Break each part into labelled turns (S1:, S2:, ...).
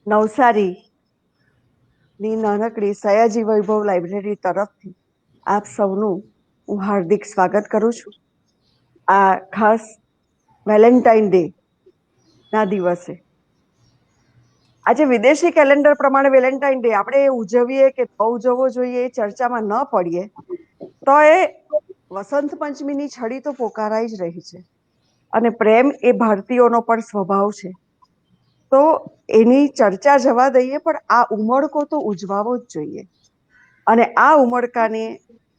S1: નવસારીની નાનકડી સયાજી વૈભવ લાઇબ્રેરી તરફથી આપ સૌનું હું હાર્દિક સ્વાગત કરું છું. આ ખાસ વેલેન્ટાઇન ડે ના દિવસે આજે વિદેશી કેલેન્ડર પ્રમાણે વેલેન્ટાઇન ડે આપણે ઉજવીએ કે ન ઉજવવો જોઈએ એ ચર્ચામાં ન પડીએ તો એ વસંત પંચમીની છડી તો પોકારાઈ જ રહી છે અને પ્રેમ એ ભારતીયોનો પણ સ્વભાવ છે. તો એની ચર્ચા જવા દઈએ, પણ આ ઉમળકો તો ઉજવાવો જ જોઈએ અને આ ઉમળકાની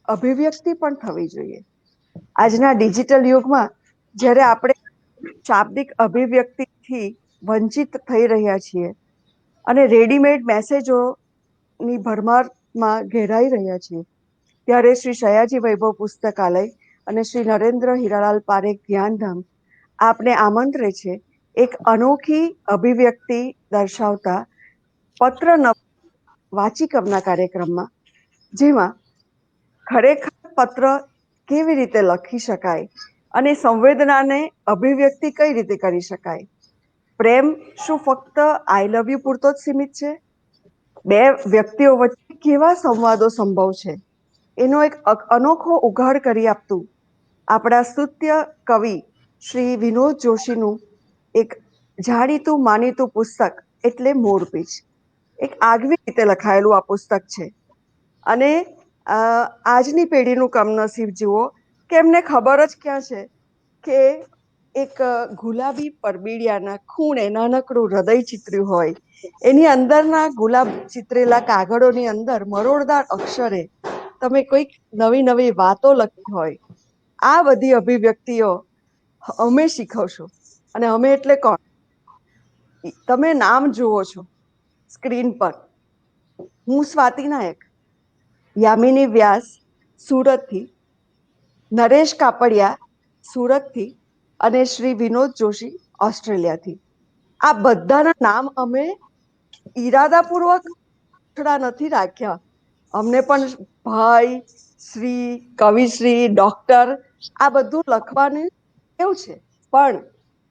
S1: અભિવ્યક્તિ પણ થવી જોઈએ. આજના ડિજિટલ યુગમાં જ્યારે આપણે શાબ્દિક અભિવ્યક્તિથી વંચિત થઈ રહ્યા છીએ અને રેડીમેડ મેસેજોની ભરમારમાં ઘેરાઈ રહ્યા છીએ, ત્યારે શ્રી સયાજી વૈભવ પુસ્તકાલય અને શ્રી નરેન્દ્ર હીરાલાલ પારેખ જ્ઞાનધામ આપને આમંત્રે છે એક અનોખી અભિવ્યક્તિ દર્શાવતા પત્ર વાચિકમના કાર્યક્રમમાં, જેમાં ખરેખર પત્ર કેવી રીતે લખી શકાય અને સંવેદનાને અભિવ્યક્તિ કઈ રીતે કરી શકાય. પ્રેમ શું ફક્ત આઈ લવ યુ પૂરતો જ સીમિત છે? બે વ્યક્તિઓ વચ્ચે કેવા સંવાદો સંભવ છે, એનો એક અનોખો ઉઘાડ કરી આપતું આપણા સ્તુત્ય કવિ શ્રી વિનોદ જોશીનું એક જાણીતું માનીતું પુસ્તક એટલે મોરપીંછ. એક આગવી રીતે લખાયેલું આ પુસ્તક છે અને આજની પેઢીનું કમનસીબ જુઓ કે એમને ખબર જ ક્યાં છે કે એક ગુલાબી પરબીડિયાના ખૂણે નાનકડું હૃદય ચિત્ર્યું હોય, એની અંદરના ગુલાબ ચિત્રેલા કાગળોની અંદર મરોડદાર અક્ષરે તમે કોઈક નવી નવી વાતો લખી હોય. આ બધી અભિવ્યક્તિઓ અમે શીખવશું. અને અમે એટલે કોણ? તમે નામ જુઓ છો સ્ક્રીન પર. હું સ્વાતિ નાયક, યામિની વ્યાસ સુરતથી, નરેશ કાપડિયા સુરતથી અને શ્રી વિનોદ જોશી ઓસ્ટ્રેલિયાથી. આ બધાના નામ અમે ઈરાદાપૂર્વક નથી રાખ્યા. અમને પણ ભાઈ, શ્રી, કવિશ્રી, ડોક્ટર આ બધું લખવાનું એવું છે, પણ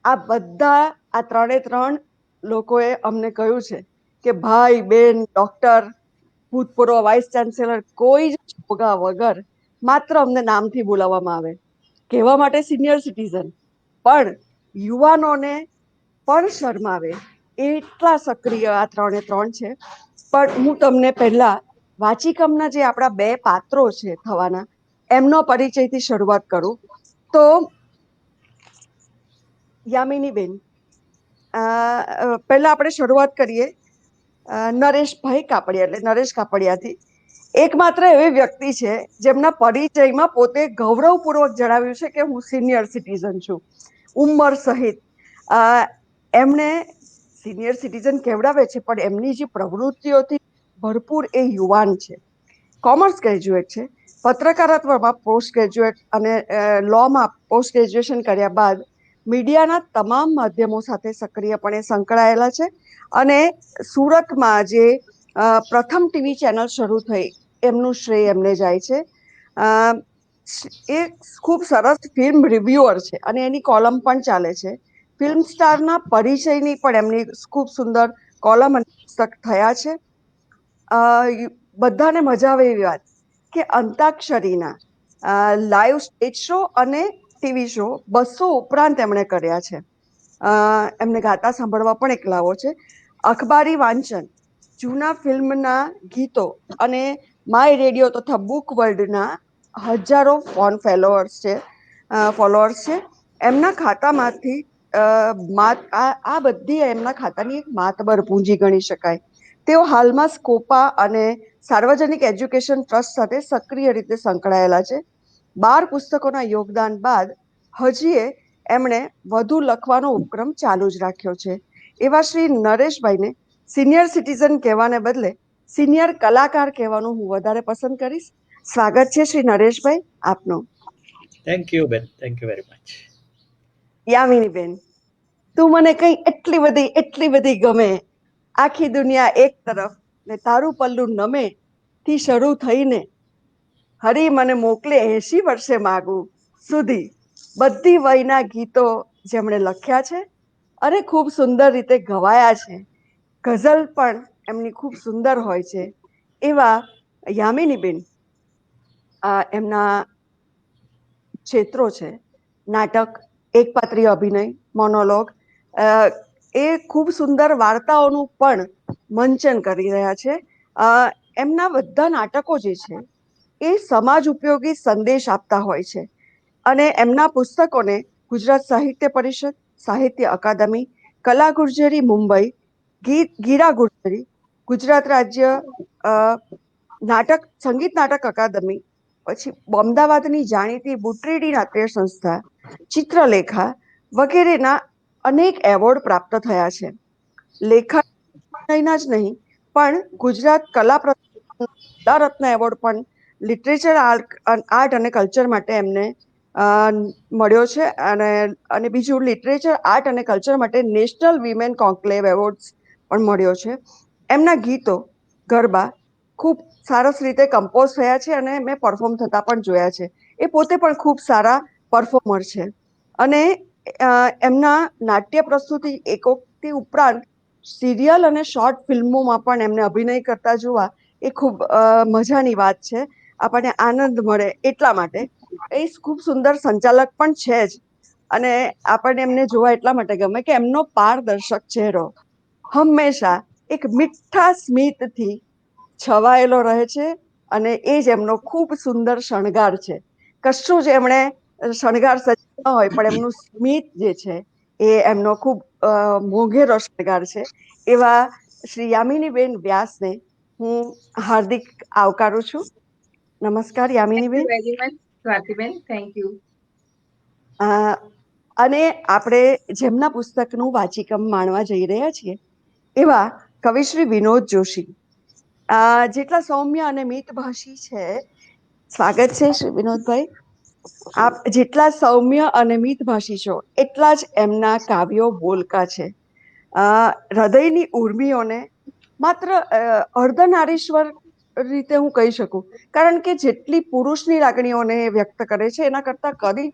S1: આ બધા આ ત્રણે ત્રણ લોકોએ અમને કહ્યું છે કે ભાઈ, બેન, ડોક્ટર, ભૂતપૂર્વ વાઇસ ચાન્સેલર કોઈ જ છોગા વગર માત્ર અમને નામથી બોલાવવામાં આવે. કહેવા માટે સિનિયર સિટીઝન, પણ યુવાનોને પણ શરમાવે એટલા સક્રિય આ ત્રણે ત્રણ છે. પણ હું તમને પહેલા વાચિકમના જે આપણા બે પાત્રો છે થવાના, એમનો પરિચયથી શરૂઆત કરું તો યામિનીબેન, પહેલા આપણે શરૂઆત કરીએ નરેશભાઈ કાપડિયા એટલે નરેશ કાપડિયાથી. એકમાત્ર એવી વ્યક્તિ છે જેમના પરિચયમાં પોતે ગૌરવપૂર્વક જણાવ્યું છે કે હું સિનિયર સિટીઝન છું. ઉંમર સહિત એમણે સિનિયર સિટીઝન કેવડાવે છે, પણ એમની જે પ્રવૃત્તિઓથી ભરપૂર એ યુવાન છે. કોમર્સ ગ્રેજ્યુએટ છે, પત્રકારત્વમાં પોસ્ટ ગ્રેજ્યુએટ અને લોમાં પોસ્ટ ગ્રેજ્યુએશન કર્યા બાદ મીડિયાના તમામ માધ્યમો સાથે સક્રિયપણે સંકળાયેલા છે અને સુરતમાં જે પ્રથમ ટીવી ચેનલ શરૂ થઈ એમનું શ્રેય એમને જાય છે. એ ખૂબ સરસ ફિલ્મ રિવ્યુઅર છે અને એની કોલમ પણ ચાલે છે. ફિલ્મ સ્ટારના પરિચયની પણ એમની ખૂબ સુંદર કોલમ અને પુસ્તક થયા છે. બધાને મજા આવે એવી વાત કે અંતાક્ષરીના લાઈવ સ્ટેજ શો અને ટીવી શો 200 ઉપરાંત એમણે કર્યા છે. એમને ગાતા સાંભળવા પણ એક લાવો છે. અખબારી વાંચન, જૂના ફિલ્મના ગીતો અને માય રેડિયો તથા બુક વર્લ્ડના હજારો ફોલોઅર્સ છે. એમના ખાતામાંથી આ બધી એમના ખાતાની એક માતબર પૂંજી ગણી શકાય. તેઓ હાલમાં સ્કોપા અને સાર્વજનિક એજ્યુકેશન ટ્રસ્ટ સાથે સક્રિય રીતે સંકળાયેલા છે. 12 પુસ્તકોના યોગદાન બાદ હજીએ એમણે વધુ લખવાનો ઉપક્રમ ચાલુ જ રાખ્યો છે. એવા શ્રી નરેશભાઈને સિનિયર સિટીઝન કહેવાને બદલે સિનિયર કલાકાર કહેવાનું હું વધારે પસંદ કરીશ. સ્વાગત છે શ્રી નરેશભાઈ આપનું.
S2: થેન્ક યુ બેન, thank you very much.
S1: Yamini બેન, તું મને કઈ એટલી બધી ગમે. આખી દુનિયા એક તરફ ને તારું પલ્લું નમે થી શરૂ થઈને હરી મને મોકલે 80 વર્ષે માગું સુધી બધી વયના ગીતો જેમણે લખ્યા છે અને ખૂબ સુંદર રીતે ગવાયા છે. ગઝલ પણ એમની ખૂબ સુંદર હોય છે. એવા યામિનીબેન એમના ક્ષેત્રો છે નાટક, એકપાત્રીય અભિનય, મોનોલોગ, એ ખૂબ સુંદર વાર્તાઓનું પણ મંચન કરી રહ્યા છે. એમના બધા નાટકો જે છે એ સમાજ ઉપયોગી સંદેશ આપતા હોય છે. અને એમના પુસ્તકોને ગુજરાત સાહિત્ય પરિષદ, સાહિત્ય અકાદમી, કલા ગુર્જરી મુંબઈ, ગીરા ગુર્જરી, ગુજરાત રાજ્ય નાટક સંગીત નાટક અકાદમી, પછી અમદાવાદની જાણીતી બુટ્રેડી નાટ્ય સંસ્થા, ચિત્રલેખા વગેરેના અનેક એવોર્ડ પ્રાપ્ત થયા છે. લેખનના જ નહીં પણ ગુજરાત કલા રત્ન એવોર્ડ પણ લિટરેચર આર્ટ અને કલ્ચર માટે એમને મળ્યો છે. અને બીજું લિટરેચર આર્ટ અને કલ્ચર માટે નેશનલ વિમેન કોન્ક્લેવ એવોર્ડ પણ મળ્યો છે. એમના ગીતો ગરબા ખૂબ સરસ રીતે કમ્પોઝ થયા છે અને મેં પરફોર્મ થતા પણ જોયા છે. એ પોતે પણ ખૂબ સારા પરફોર્મર છે. અને એમના નાટ્ય પ્રસ્તુતિ એકોક્તિ ઉપરાંત સિરિયલ અને શોર્ટ ફિલ્મોમાં પણ એમને અભિનય કરતા જોવા એ ખૂબ મજાની વાત છે. આપણને આનંદ મળે એટલા માટે. એ ખૂબ સુંદર સંચાલક પણ છે જ. અને આપણને એમને જોવા એટલા માટે ગમે કે એમનો પારદર્શક ચહેરો હંમેશા એક મીઠા સ્મિતથી છવાયેલો રહે છે. અને એ જ એમનો ખૂબ સુંદર શણગાર છે. કશું જ એમણે શણગાર સજ્જ હોય પણ એમનું સ્મિત જે છે એ એમનો ખૂબ મોઘેરો શણગાર છે. એવા શ્રી યામિનીબેન વ્યાસને હું હાર્દિક આવકારું છું. નમસ્કાર
S3: Thank you
S1: યામિનીબેન.
S3: very much, Swatiben. Thank you.
S1: અને આપણે જેમના પુસ્તકનું વાચિકમ માણવા જઈ રહ્યા છીએ એવા કવિશ્રી વિનોદ જોશી, જેટલા સૌમ્ય અને મિતભાષી છે. સ્વાગત છે શ્રી વિનોદભાઈ. આપ જેટલા સૌમ્ય અને મિતભાષી છો એટલા જ એમના કાવ્યો બોલકા છે. હૃદયની ઉર્મિઓને માત્ર અર્ધનારીશ્વર રીતે હું કહી શકું, કારણ કે જેટલી પુરુષની લાગણીઓને વ્યક્ત કરે છે એના કરતા કદી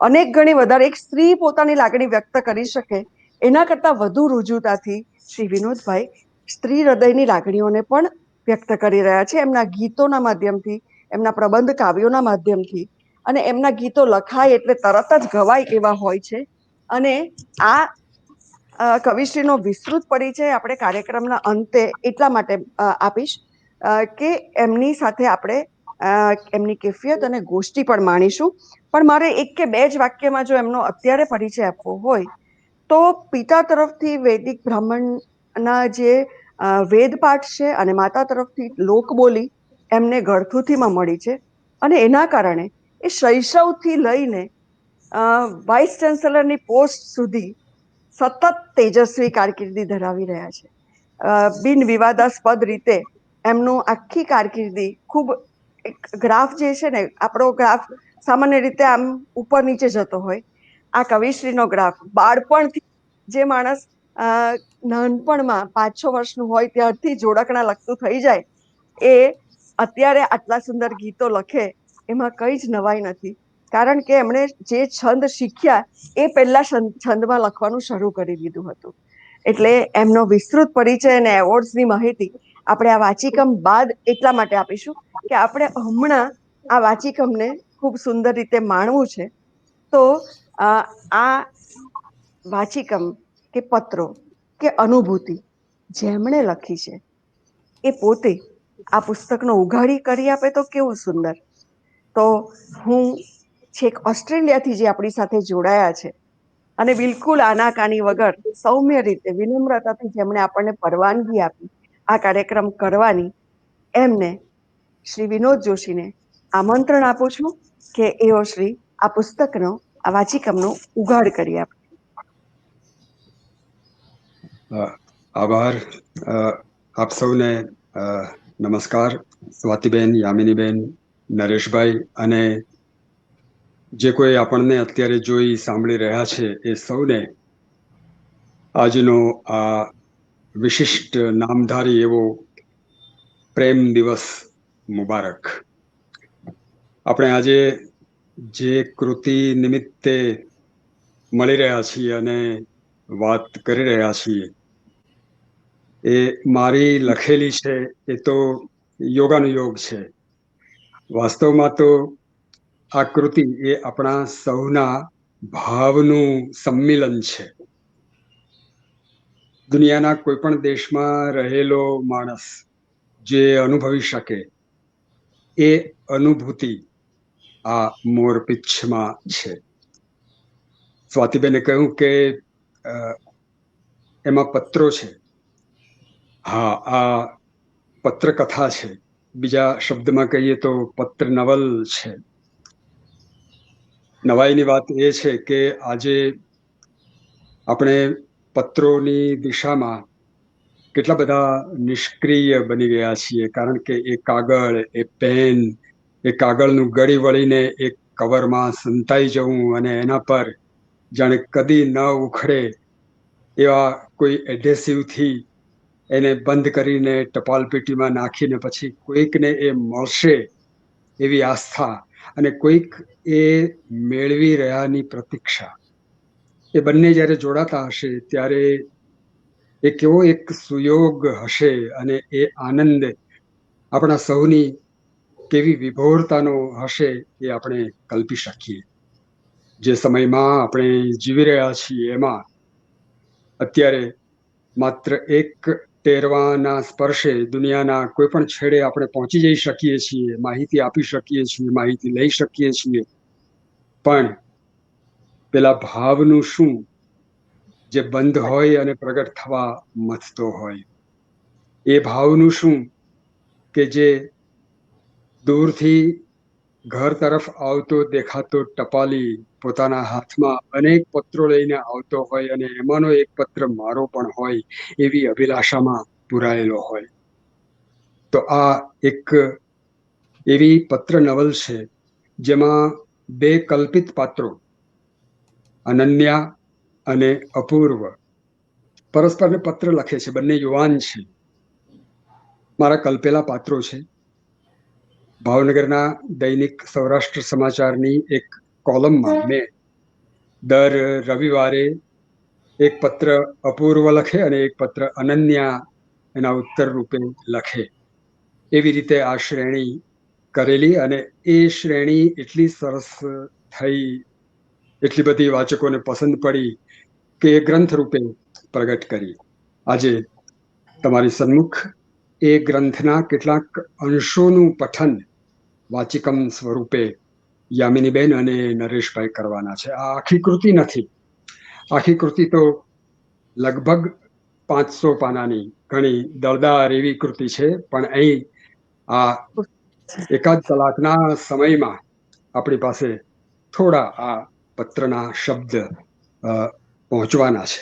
S1: અનેક ગણી વધારે એક સ્ત્રી પોતાની લાગણી વ્યક્ત કરી શકે એના કરતા વધુ રુજુતાથી શ્રી વિનોદભાઈ સ્ત્રી હૃદયની લાગણીઓને પણ વ્યક્ત કરી રહ્યા છે. એમના ગીતોના માધ્યમથી, એમના પ્રબંધ કાવ્યોના માધ્યમથી. અને એમના ગીતો લખાય એટલે તરત જ ગવાય એવા હોય છે. અને આ કવિશ્રીનો વિસ્તૃત પરિચય આપણે કાર્યક્રમના અંતે એટલા માટે આપીશ કે એમની સાથે આપણે એમની કેફિયત અને ગોષ્ઠી પણ માણીશું. પણ મારે એક કે બે જ વાક્યમાં જો એમનો અત્યારે પરિચય આપવો હોય તો પિતા તરફથી વૈદિક બ્રાહ્મણના જે વેદ પાઠ છે અને માતા તરફથી લોકબોલી એમને ગળથુથીમાં મળી છે. અને એના કારણે એ શૈશવથી લઈને વાઇસ ચાન્સેલરની પોસ્ટ સુધી સતત તેજસ્વી કારકિર્દી ધરાવી રહ્યા છે. બિન વિવાદાસ્પદ રીતે એમનું આખી કારકિર્દી ખૂબ, એક ગ્રાફ જે છે ને, આપણો ગ્રાફ સામાન્ય રીતે આમ ઉપર નીચે જતો હોય, આ કવિશ્રીનો ગ્રાફ બાળપણથી જે માણસ નાનપણમાં 5-6 વર્ષનું હોય ત્યારથી જોડકણા લખતું થઈ જાય એ અત્યારે આટલા સુંદર ગીતો લખે એમાં કઈ જ નવાઈ નથી. કારણ કે એમણે જે છંદ શીખ્યા એ પહેલા છંદમાં લખવાનું શરૂ કરી દીધું હતું. એટલે એમનો વિસ્તૃત પરિચય અને એવોર્ડ્સની માહિતી આપણે આ વાચિકમ બાદ એટલા માટે આપીશું કે આપણે હમણાં આ વાચિકમને ખૂબ સુંદર રીતે માણવું છે. તો આ વાચિકમ કે પત્રો કે અનુભૂતિ જેમણે લખી છે એ પોતે આ પુસ્તકનો ઉઘાડી કરી આપે તો કેવું સુંદર. તો હું છેક ઓસ્ટ્રેલિયાથી જે આપણી સાથે જોડાયા છે અને બિલકુલ આનાકાની વગર સૌમ્ય રીતે વિનમ્રતાથી જેમણે આપણને પરવાનગી આપી આ કાર્યક્રમ કરવાની, એમને શ્રી વિનોદ જોશીને આમંત્રણ આપું છું કે એઓ શ્રી આ પુસ્તકનો, આ વાચિકમનો ઉઘાડ કરી આપે.
S4: આભાર. આપ સૌને નમસ્કાર. સ્વાતિબેન, યામિનીબેન, નરેશભાઈ અને જે કોઈ આપણને અત્યારે જોઈ સાંભળી રહ્યા છે એ સૌને આજનો આ વિશિષ્ટ નામધારી એવો પ્રેમ દિવસ મુબારક. આપણે આજે જે કૃતિ નિમિત્તે મળી રહ્યા છીએ અને વાત કરી રહ્યા છીએ એ મારી લખેલી છે એ તો યોગાનુયોગ છે. વાસ્તવમાં તો આ કૃતિ એ આપણા સૌના ભાવનું સંમિલન છે. દુનિયાના કોઈ પણ દેશમાં રહેલો માણસ જે અનુભવી શકે એ અનુભૂતિ આ મોરપીંછમાં છે. સ્વાતિબેને કહ્યું કે એમાં પત્રો છે. હા, આ પત્રકથા છે. બીજા શબ્દમાં કહીએ તો પત્ર નવલ છે. નવાઈની વાત એ છે કે આજે આપણે પત્રોની દિશામાં કેટલા બધા નિષ્ક્રિય બની ગયા છીએ, કારણ કે એ કાગળ, એ પેન, એ કાગળનું ગળી વળીને એક કવરમાં સંતાઈ જવું અને એના પર જાણે કદી ન ઉખડે એવા કોઈ એડહેસિવથી એને બંધ કરીને ટપાલ પેટીમાં નાખીને પછી કોઈકને એ મળશે એવી આસ્થા અને કોઈક એ મેળવી રહ્યાની પ્રતીક્ષા, એ બંને જ્યારે જોડાતા હશે ત્યારે એ કેવો એક સુયોગ હશે અને એ આનંદ આપણા સૌની કેવી વિભોરતાનો હશે એ આપણે કલ્પી શકીએ. જે સમયમાં આપણે જીવી રહ્યા છીએ એમાં અત્યારે માત્ર એક ટેરવાના સ્પર્શે દુનિયાના કોઈ પણ છેડે આપણે પહોંચી જઈ શકીએ છીએ, માહિતી આપી શકીએ છીએ, માહિતી લઈ શકીએ છીએ, પણ પેલા ભાવનું શું જે બંધ હોય અને પ્રગટ થવા મથતો હોય? એ ભાવનું શું કે જે દૂરથી ઘર તરફ આવતો દેખાતો ટપાલી પોતાના હાથમાં અનેક પત્રો લઈને આવતો હોય અને એમાંનો એક પત્ર મારો પણ હોય એવી અભિલાષામાં પુરાયેલો હોય. તો આ એક એવી પત્ર નવલ છે જેમાં બે કલ્પિત પાત્રો અનન્યા અને અપૂર્વ પરસ્પરને પત્ર લખે છે. બંને યુવાન છે. મારા કલ્પેલા પાત્રો છે. ભાવનગરના દૈનિક સૌરાષ્ટ્ર સમાચારની એક કોલમમાં મેં દર રવિવારે એક પત્ર અપૂર્વ લખે અને એક પત્ર અનન્યા એના ઉત્તર રૂપે લખે, એવી રીતે આ શ્રેણી કરેલી અને એ શ્રેણી એટલી સરસ થઈ, એટલી બધી વાચકોને પસંદ પડી કે એ ગ્રંથ રૂપે પ્રગટ કરી. આજે તમારી સન્મુખ એ ગ્રંથના કેટલાક અંશોનું પઠન વાચિકમ સ્વરૂપે યામિનીબેન અને નરેશભાઈ કરવાના છે. આ આખી કૃતિ નથી. આખી કૃતિ તો લગભગ 500 પાનાની ઘણી દળદાર એવી કૃતિ છે, પણ અહીં આ એકાદ કલાકના સમયમાં આપણી પાસે થોડા આ પત્રના શબ્દ પહોંચવાના છે.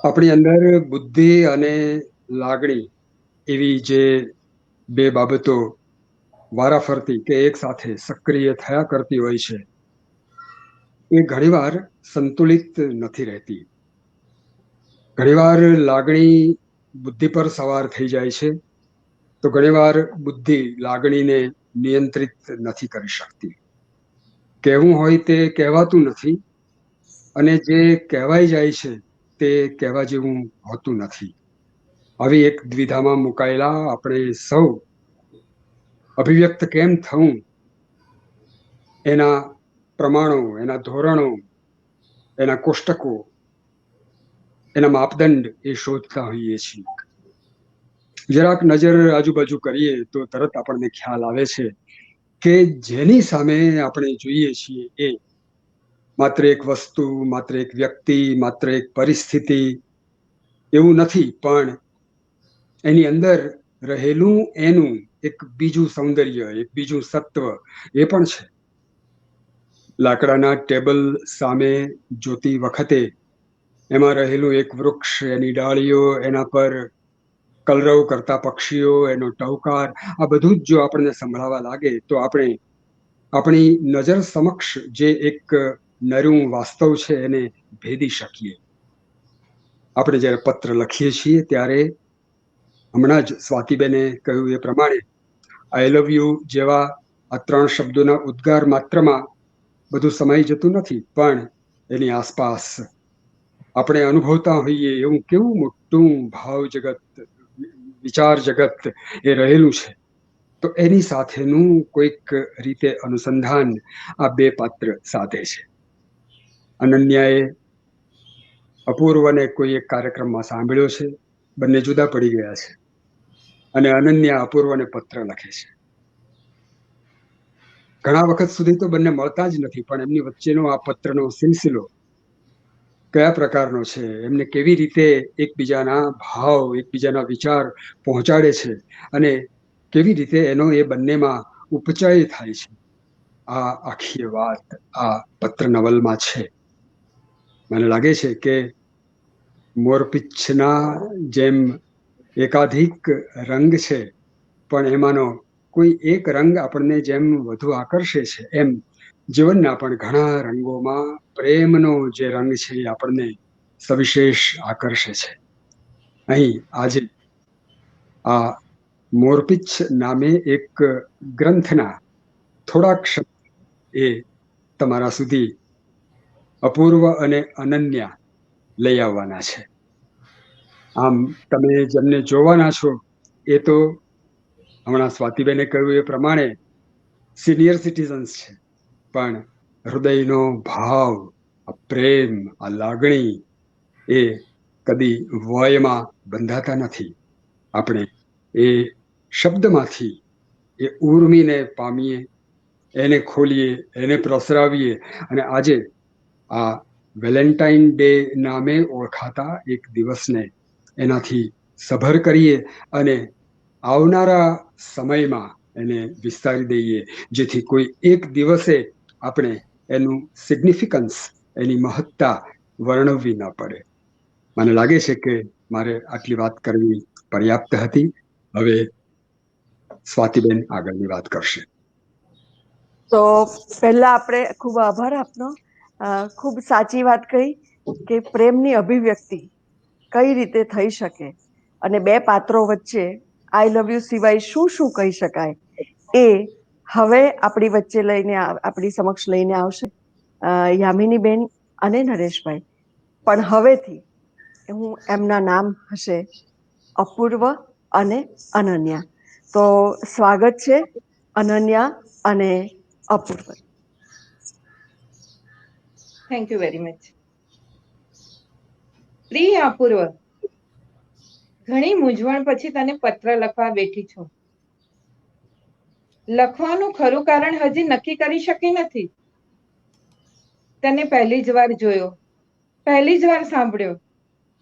S4: આપણી અંદર બુદ્ધિ અને લાગણી એવી જે બે બાબતો વારાફરતી કે એક સાથે સક્રિય થયા કરતી હોય છે, એ ઘણીવાર સંતુલિત નથી રહેતી. ઘણીવાર લાગણી બુદ્ધિ પર સવાર થઈ જાય છે, તો ઘણીવાર બુદ્ધિ લાગણીને નિયંત્રિત નથી કરી શકતી. કહેવું હોય તે કહેવાતું નથી અને જે કહેવાઈ જાય છે તે કહેવા જેવું હોતું નથી. આવી એક દ્વિધામાં મુકાયેલા આપણે સૌ અભિવ્યક્ત કેમ થવું એના પ્રમાણો, એના ધોરણો, એના કોષ્ટકો, એના માપદંડ એ શોધતા હોઈએ છીએ. જરાક નજર આજુબાજુ કરીએ તો તરત આપણને ખ્યાલ આવે છે કે જેની સામે આપણે જોઈએ છીએ એ માત્ર એક વસ્તુ, માત્ર એક વ્યક્તિ, માત્ર એક પરિસ્થિતિ એવું નથી, પણ એની અંદર રહેલું એનું એક બીજું સૌંદર્ય, એક બીજું સત્વ એ પણ છે. લાકડાના ટેબલ સામે જોતી વખતે એમાં રહેલું એક વૃક્ષ, એની ડાળીઓ, એના પર કલરવ કરતા પક્ષીઓ, એનો ટહુકાર, આ બધું જ જો આપણને સંભળાવા લાગે તો આપણે આપણી નજર સમક્ષ જે એક નરું વાસ્તવ છે એને ભેદી શકીએ. આપણે જ્યારે પત્ર લખીએ છીએ ત્યારે હમણાં જ સ્વાતિબેને કહ્યું એ પ્રમાણે આઈ લવ યુ જેવા આ 3 શબ્દોના ઉદ્ગાર માત્રમાં બધું સમાઈ જતું નથી, પણ એની આસપાસ આપણે અનુભવતા હોઈએ એવું કેવું મોટું ભાવ જગત, વિચાર જગત એ રહેલું છે. તો એની સાથેનું કોઈક રીતે અનુસંધાન આ બે પાત્ર સાધે છે. અનન્યાએ અપૂર્વને કોઈ એક કાર્યક્રમમાં સાંભળ્યો છે, બંને જુદા પડી ગયા છે, અને અનન્યા અપૂર્વને પત્ર લખે છે. ઘણા વખત સુધી તો બંને મળતા જ નથી, પણ એમની વચ્ચેનો આ પત્રનો સિલસિલો કયા પ્રકારનો છે, એમને કેવી રીતે એકબીજાના ભાવ, એકબીજાના વિચાર પહોંચાડે છે, અને કેવી રીતે એનો એ બંનેમાં ઉપચય થાય છે, આ આખી વાત આ પત્ર નવલમાં છે. મને લાગે છે કે મોરપીંછના જેમ એકાધિક રંગ છે, પણ એમાંનો કોઈ એક રંગ આપણને જેમ વધુ આકર્ષે છે, એમ જીવનના પણ ઘણા રંગોમાં પ્રેમનો જે રંગ છે એ આપણને સવિશેષ આકર્ષે છે. અહીં આજે આ મોરપીંછ નામે એક ગ્રંથના થોડાક શબ્દ એ તમારા સુધી અપૂર્વ અને અનન્યા લઈ આવવાના છે. આમ તમે જેમને જોવાના છો એ તો હમણાં સ્વાતિબેને કહ્યું એ પ્રમાણે સિનિયર સિટીઝન્સ છે, પણ હૃદયનો ભાવ, આ પ્રેમ, આ લાગણી એ કદી વયમાં બંધાતા નથી. આપણે એ શબ્દમાંથી એ ઉર્મીને પામીએ, એને ખોલીએ, એને પ્રસરાવીએ, અને આજે આ વેલેન્ટાઇન ડે નામે ઓળખાતા એક દિવસને એનાથી સભર કરીએ અને આવનારા સમયમાં એને વિસ્તારી દઈએ, જેથી કોઈ એક દિવસે આપણે એનું સિગ્નિફિકન્સ, એની મહત્તા વર્ણવવી ન પડે. મને લાગે છે કે મારે આટલી વાત કરવી પર્યાપ્ત હતી. હવે સ્વાતિબેન આગળની વાત કરશે.
S1: તો પહેલા આપણે ખૂબ આભાર આપનો. ખૂબ સાચી વાત કહી કે પ્રેમની અભિવ્યક્તિ કઈ રીતે થઈ શકે, અને બે પાત્રો વચ્ચે આઈ લવ યુ સિવાય શું શું કહી શકાય, એ હવે આપણી વચ્ચે આપણી સમક્ષ લઈને આવશે યામિનીબેન અને નરેશભાઈ. પણ હવેથી હું એમના નામ હશે અપૂર્વ અને અનન્યા. તો સ્વાગત છે અનન્યા અને Apurva.
S3: Thank you very much. પ્રિય અપૂર્વ, ઘણી મૂંઝવણ પછી તને પત્ર લખવા બેઠી છું. લખવાનું ખરું કારણ હજી નક્કી કરી શકી નથી. તને પહેલી જ વાર જોયો, પહેલી જ વાર સાંભળ્યો,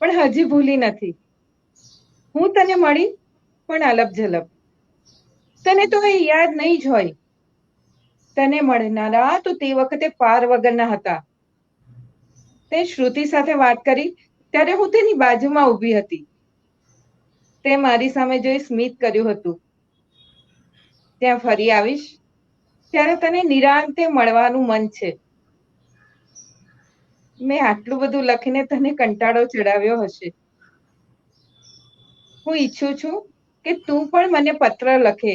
S3: પણ હજી ભૂલી નથી. હું તને મળી, પણ અલપ ઝલપ. તને તો એ યાદ નહીં જ હોય. તને મળનારા તો તે વખતે પાર વગરના હતા. તે શ્રુતિ સાથે વાત કરી ત્યારે હું તેની બાજુમાં ઊભી હતી. તે મારી સામે જોઈ સ્મિત કર્યું હતું. ત્યાં ફરી આવીશ ત્યારે તને નિરાંતે મળવાનું મન છે. મેં આટલું બધું લખીને તને કંટાળો ચડાવ્યો હશે. હું ઈચ્છું છું કે તું પણ મને પત્ર લખે.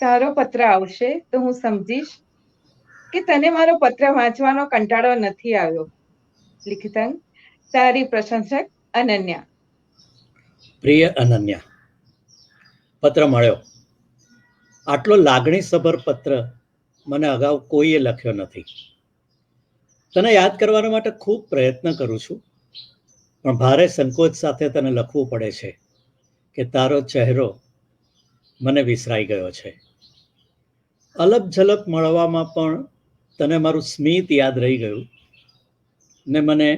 S3: તારો પત્ર આવશે તો હું સમજીશ કે તને મારો પત્ર વાંચવાનો કંટાળો નથી આવ્યો. લિખિતંગ, તારી પ્રશંસક અનન્યા.
S2: પ્રિય અનન્યા, પત્ર મળ્યો. આટલો લાગણીસભર પત્ર મને અગાઉ કોઈએ લખ્યો નથી. તને યાદ કરવા માટે ખૂબ પ્રયત્ન કરું છું, પણ ભારે સંકોચ સાથે તને લખવું પડે છે કે તારો ચહેરો મને વિસરાઈ ગયો છે. અલપ ઝલપ મળવામાં પણ તને મારું સ્મિત યાદ રહી ગયું ને મને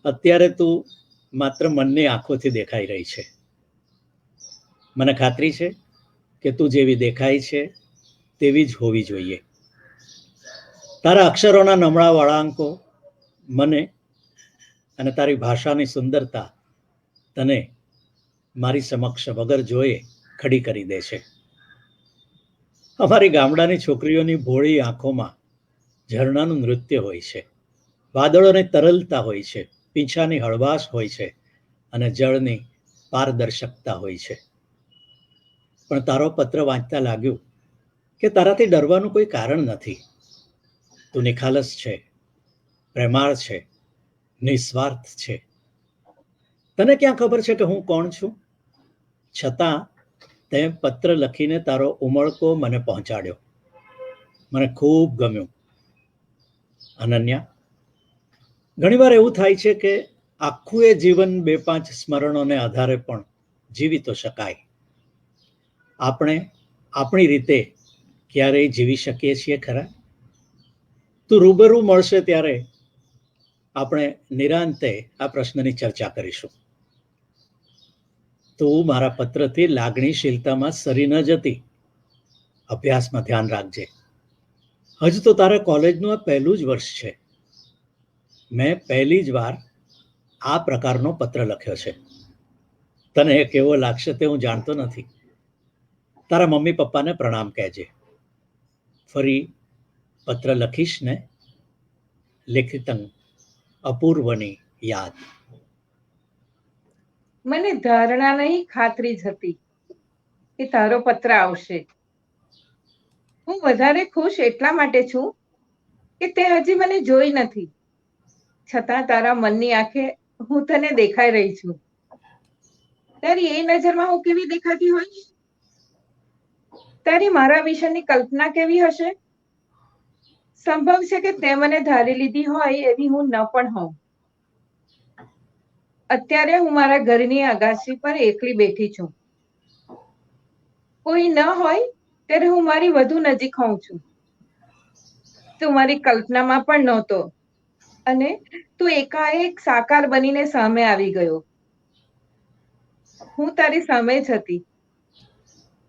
S2: અત્યારે તું માત્ર મનની આંખોથી દેખાઈ રહી છે. મને ખાતરી છે કે તું જેવી દેખાય છે તેવી જ હોવી જોઈએ. તારા અક્ષરોના નમળા વળાંકો મને અને તારી ભાષાની સુંદરતા તને મારી સમક્ષ વગર જોયે ખડી કરી દે છે. અમારી ગામડાની છોકરીઓની ભોળી આંખોમાં ઝરણાનું નૃત્ય હોય છે, વાદળોની તરલતા હોય છે, પીંછાની હળવાશ હોય છે અને જળની પારદર્શકતા હોય છે. પણ તારો પત્ર વાંચતા લાગ્યું કે તારાથી ડરવાનું કોઈ કારણ નથી. તું નિખાલસ છે, પ્રેમાળ છે નિસ્વાર્થ છે. તને ક્યાં ખબર છે કે હું કોણ છું? છતાં તે પત્ર લખીને તારો ઉમળકો મને પહોંચાડ્યો. મને ખૂબ ગમ્યું. અનન્યા, ઘણીવાર એવું થાય છે કે આખું એ જીવન 2-5 સ્મરણોને આધારે પણ જીવી તો શકાય. આપણે આપણી રીતે ક્યારેય જીવી શકીએ છીએ ખરા? તું રૂબરૂ મળશે ત્યારે આપણે નિરાંતે આ પ્રશ્નની ચર્ચા કરીશું. તું મારા પત્રથી લાગણીશીલતામાં સરી ન જતી. અભ્યાસમાં ધ્યાન રાખજે. હજુ તો તારા કોલેજનું આ પહેલું જ વર્ષ છે. મેં પહેલી જ વાર આ પ્રકારનો પત્ર લખ્યો છે. તને એ કેવો લાગશે તે હું જાણતો નથી. તારા મમ્મી પપ્પાને પ્રણામ કહેજે. ફરી પત્ર લખીશ ને. લિખિતં અપૂર્વની યાદ.
S3: મને ધારણા નહીં, ખાતરી જ હતી કે તારો પત્ર આવશે. હું વધારે ખુશ એટલા માટે છું કે તે હજી મને જોઈ નથી, છતાં તારા મનની આંખે હું તને દેખાઈ રહી છું. તારી એ નજરમાં હું કેવી દેખાતી હોઈશ? તારી મારા વિશેની કલ્પના કેવી હશે? સંભવ છે કે તે મને ધારી લીધી હોય એવી હું ન પણ હોઉં. અત્યારે હું મારા ઘરની અગાસી પર એકલી બેઠી છું. કોઈ ન હોય ત્યારે હું મારી વધુ નજીક હોઉં છું. તું મારી કલ્પનામાં પણ નહોતો અને તું એકાએક સાકાર બનીને સામે આવી ગયો. હું તારી સામે જ હતી,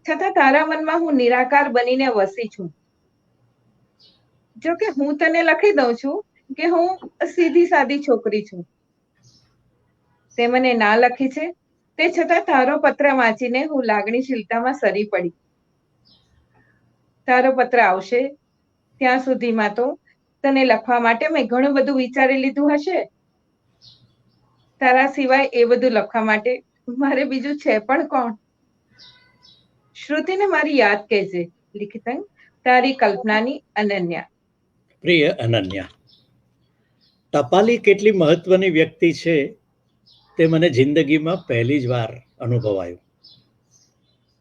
S3: છતાં તારા મનમાં હું નિરાકાર બનીને વસી છું. જો કે હું તને લખી દઉં છું કે હું સીધી સાદી છોકરી છું. તે મને ના લખી છે, તે છતાં તારો પત્ર વાંચીને હું લાગણીશીલતામાં સરી પડી. તારો પત્ર આવશે ત્યાં સુધીમાં તો તને લખવા માટે મેં ઘણું બધું વિચારી લીધું હશે. તારા સિવાય એ બધું લખવા માટે મારે બીજું છે પણ કોણ? શ્રુતિને મારી યાદ કહેજે. લિખિતં તારી કલ્પનાની અનન્યા.
S2: પ્રિય અનન્યા, ટપાલી કેટલી મહત્વની વ્યક્તિ છે તે મને જિંદગીમાં પહેલી જ વાર અનુભવાયું.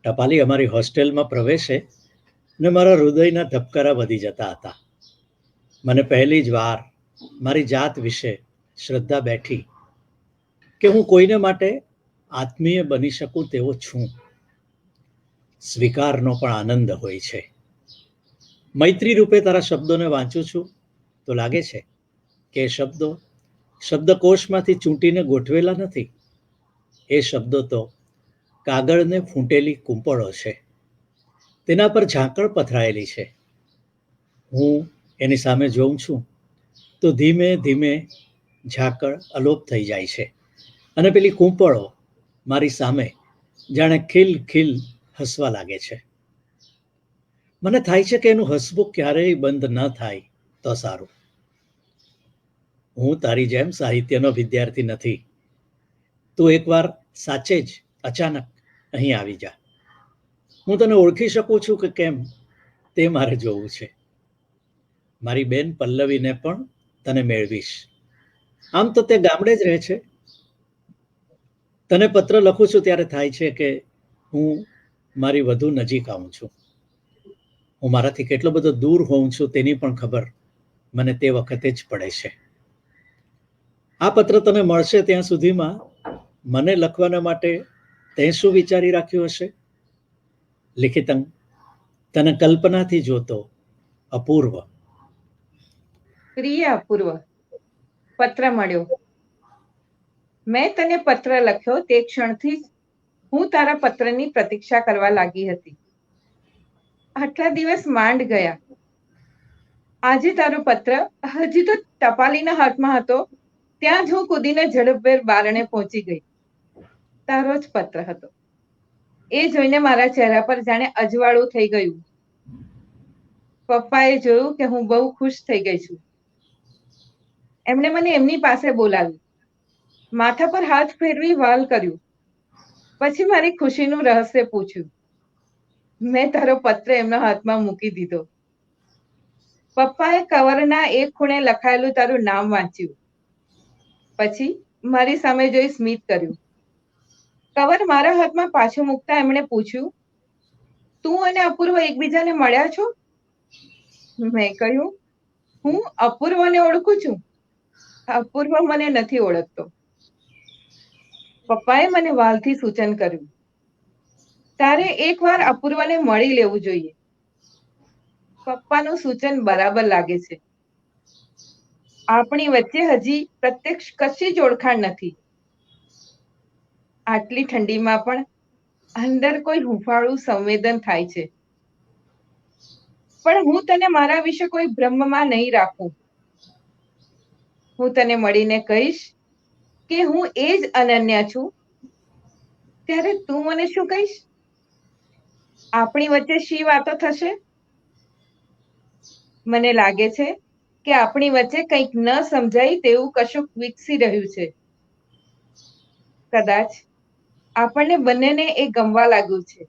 S2: ટપાલી અમારી હોસ્ટેલમાં પ્રવેશે ને મારા હૃદયના ધબકારા વધી જતા હતા. મને પહેલી જ વાર મારી જાત વિશે શ્રદ્ધા બેઠી કે હું કોઈને માટે આત્મીય બની શકું તેવો છું. સ્વીકારનો પણ આનંદ હોય છે. મૈત્રી રૂપે તારા શબ્દોને વાંચું છું તો લાગે છે કે એ શબ્દો શબ્દકોશમાંથી ચૂંટીને ગોઠવેલા નથી. એ શબ્દો તો કાગળને ફૂંટેલી કૂંપળો છે. તેના પર ઝાકળ પથરાયેલી છે. હું એની સામે જોઉં છું તો ધીમે ધીમે ઝાકળ અલોપ થઈ જાય છે અને પેલી કૂંપળો મારી સામે જાણે ખીલ ખીલ હસવા લાગે છે. મને થાય છે કે એનું હસવું ક્યારેય બંધ ન થાય તો સારું. હું તારી જેમ સાહિત્યનો વિદ્યાર્થી નથી. તું એકવાર સાચે જ અચાનક અહીં આવી જા. હું તને ઓળખી શકું છું કે કેમ તે મારે જોવું છે. મારી બેન પલ્લવીને પણ તને મેળવીશ. આમ તો તે ગામડે જ રહે છે. તને પત્ર લખું છું ત્યારે થાય છે કે હું મારી વધુ નજીક આવું છું. હું મારાથી કેટલો બધો દૂર હોઉં છું તેની પણ ખબર મને તે વખતે જ પડે છે. આ પત્ર તને મળશે ત્યાં સુધીમાં મને લખવાના માટે તે શું વિચારી રાખ્યું હશે? લિખિતં તને કલ્પનાથી જોતો અપૂર્વ.
S3: પ્રિય અપૂર્વ, પત્ર મળ્યો. મેં તને પત્ર લખ્યો તે ક્ષણથી જ હું તારા પત્રની પ્રતીક્ષા કરવા લાગી હતી. આટલા દિવસ માંડ ગયા. આજે તારો પત્ર હજી તો ટપાલીના હાથમાં હતો ત્યાં જ હું કૂદીને ઝડપભેર બારણે પહોંચી ગઈ. તારો જ પત્ર હતો. એ જોઈને મારા ચહેરા પર જાણે અજવાળું થઈ ગયું. પપ્પાએ જોયું કે હું બહુ ખુશ થઈ ગઈ છું. એમણે મને એમની પાસે બોલાવી, માથા પર હાથ ફેરવી વાલ કર્યું. પછી મારી ખુશીનું રહસ્ય પૂછ્યું. મેં તારો પત્ર એમના હાથમાં મૂકી દીધો. પપ્પાએ કવરના એક ખૂણે લખાયેલું તારું નામ વાંચ્યું. પછી મારી સામે જોઈ સ્મિત કર્યું. કવર મારા હાથમાં પાછું મૂકતા એમણે પૂછ્યું, તું અને અપૂર્વ એકબીજાને મળ્યા છો? મેં કહ્યું, હું અપૂર્વને ઓળખું છું, અપૂર્વ મને નથી ઓળખતો. પપ્પાએ મને વાલથી સૂચન કર્યું, તારે એકવાર અપૂર્વને મળી લેવું જોઈએ. પપ્પાનું સૂચન બરાબર લાગે છે. આપણી વચ્ચે હજી પ્રત્યક્ષ કશી જ ઓળખાણ નથી. આટલી ઠંડીમાં પણ અંદર કોઈ હૂંફાળું સંવેદન થાય છે. પણ હું તને મારા વિશે કોઈ ભ્રમમાં નહીં રાખું. હું તને મળીને કહીશ કે હું એ જ અનન્યા છું. ત્યારે તું મને શું કહીશ? આપણી વચ્ચે શી વાતો થશે? મને લાગે છે કે આપણી વચ્ચે કંઈક ન સમજાય તેવું કશુંક વિકસી રહ્યું છે. કદાચ આપણને બંનેને એ ગમવા લાગ્યું છે.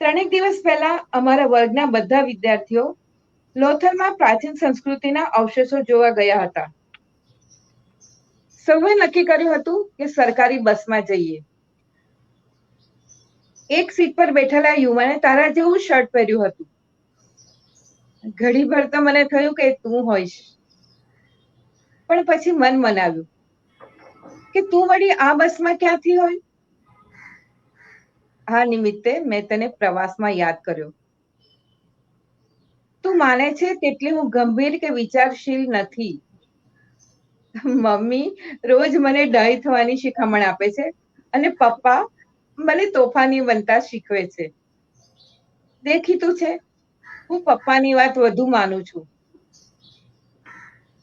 S3: 3 દિવસ પહેલા અમારા વર્ગના બધા વિદ્યાર્થીઓ લોથલમાં પ્રાચીન સંસ્કૃતિના અવશેષો જોવા ગયા હતા. સૌએ નક્કી કર્યું હતું કે સરકારી બસમાં જઈએ. એક સીટ પર બેઠેલા યુવાને તારા જેવું શર્ટ પહેર્યું હતું. ઘડીભર તો મને થયું કે તું હોઈશ, પણ પછી મન મનાવ્યું કે તું વળી આ બસમાં ક્યાંથી હોય? આ નિમિત્તે મેં તને પ્રવાસમાં યાદ કર્યો. તું માને છે તેટલી હું ગંભીર કે વિચારશીલ નથી. મમ્મી રોજ મને ડાહી થવાની શિખામણ આપે છે અને પપ્પા મને તોફાની બનતા શીખવે છે. દેખીતું છે, હું પપ્પાની વાત વધુ માનું છું.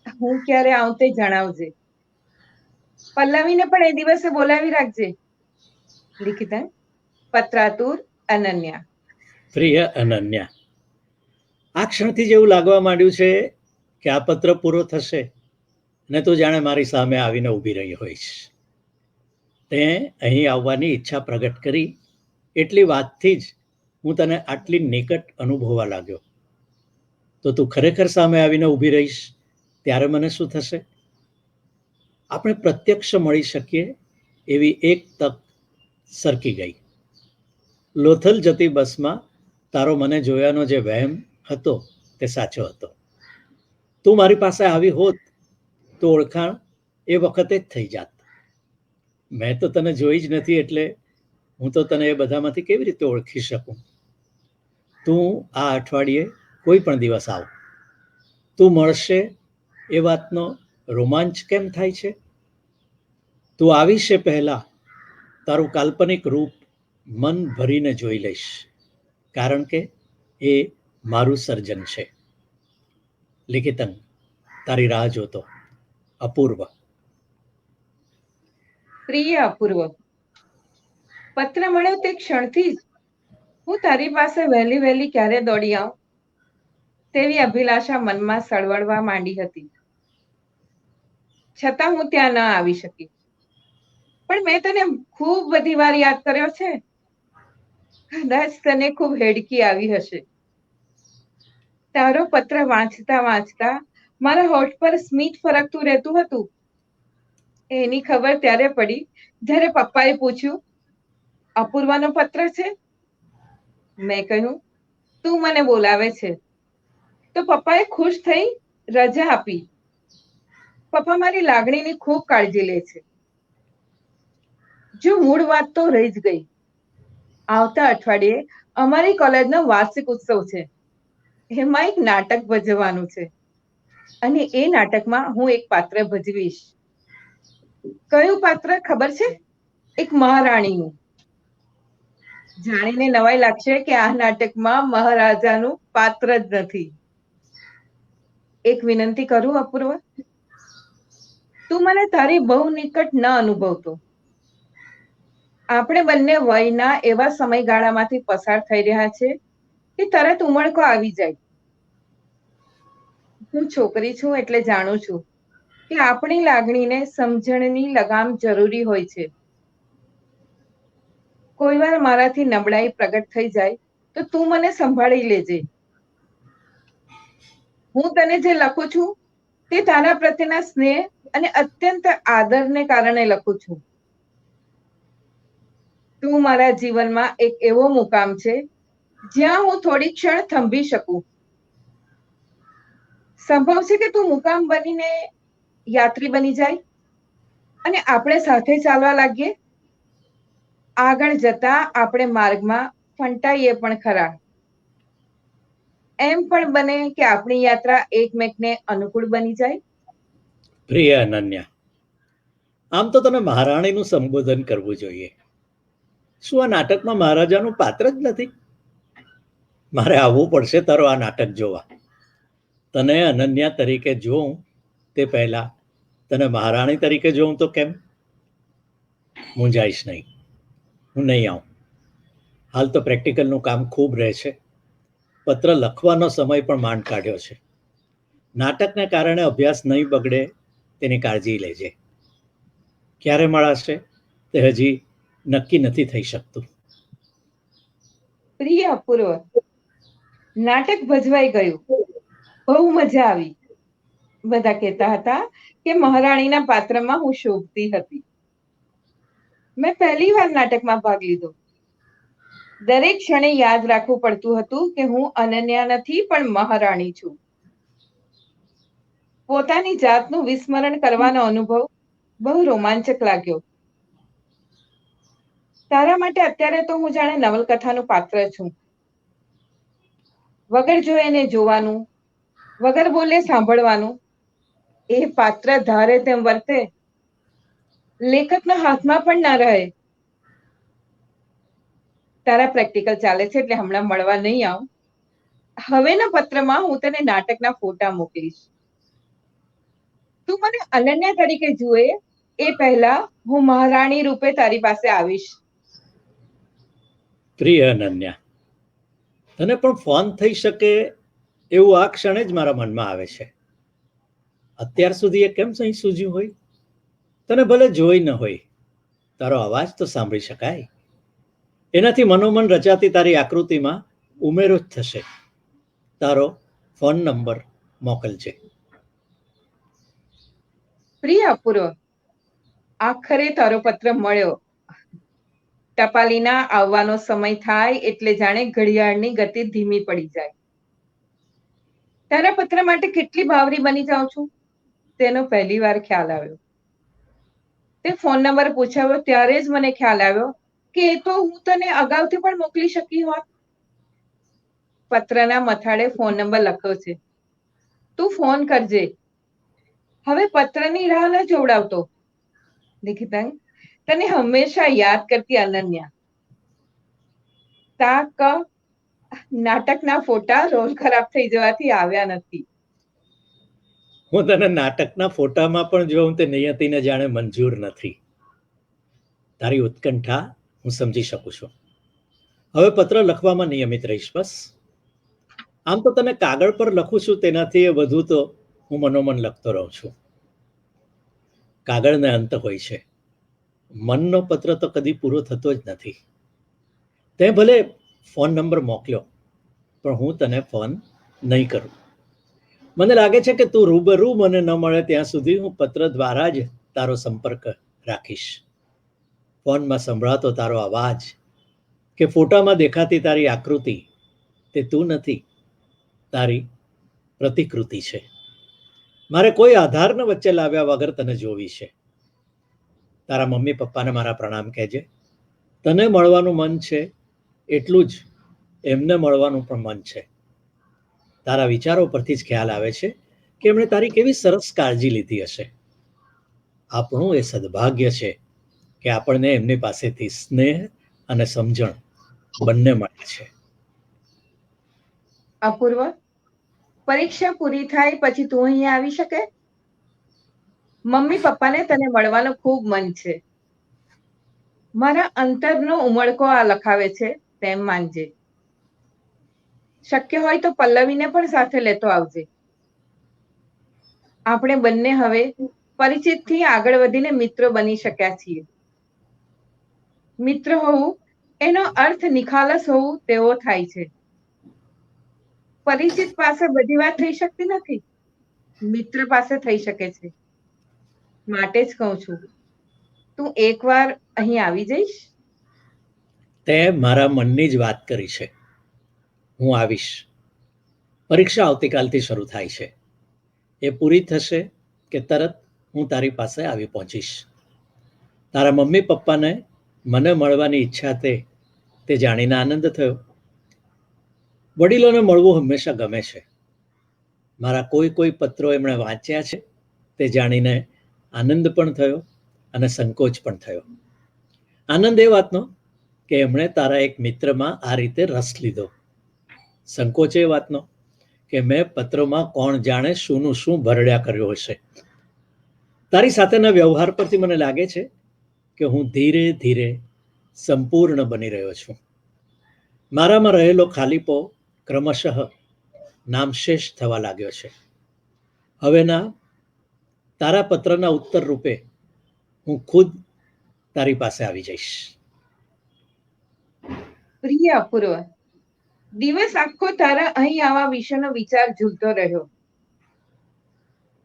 S3: હું ક્યારે આવું તે જણાવજે. પલ્લવીને પણ એ દિવસે બોલાવી રાખજે. લિખિતન પત્રાતુર અનન્યા.
S2: પ્રિય અનન્યા, આ ક્ષણથી જેવું લાગવા માંડ્યું છે કે આ પત્ર પૂરો થશે ને તું જાણે મારી સામે આવીને ઊભી રહી હોઈશ. તે અહીં આવવાની ઈચ્છા પ્રગટ કરી એટલી વાતથી જ હું તને આટલી નિકટ અનુભવવા લાગ્યો. તો તું ખરેખર સામે આવીને ઊભી રહીશ ત્યારે મને શું થશે? આપણે પ્રત્યક્ષ મળી શકીએ એવી એક તક સરકી ગઈ. લોથલ જતી બસમાં તારો મને જોયાનો જે વહેમ હતો તે સાચો હતો. તું મારી પાસે આવી હોત તો ઓળખાણ એ વખતે જ થઈ જાત. મેં તો તને જોઈ જ નથી એટલે હું તો તને એ બધામાંથી કેવી રીતે ઓળખી શકું? તું આ અઠવાડિયે કોઈ પણ દિવસ આવ. તું મળશે એ વાતનો રોમાંચ કેમ થાય છે? તું આવીશ એ પહેલા તારું કાલ્પનિક રૂપ મન ભરીને જોઈ લઈશ, કારણ કે એ મારું સર્જન છે. લિખિતન તારી રાહ જોતો અપૂર્વ.
S3: પ્રિય અપૂર્વ, પત્ર મળ્યો તે ક્ષણથી જ હું તારી પાસે વહેલી વહેલી ક્યારે દોડી આવું તેવી અભિલાષા મનમાં સળવળવા માંડી હતી. છતાં હું ત્યાં ન આવી શકી. પણ મેં તને ખૂબ બધી વાર યાદ કર્યો છે. કદાચ તને ખૂબ હેડકી આવી હશે. તારો પત્ર વાંચતા વાંચતા મારા હોઠ પર સ્મિત ફરકતું રહેતું હતું. એની ખબર ત્યારે પડી જ્યારે પપ્પાએ પૂછ્યું, અપૂર્વાનો પત્ર છે? મેં કહ્યું, તું મને બોલાવે છે. તો પપ્પાએ ખુશ થઈ રજા આપી. પપ્પા મારી લાગણીની ખૂબ કાળજી લે છે. જો મૂળ વાત તો રહી જ ગઈ. આવતા અઠવાડિયે અમારી કોલેજનો વાર્ષિક ઉત્સવ છે. એમાં એક નાટક ભજવવાનું છે અને એ નાટકમાં હું એક પાત્ર ભજવીશ. કયું પાત્ર ખબર છે? એક મહારાણીનું. જાણીને નવાઈ લાગશે કે આ નાટકમાં મહારાજાનું પાત્ર જ નથી. એક વિનંતી કરું અપૂર્વ, તું મને તારી બહુ નિકટ ન અનુભવતો. આપણે બંને વયના એવા સમયગાળામાંથી પસાર થઈ રહ્યા છે કે તરત ઉમળકો આવી જાય. હું છોકરી છું એટલે જાણું છું કે આપણી લાગણીને સમજણની લગામ જરૂરી હોય છે. કોઈ વાર મારાથી નબળાઈ પ્રગટ થઈ જાય તો તું મને સંભાળી લેજે. હું તને જે લખું છું તે તારા પ્રત્યેના સ્નેહ અને અત્યંત આદરને કારણે લખું છું. તું મારા જીવનમાં એક એવો મુકામ છે જ્યાં હું થોડી ક્ષણ થંભી શકું. સંભવ છે કે તું મુકામ બનીને યાત્રી બની જાય અને આપણે સાથે ચાલવા લાગીએ. આગળ જતા આપણે માર્ગમાં ફંટાઈએ પણ ખરા. એમ પણ બને કે આપણી યાત્રા એકમેકને અનુકૂળ બની જાય.
S2: પ્રિય અનન્યા, આમ તો તને મહારાણીનું સંબોધન કરવું જોઈએ. શું આ નાટકમાં મહારાજાનું પાત્ર જ નથી? મારે આવવું પડશે તારો આ નાટક જોવા. તને અનન્યા તરીકે જોઉં તે પહેલા તને મહારાણી તરીકે જોઉં તો કેમ? મૂંઝાઈશ નહીં, હું નહીં આવું. હાલ તો પ્રેક્ટિકલનું કામ ખૂબ રહે છે. પત્ર લખવાનો સમય પણ માંડ કાઢ્યો છે. નાટકને કારણે અભ્યાસ નહીં બગડે તેની કાળજી લેજે. ક્યારે મળાશે તે હજી નક્કી નથી થઈ શકતું.
S3: પ્રિય અપૂર્વ, નાટક ભજવાઈ ગયું, બહુ મજા આવી. બધા કહેતા હતા કે મહારાણીના પાત્રમાં હું શોભતી હતી. મેં પહેલી વાર નાટકમાં ભાગ લીધો. દરેક ક્ષણે યાદ રાખવું પડતું હતું કે હું અનન્યા નથી પણ મહારાણી છું. પોતાની જાતનું વિસ્મરણ કરવાનો અનુભવ બહુ રોમાંચક લાગ્યો. તારા માટે અત્યારે તો હું જાણે નવલકથાનું પાત્ર છું. વગર જોયે એને જોવાનું, વગર બોલે સાંભળવાનું. એ પાત્ર ધારે તેમ વર્તે, લેખકના હાથમાં પણ ના રહે. તારા પ્રેક્ટિકલ ચાલે છે એટલે હમણાં મળવા નહીં આવું. હવેના પત્રમાં હું તને નાટકના ફોટા મોકલીશ. તું મને અનન્યા તરીકે જુએ એ પહેલા હું મહારાણી રૂપે તારી પાસે આવીશ.
S2: પ્રિય અનન્યા, તને પણ ફોન થઈ શકે એવું આ ક્ષણે જ મારા મનમાં આવે છે. અત્યાર સુધી એ કેમ સહી સૂઝ્યું હોય? તને ભલે જોઈ ન હોય, તારો અવાજ તો સાંભળી શકાય. એનાથી મનોમન રચાતી તારી આકૃતિમાં ઉમેરો જ થશે. તારો ફોન નંબર મોકલજે.
S3: પ્રિય અપૂર્વ, આખરે તારો પત્ર મળ્યો. ટપાલીના આવવાનો સમય થાય એટલે જાણે ઘડિયાળની ગતિ ધીમી પડી જાય. તારા પત્ર માટે કેટલી બાવરી બની જાઉં છું તેનો પહેલી વાર ખ્યાલ આવ્યો. તે ફોન નંબર પૂછાવ્યો ત્યારે જ મને ખ્યાલ આવ્યો કે એ તો હું તને અગાઉથી પણ મોકલી શકી હોત. પત્રના મથાળે ફોન નંબર લખ્યો છે. તું ફોન કરજે. હવે પત્રની રાહ ન જોવડાવતો. લિખિતાંગ, તને હંમેશા યાદ કરતી અનન્યા. તાક નાટકના ફોટા રોજ ખરાબ થઈ જવાથી આવ્યા નથી.
S2: હું તને નાટકના ફોટામાં પણ જોઉં તે નિયતિને જાણે મંજૂર નથી. તારી ઉત્કંઠા હું સમજી શકું છું. હવે પત્ર લખવામાં નિયમિત રહીશ બસ. આમ તો તને કાગળ પર લખું છું તેનાથી એ વધુ તો હું મનોમન લખતો રહું છું. કાગળને અંત હોય છે, મનનો પત્ર તો કદી પૂરો થતો જ નથી. તે ભલે ફોન નંબર મોકલ્યો પણ હું તને ફોન નહીં કરું. મને લાગે છે કે તું રૂબરૂ મને ન મળે ત્યાં સુધી હું પત્ર દ્વારા જ તારો સંપર્ક રાખીશ. ફોનમાં સંભળાતો તારો અવાજ કે ફોટામાં દેખાતી તારી આકૃતિ તે તું નથી, તારી પ્રતિકૃતિ છે. મારે કોઈ આધારને વચ્ચે લાવ્યા વગર તને જોવી છે. તારા મમ્મી પપ્પાને મારા પ્રણામ કહેજે. તને મળવાનું મન છે એટલું જ એમને મળવાનું પણ મન છે. તારા વિચારો પરથી જ ખ્યાલ આવે છે કે એમણે તારી કેવી સરસ કાળજી લીધી હશે. આપણું એ સદભાગ્ય છે કે આપણને એમની પાસેથી સ્નેહ અને સમજણ બંને મળે છે.
S3: અપૂર્વ, પરીક્ષા પૂરી થાય પછી તું અહીંયા આવી શકે? મમ્મી પપ્પાને તને મળવાનું ખૂબ મન છે. મારા અંતરનો ઉમળકો આ લખાવે છે તેમ માનજે. શક્ય હોય તો પલ્લવીને પણ સાથે લેતો આવજે. આપણે બંને હવે પરિચિતથી આગળ વધીને મિત્રો બની શક્યા છીએ. મિત્ર હોવું એનો અર્થ નિખાલસ હોવું તેવો થાય છે. પરિચિત પાસે બધી વાત થઈ શકતી નથી. મિત્ર પાસે થઈ શકે છે. માટે જ કહું છું, તું એકવાર અહીં આવી જઈશ?
S2: તે મારા મનની જ વાત કરી છે. હું આવીશ. પરીક્ષા આવતીકાલથી શરૂ થાય છે. એ પૂરી થશે કે તરત હું તારી પાસે આવી પહોંચીશ. તારા મમ્મી પપ્પાને મને મળવાની ઈચ્છા તે જાણીને આનંદ થયો. વડીલોને મળવું હંમેશા ગમે છે. મારા કોઈ પત્રો એમણે વાંચ્યા છે તે જાણીને આનંદ પણ થયો અને સંકોચ પણ થયો. આનંદ એ વાતનો કે એમણે તારા એક મિત્રમાં આ રીતે રસ લીધો. સંકોચ એ વાતનો કે મેં પત્રમાં કોણ જાણે શુંનું શું ભરડ્યા કર્યો હશે. તારી સાથેના વ્યવહાર પરથી મને લાગે છે કે હું ધીરે ધીરે સંપૂર્ણ બની રહ્યો છું. મારામાં રહેલો ખાલીપો ક્રમશઃ નામશેષ થવા લાગ્યો છે. હવેના તારા પત્રના ઉત્તર રૂપે હું ખુદ તારી પાસે આવી જઈશ.
S3: પ્રિય અપૂર્વ, દિવસ આખો તારા અહીં આવવા વિશેનો વિચાર ઝૂલતો રહ્યો.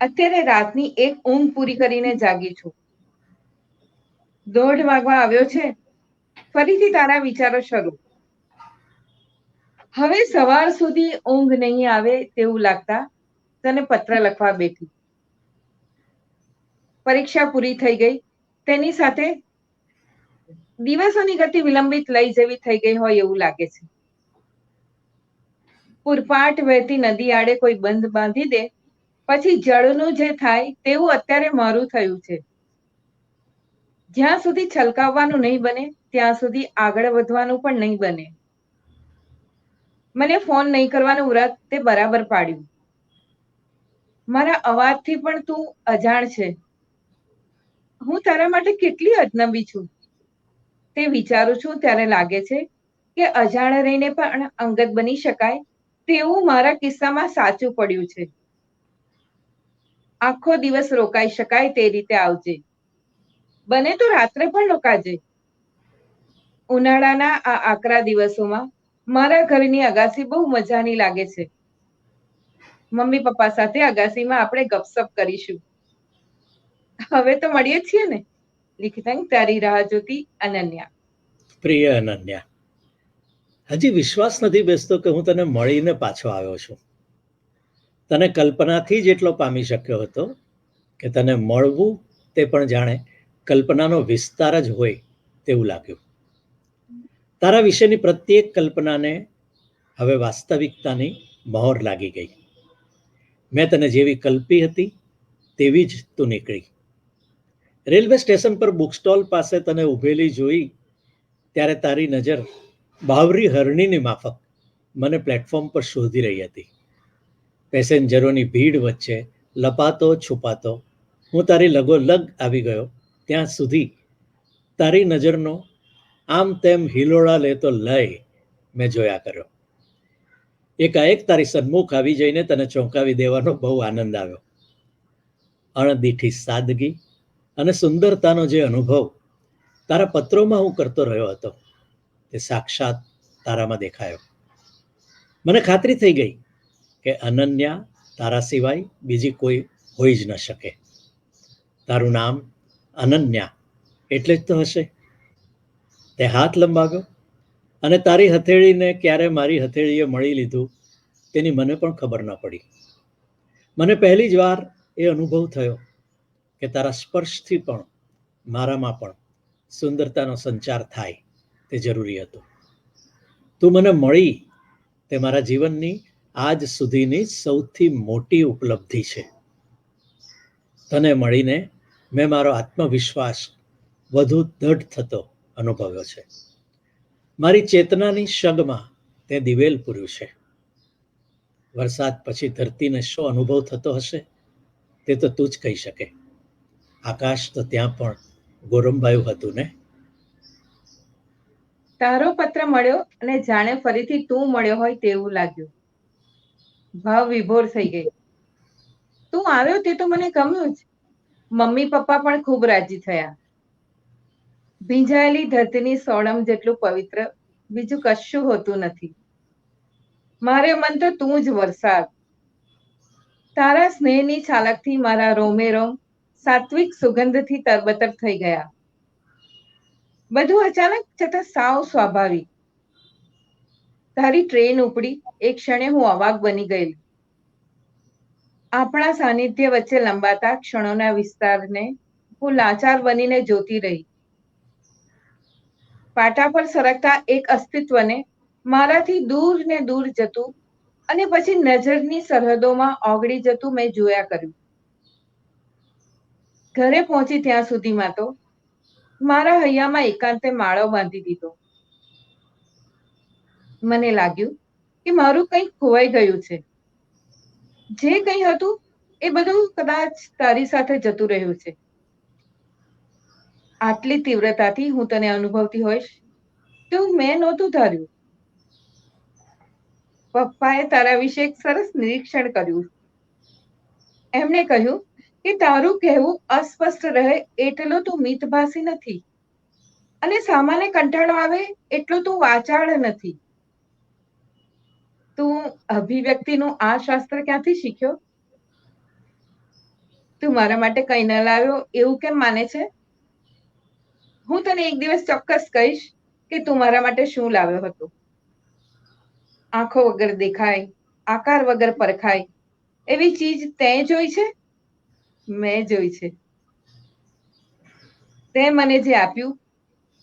S3: અત્યારે રાતની એક ઊંઘ પૂરી કરીને જાગી છું. 1:30 વાગવા આવ્યો છે. ફરીથી તારા વિચારો શરૂ. હવે સવાર સુધી ઊંઘ નહીં આવે તેવું લાગતા તને પત્ર લખવા બેઠી. પરીક્ષા પૂરી થઈ ગઈ, તેની સાથે દિવસોની ગતિ વિલંબિત લઈ જેવી થઈ ગઈ હોય એવું લાગે છે. પૂરપાટ વહેતી નદી આડે કોઈ બંધ બાંધી દે પછી જળનું જે થાય તેવું અત્યારે મારું થયું છે. જ્યાં સુધી છલકાવવાનું નહીં બને ત્યાં સુધી આગળ વધવાનું પણ નહીં બને. મને ફોન નહીં કરવાનું વ્રત તે બરાબર પાડ્યું. મારા અવાજથી પણ તું અજાણ છે. હું તારા માટે કેટલી અજનબી છું તે વિચારું છું ત્યારે લાગે છે કે અજાણ રહીને પણ અંગત બની શકાય તેવું મારા કિસ્સામાં સાચું પડ્યું છે. આખો દિવસ રોકાઈ શકાય તે રીતે આવજે. બને તો રાત્રે પણ રોકાજે. ઉનાળાના આ આકરા દિવસોમાં મારા ઘરની અગાસી બહુ મજાની લાગે છે. મમ્મી પપ્પા સાથે અગાસીમાં આપણે ગપસપ કરીશું. હવે તો મળીએ છીએ ને. લિખિતાંગ તારી રાહ જોતી અનન્યા.
S2: પ્રિય અનન્યા, હજી વિશ્વાસ નથી બેસતો કે હું તને મળીને પાછો આવ્યો છું. તને કલ્પનાથી જ એટલો પામી શક્યો હતો કે તને મળવું તે પણ જાણે કલ્પનાનો વિસ્તાર જ હોય તેવું લાગ્યું. તારા વિશેની પ્રત્યેક કલ્પનાને હવે વાસ્તવિકતાની મહોર લાગી ગઈ. મેં તને જેવી કલ્પી હતી તેવી જ તું નીકળી. રેલવે સ્ટેશન પર બુક સ્ટોલ પાસે તને ઊભેલી જોઈ ત્યારે તારી નજર બાવરી હરણીની માફક મને પ્લેટફોર્મ પર શોધી રહી હતી. પેસેન્જરોની ભીડ વચ્ચે લપાતો છુપાતો હું તારી લગોલગ આવી ગયો ત્યાં સુધી તારી નજરનો આમ તેમ હિલોળા લેતો લય મેં જોયા કર્યો. એકાએક તારી સન્મુખ આવી જઈને તને ચોંકાવી દેવાનો બહુ આનંદ આવ્યો. અણદીઠી સાદગી અને સુંદરતાનો જે અનુભવ તારા પત્રોમાં હું કરતો રહ્યો હતો તે સાક્ષાત તારામાં દેખાયો. મને ખાતરી થઈ ગઈ કે અનન્યા તારા સિવાય બીજી કોઈ હોઈ જ ન શકે. તારું નામ અનન્યા એટલે જ તો હશે. તે હાથ લંબાવ્યો અને તારી હથેળીને ક્યારે મારી હથેળીએ મળી લીધું તેની મને પણ ખબર ન પડી. મને પહેલી જ વાર એ અનુભવ થયો કે તારા સ્પર્શથી પણ મારામાં પણ સુંદરતાનો સંચાર થાય તે જરૂરી હતું. તું મને મળી તે મારા જીવનની આજ સુધીની સૌથી મોટી ઉપલબ્ધિ છે. તને મળીને મેં મારો આત્મવિશ્વાસ વધુ દૃઢ થતો અનુભવ્યો છે. મારી ચેતનાની શગમાં તે દિવેલ પૂર્યું છે. વરસાદ પછી ધરતીને શો અનુભવ થતો હશે તે તો તું જ કહી શકે. આકાશ તો ત્યાં પણ ગોરંભાયું હતું ને.
S3: તારો પત્ર મળ્યો અને જાણે ફરીથી તું મળ્યો હોય તેવું લાગ્યું. ભાવ વિભોર થઈ ગઈ. તું આવ્યો તે તો મને ગમ્યું જ. મમ્મી પપ્પા પણ ખૂબ રાજી થયા. ભીંજાયેલી ધરતીની સોળમ જેટલું પવિત્ર બીજું કશું હોતું નથી. મારે મન તો તું જ વરસાદ. તારા સ્નેહની છાલકથી મારા રોમે રોમ સાત્વિક સુગંધથી તરબતર થઈ ગયા. બધું અચાનક છતાં સાવ સ્વાભાવિક. તારી ટ્રેન ઉપડી એક ક્ષણે હું અવાક બની ગયેલી. આપણા સાનિધ્ય વચ્ચે લંબાતા ક્ષણોના વિસ્તારને હું લાચાર બનીને જોતી રહી. પાટા પર સરકતા એક અસ્તિત્વને મારાથી દૂર ને દૂર જતું અને પછી નજરની સરહદોમાં ઓગળી જતું મેં જોયા કર્યું. ઘરે પહોંચી ત્યાં સુધીમાં તો મારા હૈયામાં એકાંતે માળો બાંધી દીધો. મને લાગ્યું કે મારું કંઈક ખોવાઈ ગયું છે. જે કંઈ હતું એ બધું કદાચ તારી સાથે જતું રહ્યું છે. આટલી તીવ્રતાથી હું તને અનુભવતી હોઈશ તેવું મેં નહોતું ધાર્યું. પપ્પાએ તારા વિશે એક સરસ નિરીક્ષણ કર્યું. એમણે કહ્યું કે તારું કહેવું અસ્પષ્ટ રહે એટલો તું મિતભાષી નથી અને સામાન્ય કંટાળો આવે એટલો તું વાચાળ નથી. તું અભિવ્યક્તિનું આ શાસ્ત્ર ક્યાંથી શીખ્યો? તું મારા માટે કંઈ ન લાવ્યો એવું કેમ માને છે? હું તને એક દિવસ ચોક્કસ કહીશ કે તું મારા માટે શું લાવ્યો હતો. આંખો વગર દેખાય, આકાર વગર પરખાય એવી ચીજ તે જોઈ છે? મેં જોઈ છે. તે મને જે આપ્યું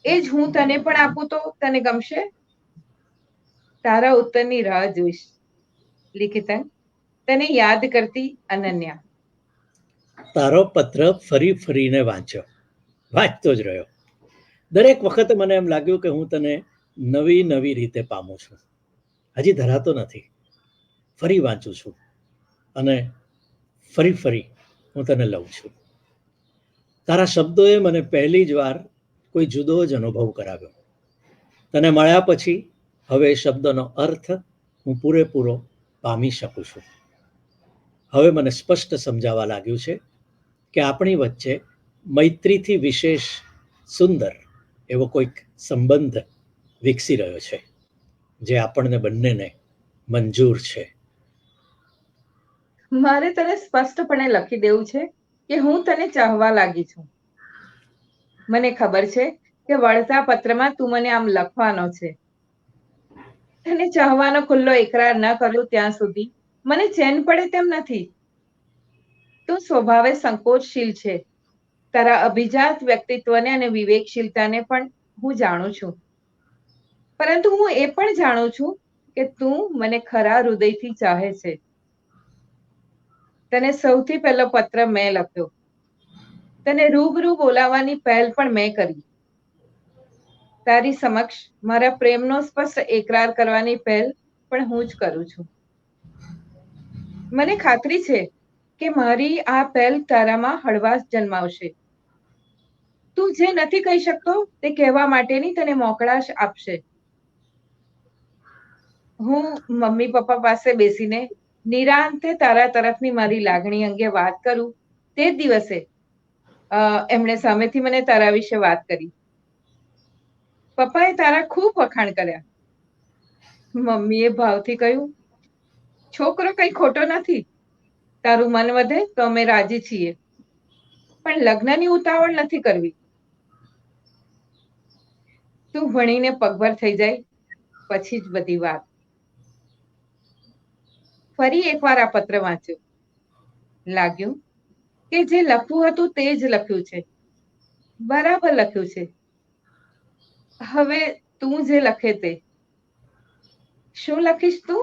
S3: એ જ હું તને પણ આપું તો તને ગમશે? તારા ઉત્તરની રાહ જોઈશ. લિખિતન, તને યાદ કરતી અનન્યા.
S2: તારો પત્ર ફરી ફરીને વાંચતો જ રહ્યો. દરેક વખતે મને એમ લાગ્યું કે હું તને નવી નવી રીતે પામું છું. હજી ધરાતો નથી. ફરી વાંચું છું અને ફરી હું તને લઉં છું. તારા શબ્દોએ મને પહેલી જ વાર કોઈ જુદો જ અનુભવ કરાવ્યો. તને મળ્યા પછી હવે એ શબ્દનો અર્થ હું પૂરેપૂરો પામી શકું છું. હવે મને સ્પષ્ટ સમજાવવા લાગ્યું છે કે આપણી વચ્ચે મૈત્રીથી વિશેષ સુંદર એવો કોઈક સંબંધ વિકસી રહ્યો છે જે આપણને બંનેને મંજૂર છે.
S3: મારે તને સ્પષ્ટપણે લખી દેવું છે કે હું તને ચાહવા લાગી છું. મને ખબર છે કે વળતા પત્રમાં તું મને આમ લખવાનો છે. તને ચાહવાનો ખુલ્લો એકરાર ન કરું ત્યાં સુધી મને ચેન પડે તેમ નથી. તું સ્વભાવે સંકોચશીલ છે. તારા અભિજાત વ્યક્તિત્વને અને વિવેકશીલતાને પણ હું જાણું છું. પરંતુ હું એ પણ જાણું છું કે તું મને ખરા હૃદયથી ચાહે છે. તને સૌથી પહેલો પત્ર મેં લખ્યો. તને રૂબરૂ બોલાવવાની પહેલ પણ મેં કરી. તારી સમક્ષ મારા પ્રેમનો સ્પષ્ટ એકરાર કરવાની પહેલ પણ હું જ કરું છું. મને ખાતરી છે કે મારી આ પહેલ તારામાં હળવાશ જન્માવશે. તું જે નથી કહી શકતો તે કહેવા માટેની તને મોકળાશ આપશે. હું મમ્મી પપ્પા પાસે બેસીને નિરાંતે તારા તરફની મારી લાગણી અંગે વાત કરું તે જ દિવસે એમણે સામેથી મને તારા વિશે વાત કરી. પપ્પાએ તારા ખૂબ વખાણ કર્યા. મમ્મીએ ભાવથી કહ્યું, છોકરો કઈ ખોટો નથી. તારું મન વધે તો અમે રાજી છીએ, પણ લગ્નની ઉતાવળ નથી કરવી. તું ભણીને પગભર થઈ જાય પછી જ બધી વાત. ફરી એકવાર આ પત્ર વાંચ્યો. લાગ્યું કે જે લખવું હતું તે જ લખ્યું છે. બરાબર લખ્યું છે. હવે તું જે લખે તે. શું લખીશ તું?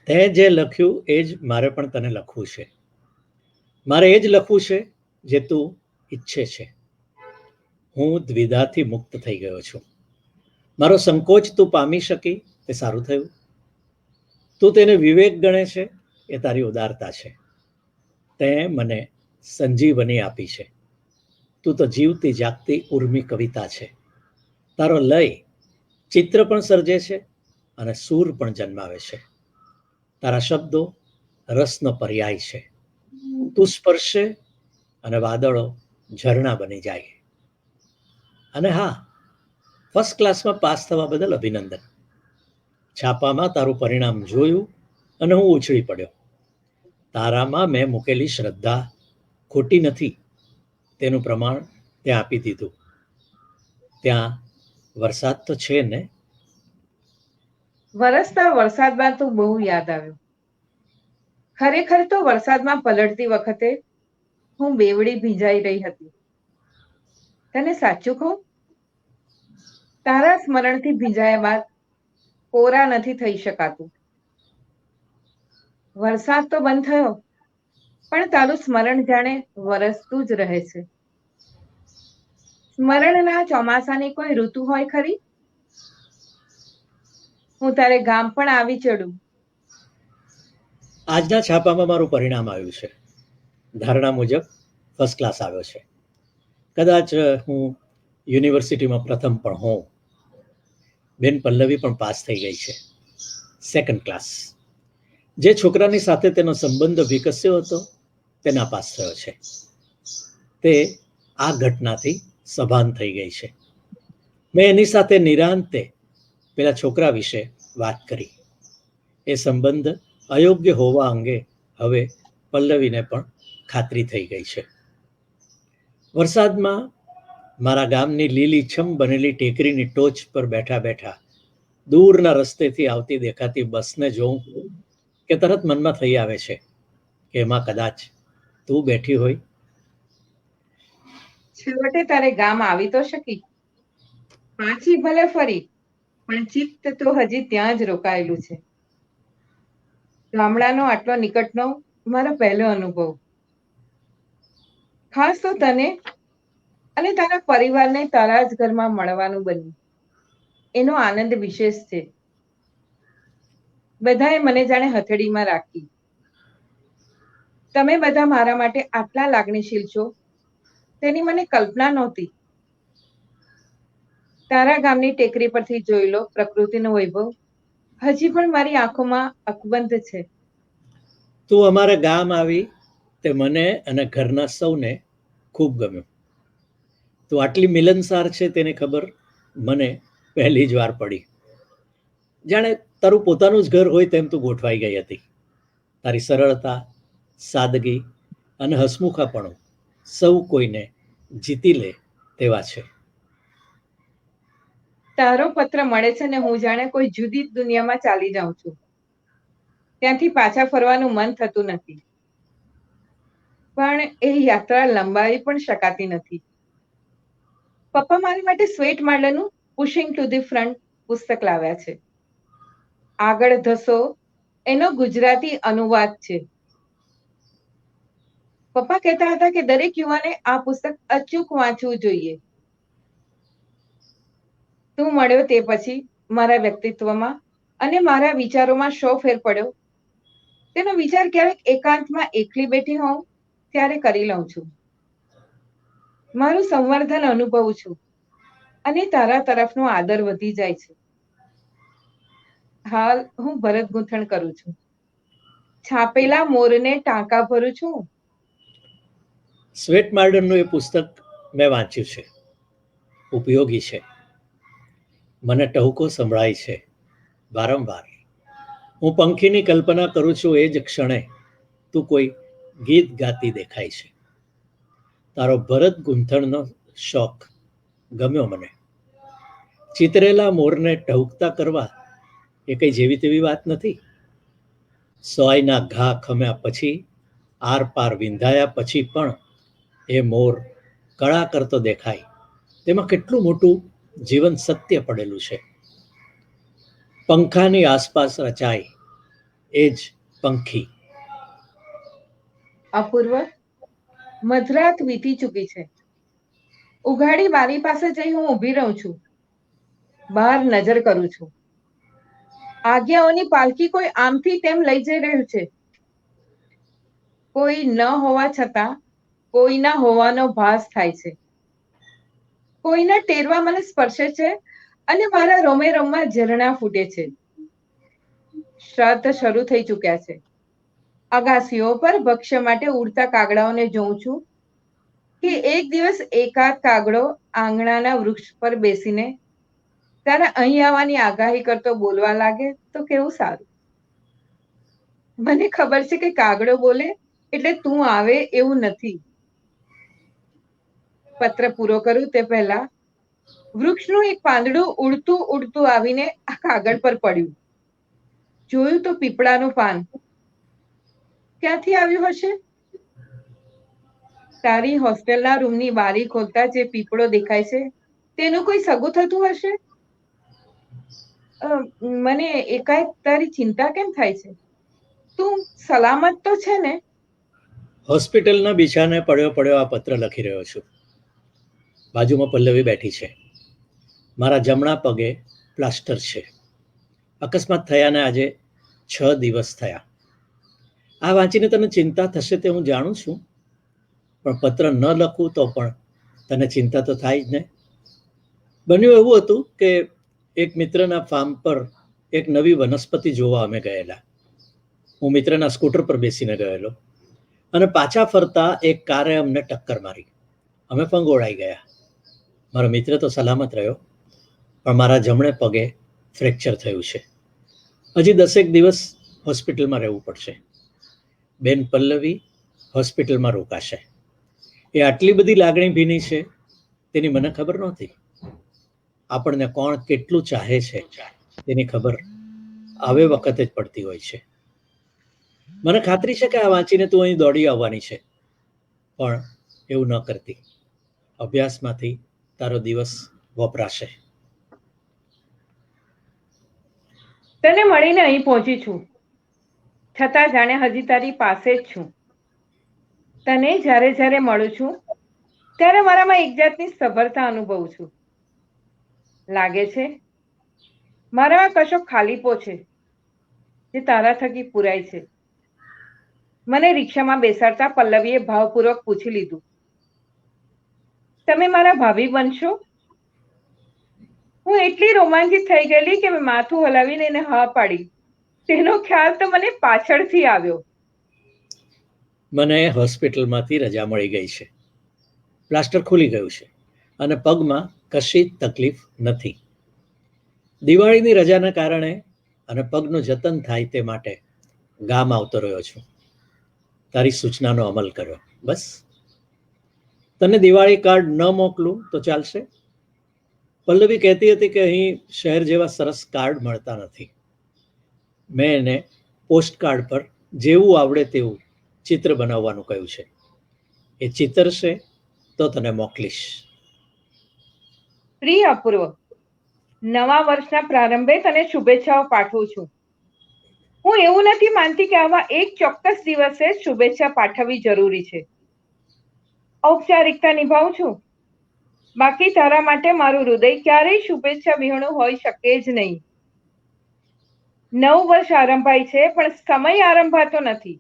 S2: તે જે લખ્યું એ જ મારે પણ તને લખવું છે. મારે એ જ લખવું છે જે તું ઈચ્છે છે. હું દ્વિધાથી મુક્ત થઈ ગયો છું. મારો સંકોચ તું પામી શકી તે સારું થયું. તું તેને વિવેક ગણે છે એ તારી ઉદારતા છે. તે મને સંજીવની આપી છે. તું તો જીવતી જાગતી ઉર્મી કવિતા છે. તારો લય ચિત્ર પણ સર્જે છે અને સૂર પણ જન્માવે છે. તારા શબ્દો રસનો પર્યાય છે. તું સ્પર્શે અને વાદળો ઝરણા બની જાય. અને હા, ફર્સ્ટ ક્લાસમાં પાસ થવા બદલ અભિનંદન. છાપામાં તારું પરિણામ જોયું અને હું ઉછળી પડ્યો. તારામાં મેં મૂકેલી શ્રદ્ધા ખોટી નથી તેનું પ્રમાણ તે આપી દીધું. ત્યાં વરસાદ તો છે ને?
S3: વરસતા વરસાદમાં તો બહુ યાદ આવ્યું. ખરેખર તો વરસાદમાં પલળતી વખતે હું બેવડી ભીંજાઈ રહી હતી. તને સાચું કહું, તારા સ્મરણથી ભીંજાયા બાદ કોરા નથી થઈ શકાતું. વરસાદ તો બંધ થયો, પણ તારું સ્મરણ જાણે વરસતું જ રહે છે. સ્મરણના ચોમાસાની કોઈ ઋતુ હોય ખરી? હું તારે ગામ પણ આવી ચડું.
S2: આજના છાપામાં મારું પરિણામ આવ્યું છે. ધારણા મુજબ ફર્સ્ટ ક્લાસ આવ્યો છે. કદાચ હું યુનિવર્સિટીમાં પ્રથમ પણ હોઉં. બેન પલ્લવી પણ પાસ થઈ ગઈ છે, સેકન્ડ ક્લાસ. જે છોકરાની સાથે તેનો સંબંધ વિકસ્યો હતો તે નાપાસ થયો છે. તે આ ઘટનાથી સભાન થઈ ગઈ છે. મેં એની સાથે નિરાંતે પેલા છોકરા વિશે વાત કરી. એ સંબંધ અયોગ્ય હોવા અંગે હવે પલ્લવીને પણ ખાતરી થઈ ગઈ છે. વરસાદમાં મારા ગામની લીલીછમ બનેલી ટેકરીની ટોચ પર બેઠા બેઠા દૂરના રસ્તેથી આવતી દેખાતી બસને જોઉં કે તરત મનમાં થઈ આવે છે કે એમાં કદાચ તું બેઠી હોય.
S3: છેવટે તારે ગામ આવી તો શકી. પાછી ભલે ફરી, પણ ચિત્ત તો હજી ત્યાં જ રોકાયેલું છે. ગામડાનો આટલો નિકટનો મારો પહેલો અનુભવ. ખાસ તો તને અને તારા પરિવારને તારા જ ઘરમાં મળવાનું બન્યું. એનો આનંદ વિશેષ છે. બધાએ મને જાણે હથેળીમાં રાખી. તમે બધા મારા માટે આટલા લાગણીશીલ છો તેની મને કલ્પના નહોતી. તારા ગામની ટેકરી પરથી જોઈ લો પ્રકૃતિનો વૈભવ હજી પણ મારી આંખોમાં અકબંધ છે.
S2: તું અમારા ગામ આવી તે મને અને ઘરના સૌને ખૂબ ગમ્યું. તું આટલી મિલનસાર છે તેની ખબર મને પહેલી જ વાર પડી. જાણે તારું પોતાનું જ ઘર હોય તેમ તું ગોઠવાઈ ગઈ હતી. તારી સરળતા, સાદગી અને હસમુખાપણું સૌ કોઈને જીતી લે તેવા છે.
S3: તારો પત્ર મળે છે ને હું જાણે કોઈ જુદી જ દુનિયામાં ચાલી જાઉં છું. ત્યાંથી પાછા ફરવાનું મન થતું નથી, પણ એ યાત્રા લંબાવી પણ શકાતી નથી. પપ્પા મારી માટે સ્વેટ માર્ડનનું પુશિંગ ટુ ધી ફ્રન્ટ પુસ્તક લાવ્યા છે. આગળ ધસો એનો ગુજરાતી અનુવાદ છે. પપ્પા કહેતા હતા કે દરેક યુવાને આ પુસ્તક અચૂક વાંચવું જોઈએ. તું મળ્યો તે પછી મારા વ્યક્તિત્વમાં અને મારા વિચારોમાં શો ફેર પડ્યો તેનો વિચાર ક્યારેક એકાંતમાં એકલી બેઠી હોઉં ત્યારે કરી લઉં છું. મારું સંવર્ધન અનુભવું છું અને તારા તરફનો આદર વધી જાય છે. હાલ હું ભરત ગૂંથણ કરું છું. છાપેલા મોરને ટાંકા ભરું છું.
S2: સ્વેટ માર્ડનનું એ પુસ્તક મેં વાંચ્યું છે. ઉપયોગી છે. મને ટહુકો સંભળાય છે વારંવાર. હું પંખીની કલ્પના કરું છું એ જ ક્ષણે તું કોઈ ગીત ગાતી દેખાય છે. તારો ભરત ગૂંથણનો શોખ ગમ્યો મને. ચિતરેલા મોરને ટહુકતા કરવા એ કઈ જેવી તેવી વાત નથી. સોયના ઘા ખમ્યા પછી, આર પાર વિંધાયા પછી પણ એ મોર કળા કરતો દેખાય તેમાં કેટલું મોટું જીવન સત્ય પડેલું છે. પંખાની આસપાસ રચાય એ જ પંખી.
S3: અપૂર્વ, મધરાત વીતી ચૂકી છે. ઉઘાડી બારી પાસે જઈ હું ઊભી રહું છું. બહાર નજર કરું છું. આજ્ઞાઓની પાલખી કોઈ આમથી તેમ લઈ જઈ રહ્યું છે. કોઈ ન હોવા છતાં કોઈના હોવાનો ભાસ થાય છે. કોઈના ટેરવા મને સ્પર્શે છે અને મારા રોમે રોમમાં ઝરણા ફૂટે છે. શ્રાદ્ધ શરૂ થઈ ચૂક્યા છે. અગાસીઓ પર ભક્ષ્ય માટે ઉડતા કાગડાઓને જોઉં છું કે એક દિવસ એકાદ કાગડો આંગણાના વૃક્ષ પર બેસીને તારા અહીં આવવાની આગાહી કરતો બોલવા લાગે તો કેવું સારું. મને ખબર છે કે કાગડો બોલે એટલે તું આવે એવું નથી. પત્ર પૂરો કરું તે પહેલા વૃક્ષનું એક પાંદડું ઉડતું ઉડતું આવીને આ કાગળ પર પડ્યું. જોયું તો પીપળાનું પાન. ક્યાંથી આવ્યું હશે? તારી હોસ્ટેલના રૂમની બારી ખોલતા જે પીપળો દેખાય છે તેનું કોઈ સગું થતું હશે? મને એકાએક તારી ચિંતા કેમ થાય છે? તું સલામત તો છે ને?
S2: હોસ્પિટલના બિછાને પડ્યો પડ્યો આ પત્ર લખી રહ્યો છું. બાજુમાં પલ્લવી બેઠી છે. મારા જમણા પગે પ્લાસ્ટર છે. અકસ્માત થયાને આજે 6 દિવસ થયા. આ વાંચીને તને ચિંતા થશે તે હું જાણું છું, પણ પત્ર ન લખું તો પણ તને ચિંતા તો થાય જ ને. બન્યું એવું હતું કે એક મિત્રના ફાર્મ પર એક નવી વનસ્પતિ જોવા અમે ગયેલા. હું મિત્રના સ્કૂટર પર બેસીને ગયેલો અને પાછા ફરતા એક કારે અમને ટક્કર મારી. અમે ફંગોળાઈ ગયા. મારો મિત્ર તો સલામત રહ્યો, પણ મારા જમણે પગે ફ્રેક્ચર થયું છે. હજી 10 દિવસ હોસ્પિટલમાં રહેવું પડશે. બેન પલ્લવી હોસ્પિટલમાં રોકાશે. એ આટલી બધી લાગણી ભીની છે તેની મને ખબર નહોતી. આપણને કોણ કેટલું ચાહે છે તેની ખબર આવે વખતે જ પડતી હોય છે. મને ખાતરી છે કે આ વાંચીને તું અહીં દોડી આવવાની છે, પણ એવું ન કરતી. અભ્યાસમાંથી તારો દિવસ વપરાશે.
S3: તને મળીને અહીં પહોંચી છું, છતાં જાણે હજી તારી પાસે જ છું. તને જ્યારે જ્યારે મળું છું ત્યારે મારામાં એક જાતની સબરતા અનુભવું છું. લાગે છે મારામાં કશો ખાલીપો છે જે તારા થકી પૂરાય છે. મને રિક્ષામાં બેસાડતા પલ્લવીએ ભાવપૂર્વક પૂછી લીધું, તમે મારા ભાભી બનશો? હું એટલી રોમાંચિત થઈ ગયેલી કે મેં માથું હલાવીને એને હા પાડી. તેનો ખ્યાલ તો મને પાછળથી આવ્યો.
S2: મને હોસ્પિટલમાંથી રજા મળી ગઈ છે. પ્લાસ્ટર ખુલી ગયું છે અને પગમાં કશી તકલીફ નથી. દિવાળીની રજાના કારણે અને પગનું જતન થાય તે માટે ગામ આવતો રહ્યો છું. તારી સૂચનાનો અમલ કર્યો, બસ. તને દિવાળી કાર્ડ ન મોકલું તો ચાલશે? પલ્લવી કહેતી હતી કે અહીં શહેર જેવા સરસ કાર્ડ મળતા નથી. મેં એને પોસ્ટ કાર્ડ પર જેવું આવડે તેવું ચિત્ર બનાવવાનું કહ્યું છે. એ ચિત્ર છે તો તને મોકલીશ.
S3: પ્રિય અપૂર્વ, નવા વર્ષના પ્રારંભે તને શુભેચ્છાઓ પાઠવું છું. હું એવું નથી માનતી કે આવા એક ચોક્કસ દિવસે શુભેચ્છા પાઠવવી જરૂરી છે. ઔપચારિકતા નિભાવું છું, બાકી તારા માટે મારું હૃદય ક્યારેય શુભેચ્છા વિહોણું હોઈ શકે જ નહીં. નવું વર્ષ આરંભાય છે, પણ સમય આરંભાતો નથી.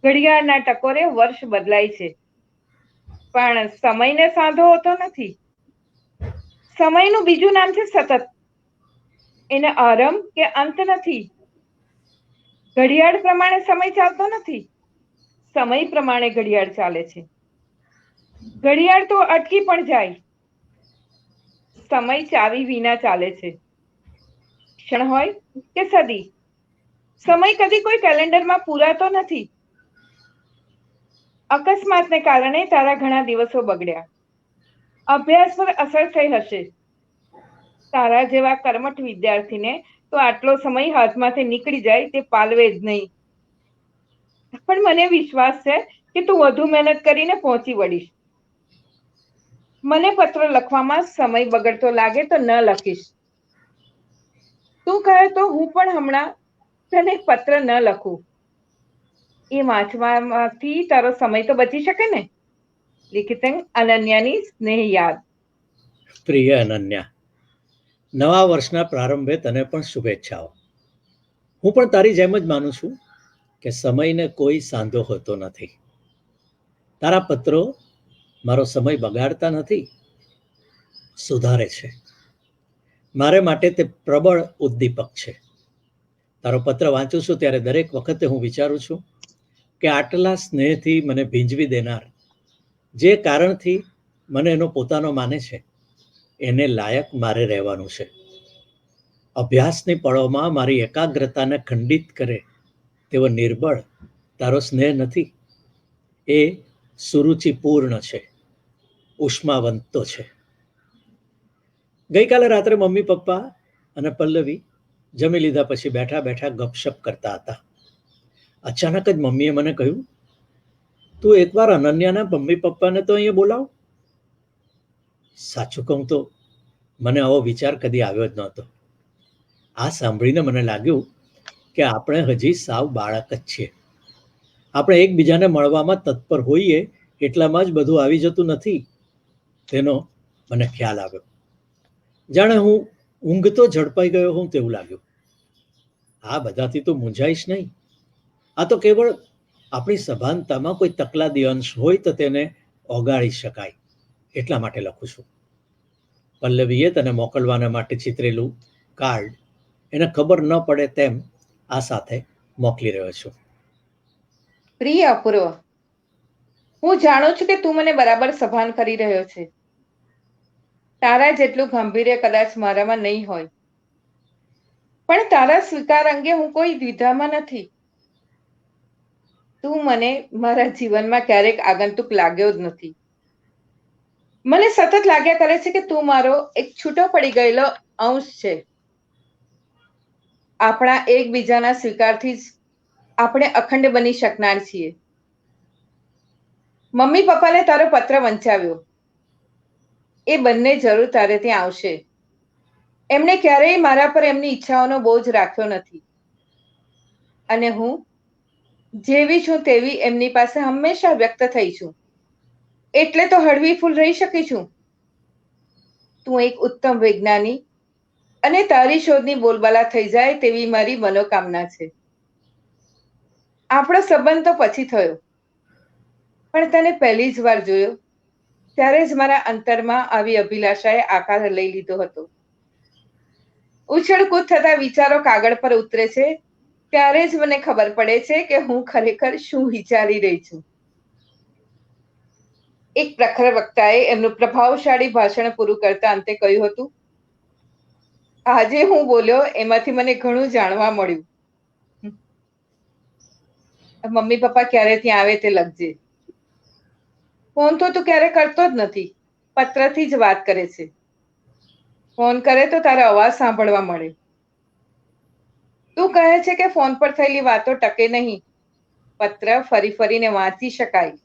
S3: ઘડિયાળના ટકોરે વર્ષ બદલાય છે, પણ સમયને સાંધો હોતો નથી. સમયનું બીજું નામ છે સતત. એને આરંભ કે અંત નથી. ઘડિયાળ પ્રમાણે સમય ચાલતો નથી, સમય પ્રમાણે ઘડિયાળ ચાલે છે. ઘડિયાળ તો અટકી પણ જાય, સમય ચાવી વિના ચાલે છે. ક્ષણ હોય કે સદી, સમય કદી કોઈ કેલેન્ડરમાં પૂરાતો નથી. અકસ્માતને કારણે તારા ઘણા દિવસો બગડ્યા. અભ્યાસ પર અસર થઈ હશે. તારા જેવા કર્મઠ વિદ્યાર્થીને તો આટલો સમય હાથમાંથી નીકળી જાય તે પાલવે જ નહીં. પણ મને વિશ્વાસ છે કે તું વધુ મહેનત કરીને પહોંચી વળીશ. મને પત્ર લખવામાં સમય બગડતો લાગે તો ન લખીશ. તું કહે તો હું પણ હમણાં તને પત્ર ન લખું. એ વાંચવામાંથી તારો સમય તો બચી શકે ને. લિખિતં અનન્યાની સ્નેહ યાદ.
S2: પ્રિય અનન્યા, નવા વર્ષના પ્રારંભે તને પણ શુભેચ્છાઓ. હું પણ તારી જેમ જ માનું છું કે સમયને કોઈ સાંધો હોતો નથી. તારા પત્રો મારો સમય બગાડતા નથી, સુધારે છે. મારે માટે તે પ્રબળ ઉદ્દીપક છે. તારો પત્ર વાંચું છું ત્યારે દરેક વખતે હું વિચારું છું કે આટલા સ્નેહથી મને ભીંજવી દેનાર, જે કારણથી મને એનો પોતાનો માને છે, એને લાયક મારે રહેવાનું છે. અભ્યાસની પળોમાં મારી એકાગ્રતાને ખંડિત કરે તેવો નિર્બળ તારો સ્નેહ નથી. એ સુરુચિપૂર્ણ છે, ઉષ્માવંતો છે. ગઈકાલે રાત્રે મમ્મી પપ્પા અને પલ્લવી જમી લીધા પછી બેઠા બેઠા ગપશપ કરતા હતા. અચાનક જ મમ્મીએ મને કહ્યું, તું એકવાર અનન્યાના મમ્મી પપ્પાને તો અહીંયા બોલાવ. સાચું કહું તો મને આવો વિચાર કદી આવ્યો જ નહોતો. આ સાંભળીને મને લાગ્યું કે આપણે હજી સાવ બાળક જ છીએ. આપણે એકબીજાને મળવામાં તત્પર હોઈએ એટલામાં જ બધું આવી જતું નથી, તેનો મને ખ્યાલ આવ્યો. જાણે હું ઊંઘતો ઝડપાઈ ગયો હોઉં તેવું લાગ્યું. આ બધાથી તો મૂંઝાઈશ નહીં. આ તો કેવળ આપણી સભાનતામાં કોઈ તકલાદી અંશ હોય તો તેને ઓગાળી શકાય એટલા માટે લખું છું. પલ્લવીએ તને મોકલવાના માટે ચિતરેલું કાર્ડ એને ખબર ન પડે તેમ આ સાથે મોકલી રહ્યો છું.
S3: પ્રિય અપૂર્વ, હું જાણું છું કે તું મને બરાબર સભાન કરી રહ્યો છે. તારા જેટલું ગાંભીર્ય કદાચ મારામાં નહીં હોય, પણ તારા સ્વીકાર અંગે હું કોઈ દ્વિધામાં નથી. તું મને મારા જીવનમાં ક્યારેક આગંતુક લાગ્યો જ નથી. મને સતત લાગ્યા કરે છે કે તું મારો એક છૂટો પડી ગયેલો અંશ છે. આપણા એકબીજાના સ્વીકારથી જ આપણે અખંડ બની શકનાર છીએ. મમ્મી પપ્પાને તારો પત્ર વંચાવ્યો. એ બંને જરૂર તારે ત્યાં આવશે. એમણે ક્યારેય મારા પર એમની ઈચ્છાઓનો બોજ રાખ્યો નથી, અને હું જેવી છું તેવી એમની પાસે હંમેશા વ્યક્ત થઈ છું, એટલે તો હળવી ફૂલ રહી શકી છું. તું એક ઉત્તમ વૈજ્ઞાનિક અને તારી શોધની બોલબાલા થઈ જાય તેવી મારી મનોકામના છે. આપણો સંબંધ તો પછી થયો, પણ તને પહેલી જ વાર જોયો ત્યારે જ મારા અંતરમાં આવી અભિલાષાએ આકાર લઈ લીધો હતો. ઉછળકૂદ થતા વિચારો કાગળ પર ઉતરે છે ત્યારે જ મને ખબર પડે છે કે હું ખરેખર શું વિચારી રહી છું. એક પ્રખર વક્તાએ એમનું પ્રભાવશાળી ભાષણ પૂરું કરતા અંતે કહ્યું હતું, આજે હું બોલ્યો એમાંથી મને ઘણું જાણવા મળ્યું. મમ્મી પપ્પા ક્યારે ત્યાં આવે તે લખજે. ફોન તો તું ક્યારે કરતો જ નથી, પત્રથી જ વાત કરે છે. ફોન કરે તો તારો અવાજ સાંભળવા મળે. તું કહે છે કે ફોન પર થયેલી વાતો ટકે નહીં, પત્ર ફરી ફરીને વાંચી શકાય.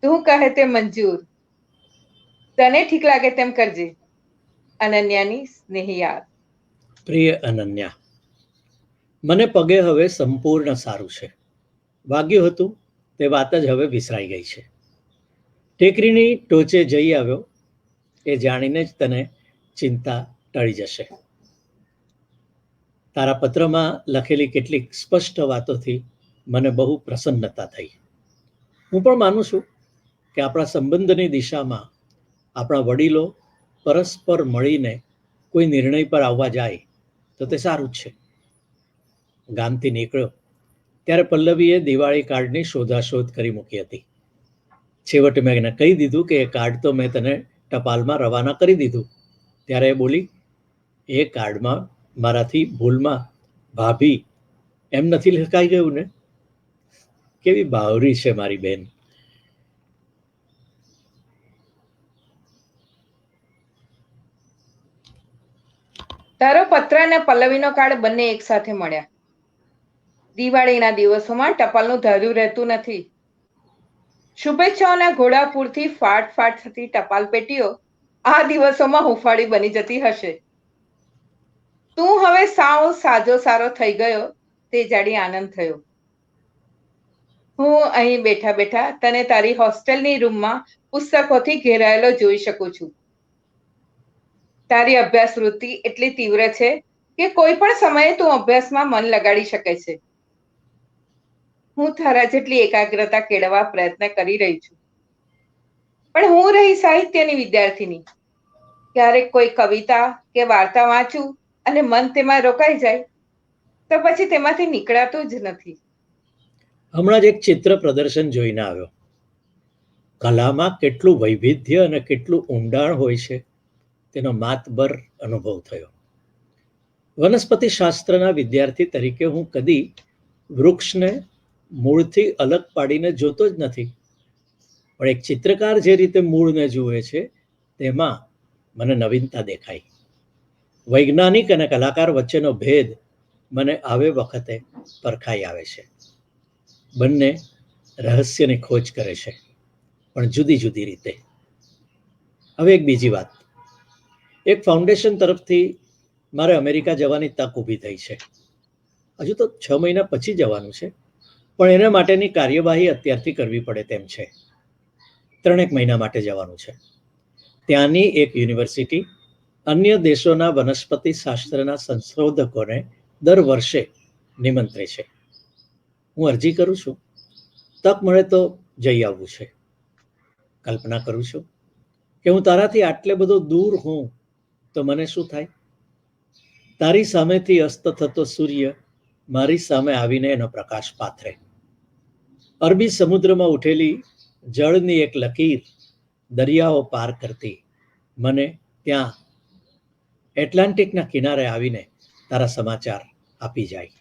S3: તું કહે તે મંજૂર. તને ઠીક લાગે તેમ કરજે. અનન્યાની સ્નેહિયાદ.
S2: પ્રિય અનન્યા, મને પગે હવે સંપૂર્ણ સારું છે. વાગ્યું હતું તે વાત જ હવે વિસરાઈ ગઈ છે. ટેકરીની ટોચે જઈ આવ્યો એ જાણીને જ તને ચિંતા ટળી જશે. તારા પત્રમાં લખેલી કેટલીક સ્પષ્ટ વાતોથી મને બહુ પ્રસન્નતા થઈ. હું પણ માનું છું કે આપણા સંબંધની દિશામાં આપણા વડીલો પરસ્પર મળીને કોઈ નિર્ણય પર આવવા જાય તો તે સારું જ છે. ગામથી નીકળ્યો ત્યારે પલ્લવીએ દિવાળી કાર્ડની શોધાશોધ કરી મૂકી હતી. છેવટે મેં એને કહી દીધું કે એ કાર્ડ તો મેં તને ટપાલમાં રવાના કરી દીધું. ત્યારે એ બોલી, એ કાર્ડમાં મારાથી ભૂલમાં ભાભી એમ નથી લખાઈ ગયું ને? કેવી બાવરી છે મારી બેન.
S3: તારો પત્ર અને પલ્લવીનો કાર્ડ બંને એક સાથે મળ્યા. દિવાળીના દિવસોમાં ટપાલનું ધાર્યું રહેતું નથી. શુભેચ્છાઓના ઘોડાપૂરથી ફાટ ફાટ થતી ટપાલ પેટીઓ આ દિવસોમાં હુંફાળી બની જતી હશે. તું હવે સાવ સાજો સારો થઈ ગયો તે જાણી આનંદ થયો. હું અહીં બેઠા બેઠા તને તારી હોસ્ટેલની રૂમમાં પુસ્તકોથી ઘેરાયેલો જોઈ શકું છું. તારી અભ્યાસ વૃત્તિ એટલી તીવ્ર છે કે કોઈ પણ સમયે તું અભ્યાસમાં મન લગાડી શકે છે. હું તારા જેટલી એકાગ્રતા કેળવવા પ્રયત્ન કરી રહી છું, પણ હું રહી સાહિત્યની વિદ્યાર્થીની. ક્યારેક કોઈ કવિતા કે વાર્તા વાંચું અને મન તેમાં રોકાઈ જાય તો પછી તેમાંથી નીકળાતું જ નથી.
S2: હમણાં જ એક ચિત્ર પ્રદર્શન જોઈને આવ્યો. કલામાં કેટલું વૈવિધ્ય અને કેટલું ઊંડાણ હોય છે તેનો માતબર અનુભવ થયો. વનસ્પતિ શાસ્ત્રના વિદ્યાર્થી તરીકે હું કદી વૃક્ષને મૂળથી અલગ પાડીને જોતો જ નથી, પણ એક ચિત્રકાર જે રીતે મૂળને જુએ છે તેમાં મને નવીનતા દેખાઈ. વૈજ્ઞાનિક અને કલાકાર વચ્ચેનો ભેદ મને આવે વખતે પરખાઈ આવે છે. બંને રહસ્યની ખોજ કરે છે, પણ જુદી જુદી રીતે. હવે એક બીજી વાત, એક ફાઉન્ડેશન તરફથી મારે અમેરિકા જવાની તક ઊભી થઈ છે. હજુ તો 6 મહિના પછી જવાનું છે, પણ એના માટેની કાર્યવાહી અત્યારથી કરવી પડે તેમ છે. 3 મહિના માટે જવાનું છે. ત્યાંની એક યુનિવર્સિટી અન્ય દેશોના વનસ્પતિ શાસ્ત્રના સંશોધકોને દર વર્ષે નિમંત્રે છે. હું અરજી કરું છું, તક મળે તો જઈ આવવું છે. કલ્પના કરું છું કે હું તારાથી આટલે બધો દૂર હોઉં તો મને શું થાય? તારી સામેથી અસ્ત થતો સૂર્ય મારી સામે આવીને એનો પ્રકાશ પાથરે. અરબી સમુદ્રમાં ઉઠેલી જળની એક લકીર દરિયાઓ પાર કરતી મને ત્યાં એટલાન્ટિકના કિનારે આવીને તારા સમાચાર આપી જાય.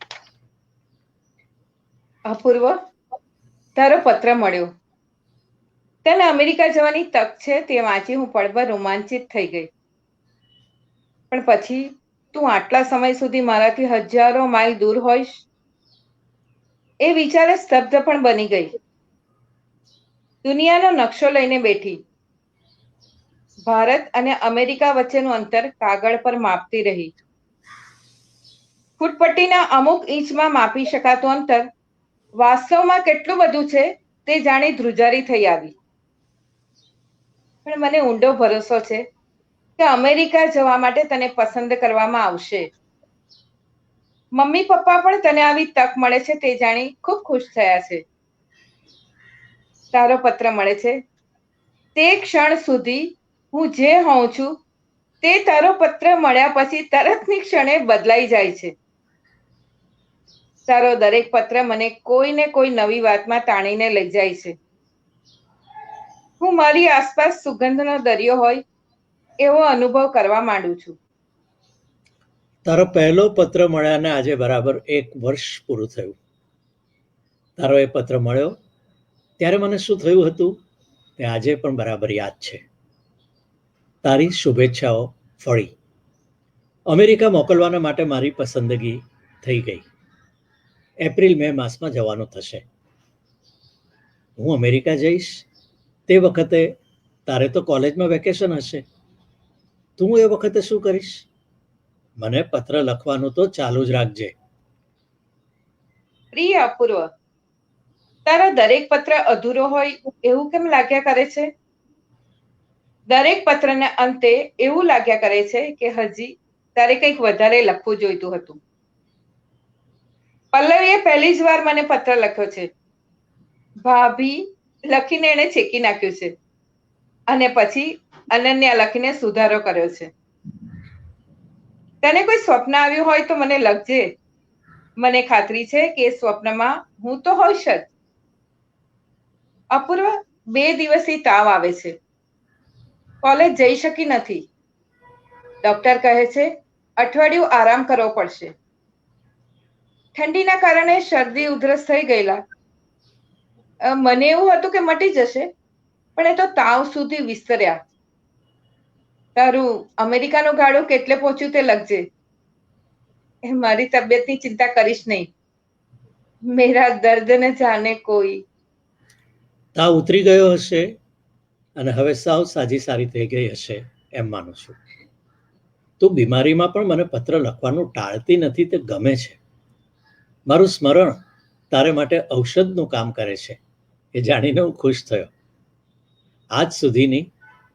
S3: અપૂર્વ, તારો પત્ર મળ્યો. તને અમેરિકા જવાની તક છે તે વાંચી હું પળભર રોમાંચિત થઈ ગઈ. પણ પછી તું આટલા સમય સુધી મારાથી હજારો માઇલ દૂર હોઈશ એ વિચારે સ્તબ્ધ પણ બની ગઈ. દુનિયાનો નકશો લઈને બેઠી. ભારત અને અમેરિકા વચ્ચેનું અંતર કાગળ પર માપતી રહી. ફૂટપટ્ટીના અમુક ઇંચમાં માપી શકાતું અંતર વાસ્તવમાં કેટલું બધું છે તે જાણી ધ્રુજારી થઈ આવી. પણ મને ઊંડો ભરોસો છે કે અમેરિકા જવા માટે તને પસંદ કરવામાં આવશે. મમ્મી પપ્પા પણ તને આવી તક મળે છે તે જાણી ખૂબ ખુશ થયા છે. તારો પત્ર મળે છે તે ક્ષણ સુધી હું જે હોઉં છું તે તારો પત્ર મળ્યા પછી તરતની ક્ષણે બદલાઈ જાય છે. તારો દરેક પત્ર મને કોઈ ને કોઈ નવી વાતમાં તાણીને લઈ જાય છે. હું મારી આસપાસ સુગંધનો દરિયો હોય એવો અનુભવ કરવા માંડું છું.
S2: તારો પહેલો પત્ર મળ્યાને આજે બરાબર 1 વર્ષ પૂરું થયું. તારો એ પત્ર મળ્યો ત્યારે મને શું થયું હતું તે આજે પણ બરાબર યાદ છે. તારી શુભેચ્છાઓ ફળી. અમેરિકા મોકલવાના માટે મારી પસંદગી થઈ ગઈ. એપ્રિલ-મે માસમાં જવાનું થશે. હું અમેરિકા જઈશ તે વખતે તારે તો કોલેજમાં વેકેશન હશે. તું એ વખતે શું કરીશ? મને પત્ર લખવાનું તો ચાલુ જ રાખજે.
S3: પ્રિય અપૂર્વ, તારો દરેક પત્ર અધૂરો હોય એવું કેમ લાગ્યા કરે છે? દરેક પત્રના અંતે એવું લાગ્યા કરે છે કે હજી તારે કંઈક વધારે લખવું જોઈતું હતું. પલ્લવીએ પહેલી જ વાર મને પત્ર લખ્યો છે. ભાભી લખીને એણે છેકી નાખ્યું છે અને પછી અનન્યા લખીને સુધારો કર્યો છે. તને કોઈ સ્વપ્ન આવ્યું હોય તો મને લખજે. મને ખાતરી છે કે સ્વપ્નમાં હું તો હોઈશ જ. અપૂર્વ, 2 દિવસથી તાવ આવે છે. કોલેજ જઈ શકી નથી. ડોક્ટર કહે છે અઠવાડિયું આરામ કરવો પડશે. ઠંડીના કારણે શરદી ઉધરસ થઈ ગયેલા. મને એવું હતું કે મટી જશે, પણ એ તો તાવ સુધી વિસ્તર્યા. તારું અમેરિકાનું ગાડું કેટલે પહોંચ્યું તે લખજે. મારી તબિયતની ચિંતા કરીશ નહીં. મેરા દર્દ ન જાને કોઈ.
S2: તાવ ઉતરી ગયો હશે અને હવે સાવ સાજી સારી થઈ ગઈ હશે એમ માનું છું. તું બીમારીમાં પણ મને પત્ર લખવાનું ટાળતી નથી તે ગમે છે. મારું સ્મરણ તારે માટે ઔષધનું કામ કરે છે એ જાણીને હું ખુશ થયો. આજ સુધીની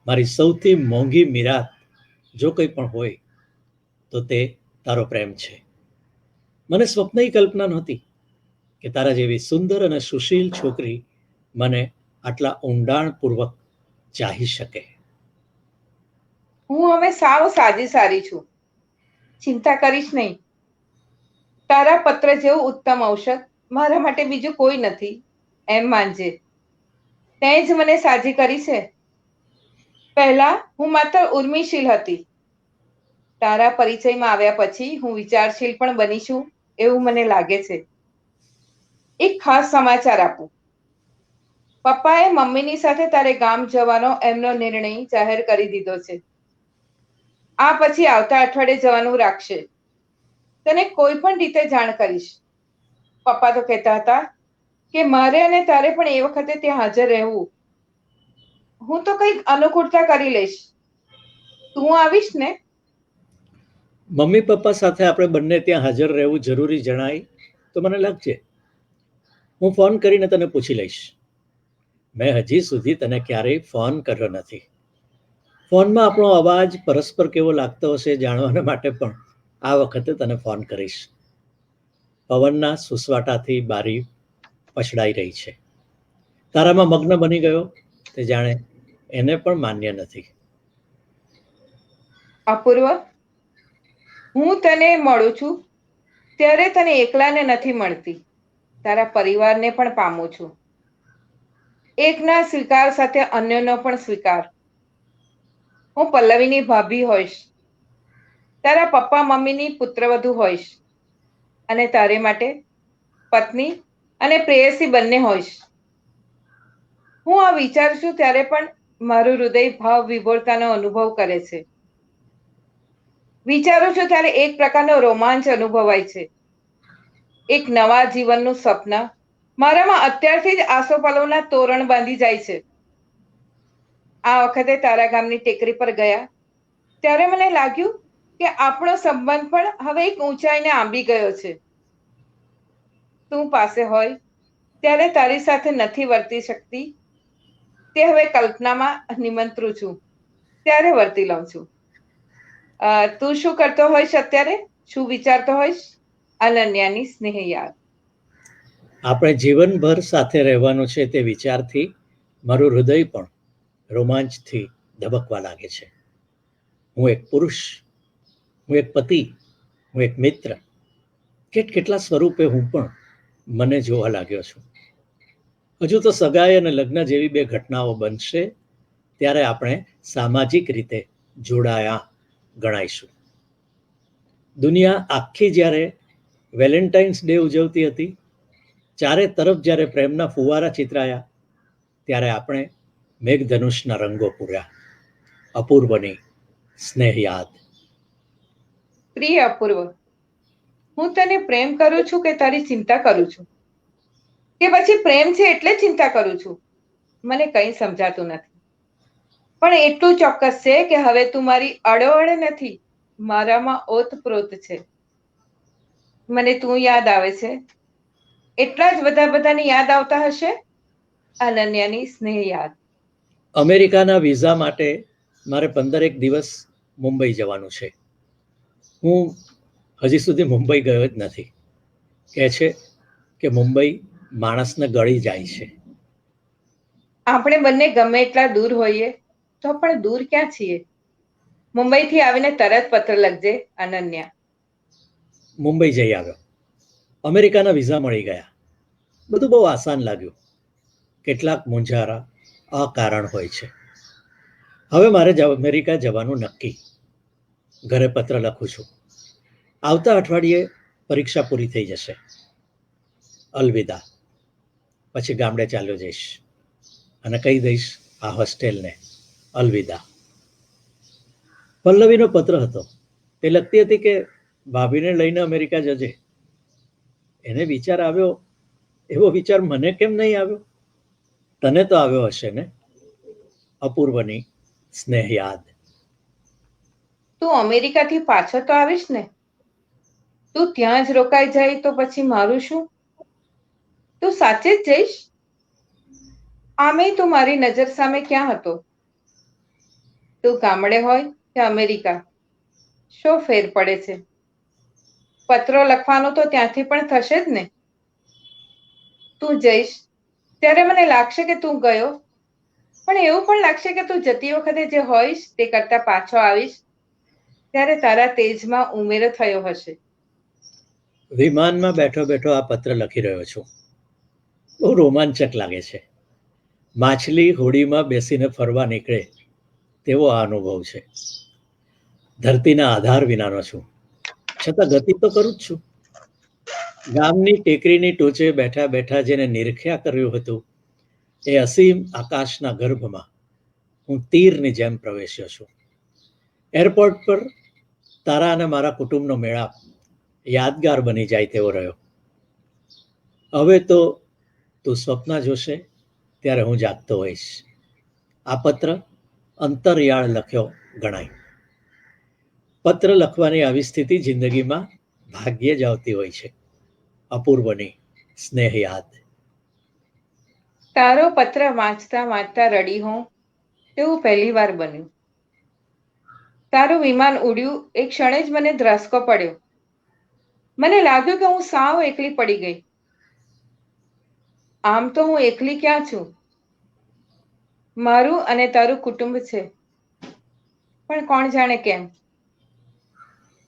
S2: મારી સૌથી મોંઘી મીરાત જો કંઈ પણ હોય તો તે તારો પ્રેમ છે. મને સ્વપ્નની કલ્પના નહોતી કે તારા જેવી સુંદર અને સુશીલ છોકરી મને આટલા ઊંડાણપૂર્વક ચાહી શકે.
S3: હું હવે સાવ સારી છું. ચિંતા કરીશ નહીં. તારા પત્ર જેવું ઉત્તમ ઔષધ મારા માટે બીજું કોઈ નથી એમ માનજે. તે જ મને સાજી કરી છે. પહેલા હું માત્ર ઉર્મિશીલ હતી. તારા પરિચયમાં આવ્યા પછી હું વિચારશીલ પણ બની છું એવું મને લાગે છે. એક ખાસ સમાચાર આપું. પપ્પાએ મમ્મીની સાથે તારે ગામ જવાનો એમનો નિર્ણય જાહેર કરી દીધો છે. આ પછી આવતા અઠવાડિયે જવાનું રાખશે. તને કોઈ પણ રીતે જાણ કરીશ. પપ્પા તો કહેતા હતા કે મારે અને તારે પણ એ વખતે ત્યાં હાજર રહેવું. હું તો કંઈક અનુકૂળતા કરી લઈશ. તું આવીશ ને?
S2: મમ્મી પપ્પા સાથે આપણે બંને ત્યાં હાજર રહેવું જરૂરી જણાય તો મને લાગશે. હું ફોન કરીને તને પૂછી લઈશ. મેં હજી સુધી તને ક્યારેય ફોન કર્યો નથી. ફોનમાં આપણો અવાજ પરસ્પર કેવો લાગતો હશે જાણવાના માટે પણ આ વખતે તને ફોન કરીશ. પવનના સુસવાટાથી બારી પછડાઈ રહી છે. તારામાં મગ્ન બની ગયો તે જાણે એને પણ માન્ય નથી.
S3: અપૂર્વ, હું તને મળું છું ત્યારે તને એકલાને નથી મળતી, તારા પરિવારને પણ પામું છું. એકના સ્વીકાર સાથે અન્યનો પણ સ્વીકાર. હું પલ્લવીની ભાભી હોઈશ, તારા પપ્પા મમ્મીની પુત્રવધુ હોઈશ, અને તારે માટે પત્ની અને પ્રેયસી બંને હોઈશ. હું આ વિચારું છું ત્યારે પણ મારું હૃદય ભાવ વિભોરતાનો અનુભવ કરે છે. વિચારું છું ત્યારે એક પ્રકારનો રોમાંચ અનુભવાય છે. એક નવા જીવનનું સપના મારામાં અત્યારથી જ આસોપાલવના તોરણ બાંધી જાય છે. આ વખતે તારા ગામની ટેકરી પર ગયા ત્યારે મને લાગ્યું કે આપણો સંબંધ પણ હવે એક ઊંચાઈને આંબી ગયો છે. તું પાસે હોય ત્યારે તારી સાથે નથી વર્તી શકતી તે હવે કલ્પનામાં નિમંત્રું છું ત્યારે વર્તી લઉં છું. તું શું કરતો હોઈશ અત્યારે? શું વિચારતો હોઈશ? અનન્યાની સ્નેહ યાદ.
S2: આપણે જીવનભર સાથે રહેવાનું છે તે વિચારથી મારું હૃદય પણ રોમાંચથી ધબકવા લાગે છે. હું એક પુરુષ, હું એક પતિ, હું એક મિત્ર, કેટલા સ્વરૂપે હું પણ મને જોવા લાગ્યો છું. હજુ તો સગાઈ અને લગ્ન જેવી બે ઘટનાઓ બનશે ત્યારે આપણે સામાજિક રીતે જોડાયા ગણાઈશું. દુનિયા આખી જ્યારે વેલેન્ટાઇન્સ ડે ઉજવતી હતી, ચારે તરફ જ્યારે પ્રેમના ફુવારા ચિતરાયા, ત્યારે આપણે મેઘધનુષના રંગો પૂર્યા. અપૂર્વની સ્નેહ યાદ.
S3: પ્રિય અપૂર્વ, હું તને પ્રેમ કરું છું કે તારી ચિંતા કરું છું, કે પછી પ્રેમ છે એટલે ચિંતા કરું છું, મને કંઈ સમજાતું નથી. પણ એટલું ચોક્કસ છે કે હવે તું મારી અડોઅડ નથી, મારામાં ઓતપ્રોત છે. મને તું યાદ આવે છે એટલા જ બધાની યાદ આવતા હશે. અનન્યાની સ્નેહ યાદ.
S2: અમેરિકાના વિઝા માટે મારે 15 દિવસ મુંબઈ જવાનું છે. હું હજી સુધી મુંબઈ ગયો જ નથી. કહે છે કે મુંબઈ માણસને ગળી જાય છે.
S3: આપણે બંને ગમે એટલા દૂર હોઈએ તો પણ દૂર ક્યાં છીએ? મુંબઈથી આવીને તરત પત્ર લખજે. અનન્યા.
S2: મુંબઈ જઈ આવ્યો. અમેરિકાના વિઝા મળી ગયા. બધું બહુ આસાન લાગ્યું. કેટલાક મૂંઝારા અકારણ હોય છે. હવે મારે અમેરિકા જવાનું નક્કી. ઘરે પત્ર લખું છું. આવતા અઠવાડિયે પરીક્ષા પૂરી થઈ જશે. અલવિદા. પછી ગામડે ચાલ્યો જઈશ અને કહી દઈશ આ હોસ્ટેલને અલવિદા. પલ્લવીનો પત્ર હતો. તે લખતી હતી કે ભાભીને લઈને અમેરિકા જજે. એને વિચાર આવ્યો એવો વિચાર મને કેમ નહીં આવ્યો? તને તો આવ્યો હશે ને? અપૂર્વની સ્નેહ યાદ.
S3: તું અમેરિકાથી પાછો તો આવીશ ને? તું ત્યાં જ રોકાઈ જાય તો પછી મારું શું? તું સાચે જ જઈશ? આમે તું મારી નજર સામે ક્યાં હતો? તું ગામડે હોય કે અમેરિકા, શો ફેર પડે છે? પત્રો લખવાનું તો ત્યાંથી પણ થશે જ ને. તું જઈશ ત્યારે મને લાગશે કે તું ગયો, પણ એવું પણ લાગશે કે તું જતી વખતે જે હોઈશ તે કરતા પાછો આવીશ ત્યારે તારા તેજમાં ઉમેરો થયો હશે.
S2: વિમાનમાં બેઠો બેઠો આ પત્ર લખી રહ્યો છું. બહુ રોમાંચક લાગે છે. માછલી હોડીમાં બેસીને ફરવા નીકળે તેવો આ અનુભવ છે. ધરતીના આધાર વિનાનો છું, છતાં ગતિ તો કરું જ છું. ગામની ટેકરીની ટોચે બેઠા બેઠા જેને નિરખ્યા કર્યું હતું એ અસીમ આકાશના ગર્ભમાં હું તીરની જેમ પ્રવેશ્યો છું. એરપોર્ટ પર તારા અને મારા કુટુંબનો મેળાપ યાદગાર બની જાય તેવો રહ્યો. હવે તો તું સ્વપ્ન જોશે ત્યારે હું જાગતો હોઈશ. આ પત્ર અંતરિયાળ લખ્યો ગણાય. પત્ર લખવાની આવી સ્થિતિ જિંદગીમાં ભાગ્યે જ આવતી હોય છે. અપૂર્વની સ્નેહ યાદ.
S3: તારો પત્ર વાંચતા વાંચતા રડી હોઉં તેવું પહેલી વાર બન્યું. તારું વિમાન ઉડ્યું એ ક્ષણે જ મને ધ્રાસકો પડ્યો. મને લાગ્યું કે હું સાવ એકલી પડી ગઈ. આમ તો હું એકલી ક્યાં છું? મારું અને તારું કુટુંબ છે, પણ કોણ જાણે કેમ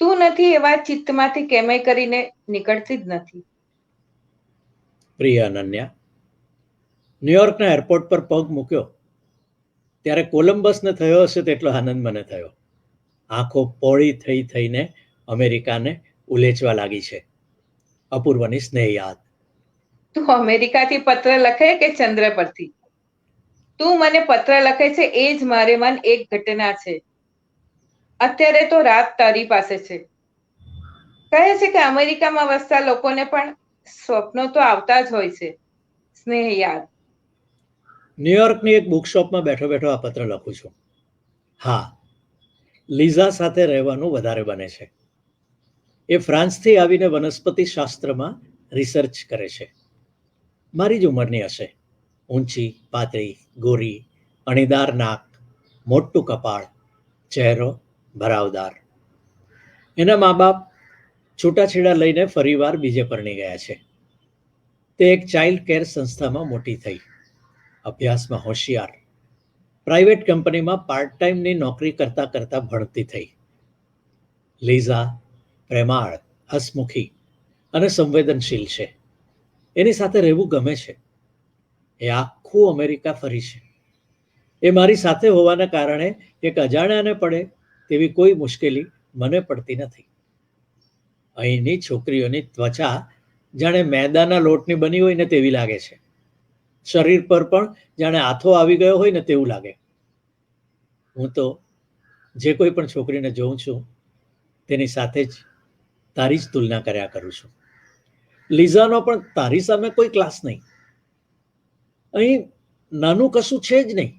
S3: તું નથી એવા ચિત્તમાંથી કેમય કરીને નીકળતી જ નથી.
S2: પ્રિય અનન્યા, ન્યુયોર્કના એરપોર્ટ પર પગ મૂક્યો ત્યારે કોલંબસને થયો હશે તેટલો આનંદ મને થયો. આંખો પોળી થઈ થઈને અમેરિકાને ઉલેચવા લાગી છે. અપૂર્વની સ્નેહ યાદ.
S3: તું અમેરિકાથી પત્ર લખે કે ચંદ્ર પરથી? તું મને પત્ર લખે છે એ જ મારે મન એક ઘટના છે. અત્યારે તો રાત તારી પાસે છે. કહે છે કે અમેરિકામાં વસતા લોકોને પણ સ્વપ્નો તો આવતા જ હોય છે. સ્નેહ યાદ.
S2: ન્યુયોર્કની એક બુકશોપમાં બેઠો બેઠો આ પત્ર લખું છું. હા, લીઝા સાથે રહેવાનું વધારે બને છે. એ ફ્રાન્સથી આવીને વનસ્પતિ શાસ્ત્રમાં રિસર્ચ કરે છે. મારી જ ઉંમરની હશે. ઊંચી, પાતળી, ગોરી, અણીદાર નાક, મોટું કપાળ, ચહેરો ભરાવદાર. એના મા બાપ છૂટાછેડા લઈને ફરીવાર બીજે પરણી ગયા છે. તે એક ચાઇલ્ડ કેર સંસ્થામાં મોટી થઈ. અભ્યાસમાં હોશિયાર. પ્રાઇવેટ કંપનીમાં પાર્ટ ટાઈમની નોકરી કરતા કરતા ભણતી થઈ. લીઝા પ્રેમાળ, હસમુખી અને સંવેદનશીલ છે. એની સાથે રહેવું ગમે છે. એ આખું અમેરિકા ફરી છે. એ મારી સાથે હોવાના કારણે એક અજાણ્યાને પડે તેવી કોઈ મુશ્કેલી મને પડતી નથી. અહીંની છોકરીઓની ત્વચા જાણે મેદાના લોટની બની હોય ને તેવી લાગે છે. શરીર પર પણ જાણે આથો આવી ગયો હોય ને તેવું લાગે. હું તો જે કોઈ પણ છોકરીને જોઉં છું તેની સાથે જ તારી જ તુલના કર્યા કરું છું. લીઝાનો પણ તારી સામે કોઈ ક્લાસ નહીં. અહીં નાનું કશું છે જ નહીં.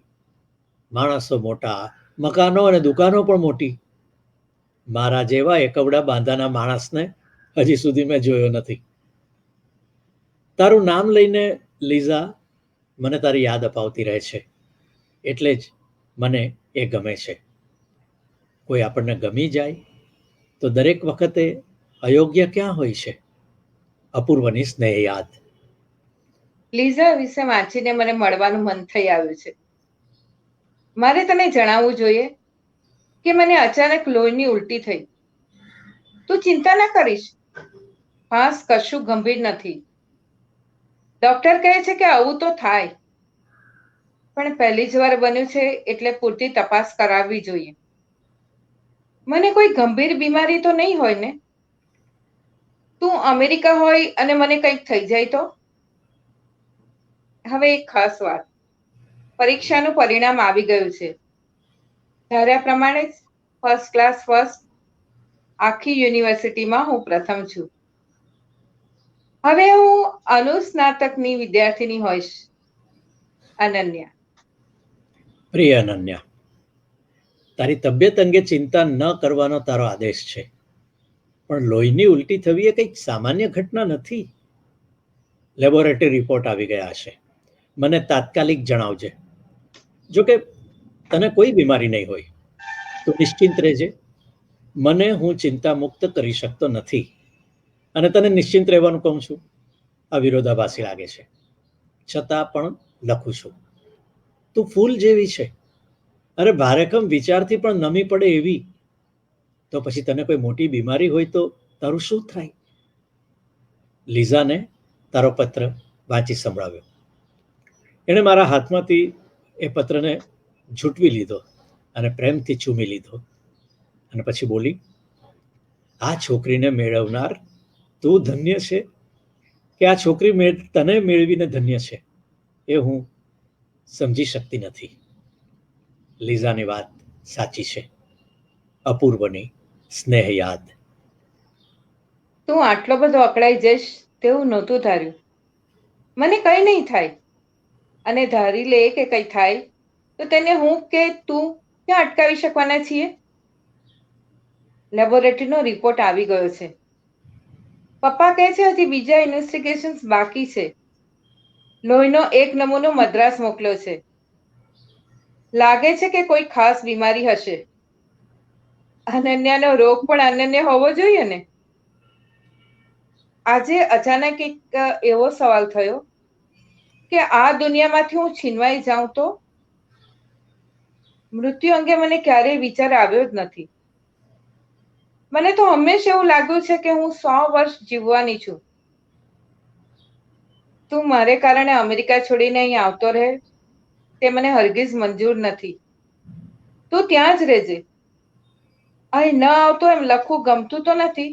S2: માણસો મોટા, મકાનો અને દુકાનો પણ મોટી. મારા જેવા એકવડા બાંધાના માણસને હજી સુધી મેં જોયો નથી. તારું નામ લઈને લીઝા મને તારી યાદ અપાવતી રહે છે. એટલે જ મને એ ગમે છે. કોઈ આપણને ગમી જાય તો દરેક વખતે અયોગ્ય ક્યાં હોય છે? અપૂર્વની સ્નેહ યાદ.
S3: લીઝા વિશે વાંચીને મને મળવાનું મન થઈ આવ્યું છે. મારે તને જણાવવું જોઈએ કે મને અચાનક લોહીની ઉલટી થઈ. તું ચિંતા ના કરીશ. ખાસ કશું ગંભીર નથી. ડોક્ટર કહે છે કે આવું તો થાય, પણ પહેલી જ વાર બન્યું છે એટલે પૂરતી તપાસ કરાવવી જોઈએ. મને કોઈ ગંભીર બીમારી તો નહીં હોય ને? તું અમેરિકા હોય અને મને કંઈક થઈ જાય તો? હવે એક ખાસ વાત. પરીક્ષાનું પરિણામ આવી ગયું છે. ધાર્યા પ્રમાણે જ ફર્સ્ટ ક્લાસ ફર્સ્ટ. આખી યુનિવર્સિટીમાં હું પ્રથમ છું. હવે હું અનુસ્નાતકની વિદ્યાર્થીની હોઈશ. અનન્યા.
S2: પ્રિય અનન્યા, તારી તબિયત અંગે ચિંતા ન કરવાનો તારો આદેશ છે. પણ લોહીની ઉલટી થવી એ કંઈક સામાન્ય ઘટના નથી. લેબોરેટરી રિપોર્ટ આવી ગયા હશે. મને તાત્કાલિક જણાવજે. જોકે તને કોઈ બીમારી નહીં હોય તો નિશ્ચિંત રહેજે. મને હું ચિંતા મુક્ત કરી શકતો નથી અને તને નિશ્ચિંત રહેવાનું કહું છું. આ વિરોધાભાસી લાગે છે, છતાં પણ લખું છું. તું ફૂલ જેવી છે. અરે ભારેખમ વિચારથી પણ નમી પડે એવી. તો પછી તને કોઈ મોટી બીમારી હોય તો તારું શું થાય? લીઝાને તારો પત્ર વાંચી સંભળાવ્યો. એણે મારા હાથમાંથી એ પત્રને ઝૂંટવી લીધો અને પ્રેમથી ચૂમી લીધો અને પછી બોલી, આ છોકરીને મેળવનાર તું ધન્ય છે. કે આ છોકરી તને મેળવીને ધન્ય છે એ હું સમજી શકતી નથી. લીઝાની વાત સાચી છે. અપૂર્વની સ્નેહ યાદ.
S3: તું આટલો બધો અકળાઈ જઈશ તેવું નહોતું ધાર્યું. મને કંઈ નહીં થાય, અને ધારી લે કે કંઈ થાય તો તેને હું કે તું ક્યાં અટકાવી શકવાના છીએ? લેબોરેટરીનો રિપોર્ટ આવી ગયો છે. પપ્પા કહે છે હજી બીજા ઇન્વેસ્ટિગેશન્સ બાકી છે. લોહીનો એક નમૂનો મદ્રાસ મોકલ્યો છે. લાગે છે કે કોઈ ખાસ બીમારી હશે. અનન્યાનો રોગ પણ અનન્ય હોવો જોઈએ ને. આજે અચાનક એક એવો સવાલ થયો કે આ દુનિયામાંથી હું છીનવાઈ જાઉં તો? મૃત્યુ અંગે મને ક્યારેય વિચાર આવ્યો જ નથી. મને તો હંમેશા એવું લાગ્યું છે કે હું 100 વર્ષ જીવવાની છું. તું મારે કારણે અમેરિકા છોડીને અહીં આવતો રહે તે મને હરગીઝ મંજૂર નથી. તું ત્યાં જ રહેજે. અહીં ન આવતો એમ લખવું ગમતું તો નથી,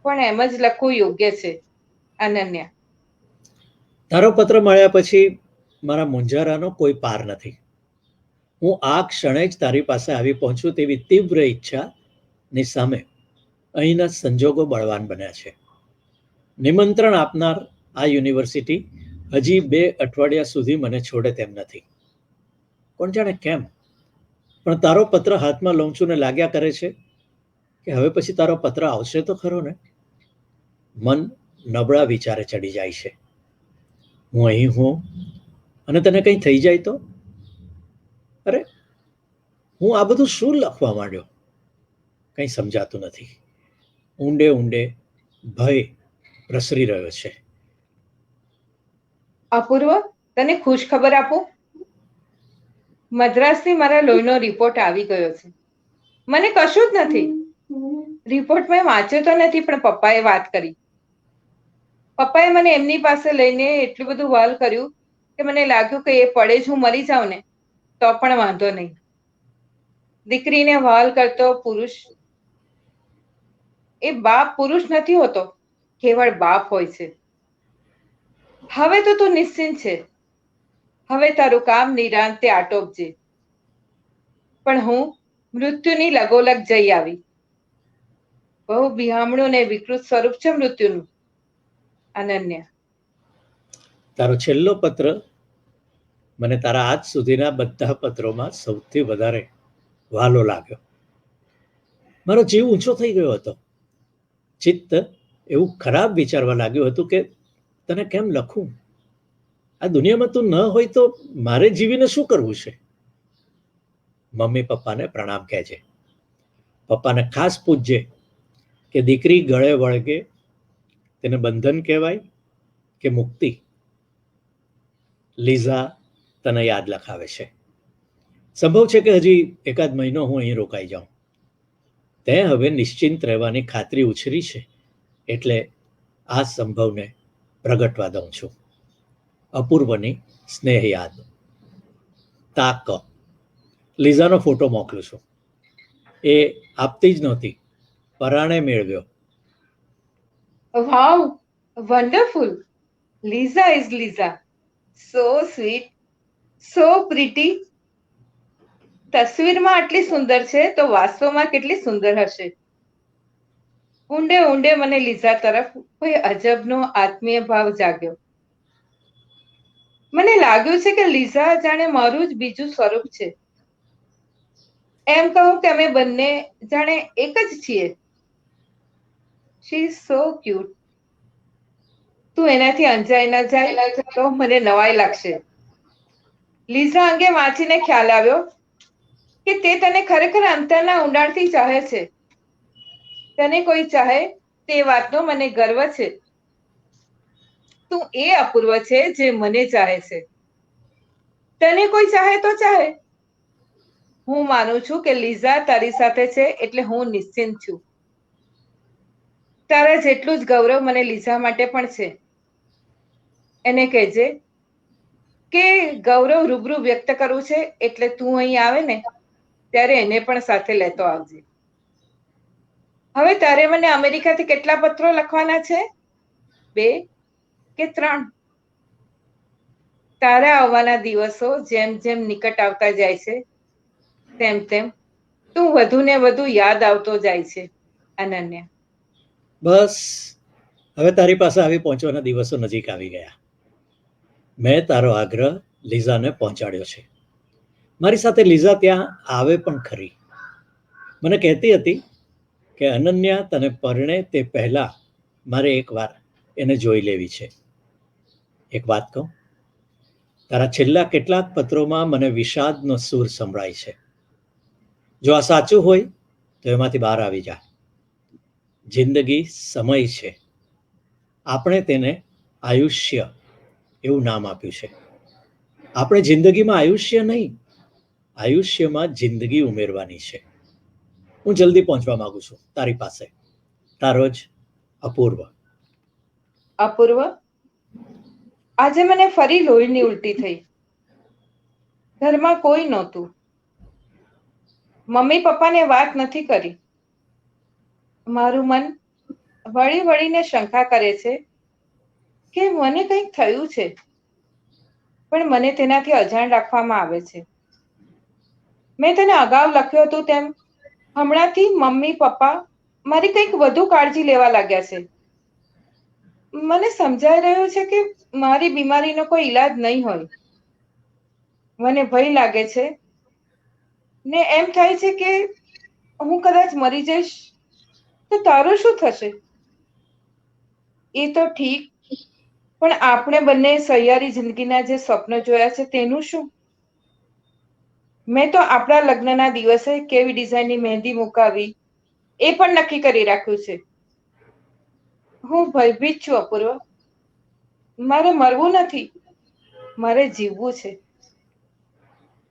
S3: પણ એમ જ લખવું યોગ્ય છે. અનન્યા.
S2: તારો પત્ર મળ્યા પછી મારા મૂંઝારાનો કોઈ પાર નથી. હું આ ક્ષણે જ તારી પાસે આવી પહોંચું તેવી તીવ્ર ઈચ્છાની સામે અહીંના સંજોગો બળવાન બન્યા છે. નિમંત્રણ આપનાર આ યુનિવર્સિટી હજી 2 અઠવાડિયા સુધી મને છોડે તેમ નથી. કોણ જાણે કેમ, પણ તારો પત્ર હાથમાં લઉં છું ને લાગ્યા કરે છે કે હવે પછી તારો પત્ર આવશે તો ખરો ને. મન નબળા વિચારે ચડી જાય છે. હું અહીં હું અને તને કંઈ થઈ જાય તો? અરે, હું આ બધું શું લખવા માંડ્યો કંઈ સમજાતું નથી. ઊંડે ઊંડે ભય પ્રસરી રહ્યો છે.
S3: અપૂર્વ, તને ખુશ ખબર આપું? મદ્રાસથી મારા લોહીનો રિપોર્ટ આવી ગયો છે. મને કશું જ નથી. રિપોર્ટ મેં વાંચ્યો તો નથી, પણ પપ્પાએ વાત કરી. પપ્પાએ મને એમની પાસે લઈને એટલું બધું વહાલ કર્યું કે મને લાગ્યું કે એ પડે જ હું મરી જાઉં ને તો પણ વાંધો નહીં. દીકરીને વહાલ કરતો પુરુષ એ બાપ પુરુષ નથી હોતો, કેવળ બાપ હોય છે. હવે તો તું નિશ્ચિંત છે. હવે તારું કામ નિરાંતે આટોપજે. પણ હું મૃત્યુની લગોલગ જઈ આવી. બહુ બિહામણું ને વિકૃત સ્વરૂપ છે મૃત્યુનું. અનન્યા.
S2: તારો છેલ્લો પત્ર મને તારા આજ સુધીના બધા પત્રોમાં સૌથી વધારે વહાલો લાગ્યો. મારો જીવ ઊંચો થઈ ગયો હતો. ચિત્ત એવું ખરાબ વિચારવા લાગ્યું હતું કે તને કેમ લખું? આ દુનિયામાં તું ન હોય તો મારે જીવીને શું કરવું છે? મમ્મી પપ્પાને પ્રણામ કહેજે. પપ્પાને ખાસ પૂછજે કે દીકરી ગળે વળગે તેને બંધન કહેવાય કે મુક્તિ? લીઝા તને યાદ લખાવે છે. સંભવ છે કે હજી એકાદ મહિનો હું અહીં રોકાઈ જાઉં. તે હવે નિશ્ચિંત રહેવાની ખાતરી ઉછરી છે એટલે આ સંભવને પ્રગટવા દઉં છું. અપૂર્વની સ્નેહ યાદ. તાક. લીઝાનો ફોટો મોકલું છું. એ આપતી જ નહોતી, પરાણે મેળવ્યો.
S3: Wow, wonderful. Liza is Liza. So sweet, so pretty. તસવીરમાં આટલી સુંદર છે તો વાસ્તવમાં કેટલી સુંદર હશે. ઊંડે ઊંડે મને લીઝા તરફ કોઈ અજબનો આત્મીય ભાવ જાગ્યો. મને લાગ્યું છે કે લીઝા જાણે મારું જ બીજું સ્વરૂપ છે. એમ કહું કે અમે બંને જાણે એક જ છીએ. She is so cute. તું એનાથી અંજાઈ ન જાય તો મને નવાઈ લાગશે. લીઝા અંગે વાંચીને ખ્યાલ આવ્યો કે તે તને ખરેખર અંતરના ઊંડાણથી ચાહે છે. તને કોઈ ચાહે તે વાતનો મને ગર્વ છે. તું એ અપૂર્વ છે જે મને ચાહે છે. તને કોઈ ચાહે તો ચાહે. હું માનું છું કે લીઝા તારી સાથે છે એટલે હું નિશ્ચિંત છું. તારા જેટલું જ ગૌરવ મને લીઝા માટે પણ છે. એને કહેજે કે ગૌરવ રૂબરૂ વ્યક્ત કરવું છે એટલે તું અહીં આવે ને ત્યારે એને પણ સાથે લેતો આવજે. હવે તારે મને અમેરિકાથી કેટલા પત્રો લખવાના છે? 2? કે 3? તારા આવવાના દિવસો જેમ જેમ નિકટ આવતા જાય છે તેમ તેમ તું વધુ ને વધુ યાદ આવતો જાય છે અનન્યા.
S2: બસ હવે તારી પાસે આવી પહોંચવાના દિવસો નજીક આવી ગયા. મેં તારો આગ્રહ લીઝાને પહોંચાડ્યો છે. મારી સાથે લીઝા ત્યાં આવે પણ ખરી. મને કહેતી હતી કે અનન્યા તને પરણે તે પહેલા મારે એકવાર એને જોઈ લેવી છે. એક વાત કહું, તારા છેલ્લા કેટલાક પત્રોમાં મને વિષાદનો સૂર સંભળાય છે. જો આ સાચું હોય તો એમાંથી બહાર આવી જા. જિંદગી સમય છે. આપણે તેને આયુષ્ય એવું નામ આપ્યું છે. આપણે જિંદગીમાં આયુષ્ય નહીં, આયુષ્યમાં જિંદગી ઉમેરવાની છે. હું જલ્દી પહોંચવા માંગુ છું તારી પાસે. તારો જ અપૂર્વ.
S3: અપૂર્વ, આજે મને ફરી લોહીની ઉલટી થઈ. ઘરમાં કોઈ નહોતું. મમ્મી પપ્પાને વાત નથી કરી. મારું મન વળી વળીને શંકા કરે છે કે મને કંઈક થયું છે, પણ મને તેનાથી અજાણ રાખવામાં આવે છે. મેં તને અગાઉ લખ્યું હતું તેમ હમણાંથી મમ્મી પપ્પા મારી કંઈક વધુ કાળજી લેવા લાગ્યા છે. મને સમજાઈ રહ્યું છે કે મારી બીમારીનો કોઈ ઈલાજ નહીં હોય. મને ભય લાગે છે ને એમ થાય છે કે હું કદાચ મરી જઈશ તો તારું શું થશે? એ તો ઠીક, પણ આપણે બંને સહિયારી જિંદગીના જે સ્વપ્ન જોયા છે તેનું શું? મેં તો આપણા લગ્નના દિવસે કેવી ડિઝાઇનની મહેંદી મુકાવી એ પણ નક્કી કરી રાખ્યું છે. હું ભયભીત છું અપૂર્વ. મારે મરવું નથી, મારે જીવવું છે.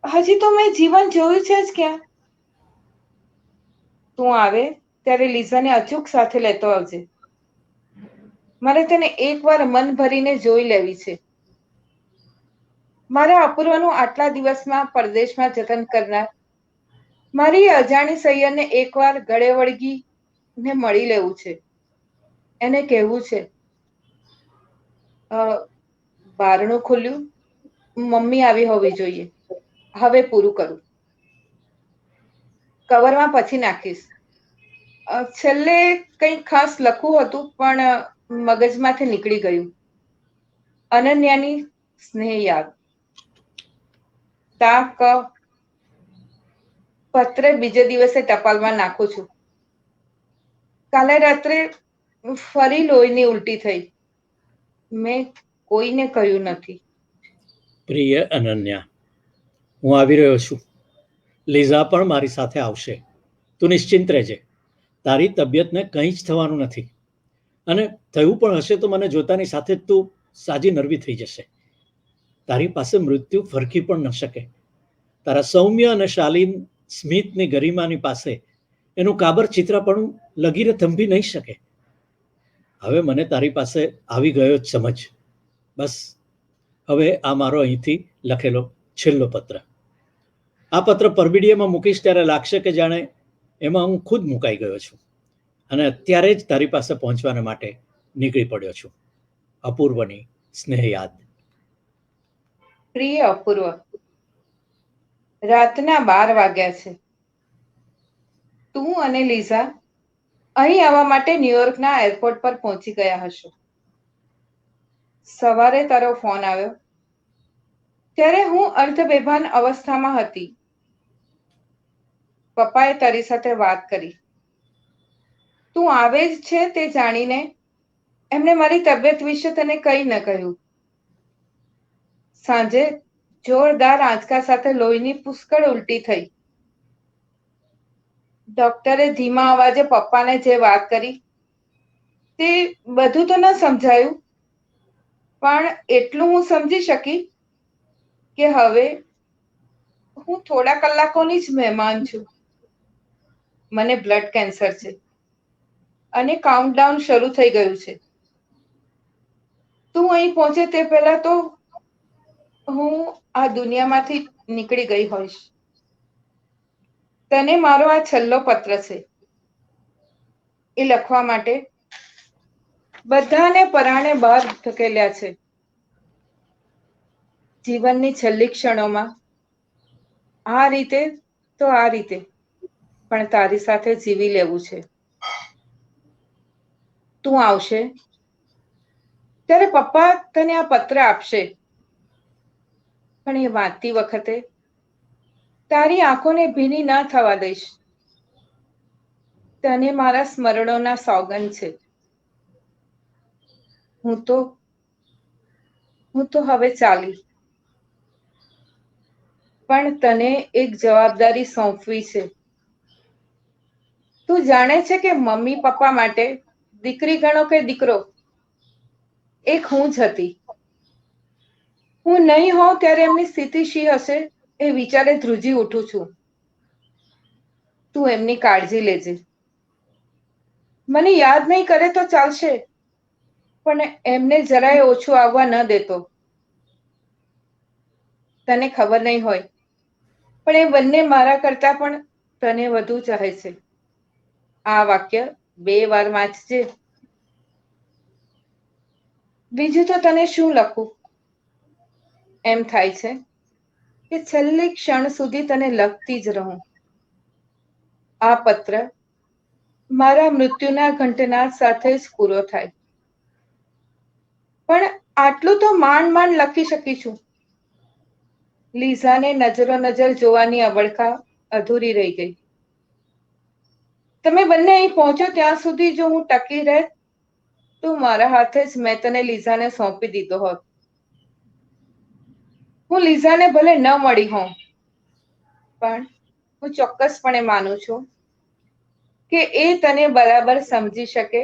S3: હજી તો મેં જીવન જોયું છે જ ક્યાં. તું આવે ત્યારે લીઝાને અચૂક સાથે લેતો આવજે. મારે તેને એકવાર મન ભરીને જોઈ લેવી છે. મારા અપૂર્વનું આટલા દિવસમાં પરદેશમાં જતન કરનાર મારી અજાણી સૈયરને એકવાર ગળે વળગી ને મળી લેવું છે. એને કહેવું છે, બારણું ખુલ્યું, મમ્મી આવી હોવી જોઈએ, હવે પૂરું કરું. કવરમાં પછી નાખીશ. છેલ્લે કંઈક ખાસ લખવું હતું પણ મગજમાંથી નીકળી ગયું. અનન્યાની સ્નેહ યાદ. તા ક પત્ર બીજે દિવસે ટપાલમાં નાખું છું. કાલે રાત્રે ફરી લોહીની ઉલટી થઈ. મેં કોઈને કહ્યું નથી.
S2: પ્રિય અનન્યા, હું આવી રહ્યો છું. લીઝા પણ મારી સાથે આવશે. તું નિશ્ચિંત રહેજે. તારી તબિયતને કંઈ જ થવાનું નથી. અને થયું પણ હશે તો મને જોતાની સાથે જ તું સાજી નરવી થઈ જશે. તારી પાસે મૃત્યુ ફરકી પણ ન શકે. તારા સૌમ્ય અને શાલીન સ્મિતની ગરિમાની પાસે એનું કાબર ચિત્રપણું લગીરે થંભી નહીં શકે. હવે મને તારી પાસે આવી ગયો જ સમજ. બસ હવે આ મારો અહીંથી લખેલો છેલ્લો પત્ર. આ પત્ર પરબીડીયામાં મૂકીશ ત્યારે લાગશે કે જાણે એમાં હું ખુદ મુકાઈ ગયો છું અને અત્યારે જ તારી પાસે પહોંચવાના માટે નીકળી પડ્યો છું. અપૂર્વની સ્નેહ યાદ.
S3: પ્રિય અપૂર્વ, રાતના 12 વાગ્યા છે. તું અને લીઝા અહીં આવવા માટે ન્યુયોર્કના એરપોર્ટ પર પહોંચી ગયા હશો. સવારે તારો ફોન આવ્યો ત્યારે હું અર્ધબેભાન અવસ્થામાં હતી. પપ્પાએ તારી સાથે વાત કરી. તું આવે જ છે તે જાણીને એમણે મારી તબિયત વિશે તને કંઈ ન કહ્યું. સાંજે જોરદાર આંચકા સાથે લોહીની પુષ્કળ ઉલટી થઈ. ડોક્ટરે ધીમા અવાજે પપ્પાને જે વાત કરી તે બધું તો ન સમજાયું, પણ એટલું હું સમજી શકી કે હવે હું થોડા કલાકોની જ મહેમાન છું. મને બ્લડ કેન્સર છે અને કાઉન્ટડાઉન શરૂ થઈ ગયું છે. તું અહીં પહોંચે તે પહેલા તો હું આ દુનિયામાંથી નીકળી ગઈ હોઈશ. તને મારો આ છેલ્લો પત્ર છે. એ લખવા માટે બધાને પરાણે બહાર ધકેલ્યા છે. જીવનની છેલ્લી ક્ષણોમાં આ રીતે તો આ રીતે પણ તારી સાથે જીવી લેવું છે. તું આવશે ત્યારે પપ્પા તને આ પત્ર આપશે, પણ એ વાંચતી વખતે તારી આંખોને ભીની ના થવા દઈશ. તને મારા સ્મરણોના સોગંદ છે. હું તો હવે ચાલી, પણ તને એક જવાબદારી સોંપવી છે. તું જાણે છે કે મમ્મી પપ્પા માટે દીકરી ગણો કે દીકરો, એક હું જ હતી. હું નહીં હોઉં ત્યારે એમની સ્થિતિ શી હશે એ વિચારે ધ્રુજી ઉઠું છું. તું એમની કાળજી લેજે. મને યાદ નહીં કરે તો ચાલશે, પણ એમને જરાય ઓછું આવવા ન દેતો. તને ખબર નહીં હોય, પણ એ બંને મારા કરતા પણ તને વધુ ચાહે છે. આ વાક્ય 2 વાર વાંચજે. બીજું તો તને શું લખું? એમ થાય છે કે છેલ્લી ક્ષણ સુધી તને લખતી જ રહું. આ પત્ર મારા મૃત્યુના ઘંટનાદ સાથે જ પૂરો થાય, પણ આટલું તો માંડ માંડ લખી શકી છું. લીઝાને નજરો નજર જોવાની અબડખા અધૂરી રહી ગઈ. તમે બંને અહીં પહોંચો ત્યાં સુધી જો હું ટકી રહે તો મારા હાથે જ મેં તને લીઝાને સોંપી દીધો હોત. હું લીઝાને ભલે ન મળી હોઉં, પણ હું ચોક્કસપણે માનું છું કે એ તને બરાબર સમજી શકે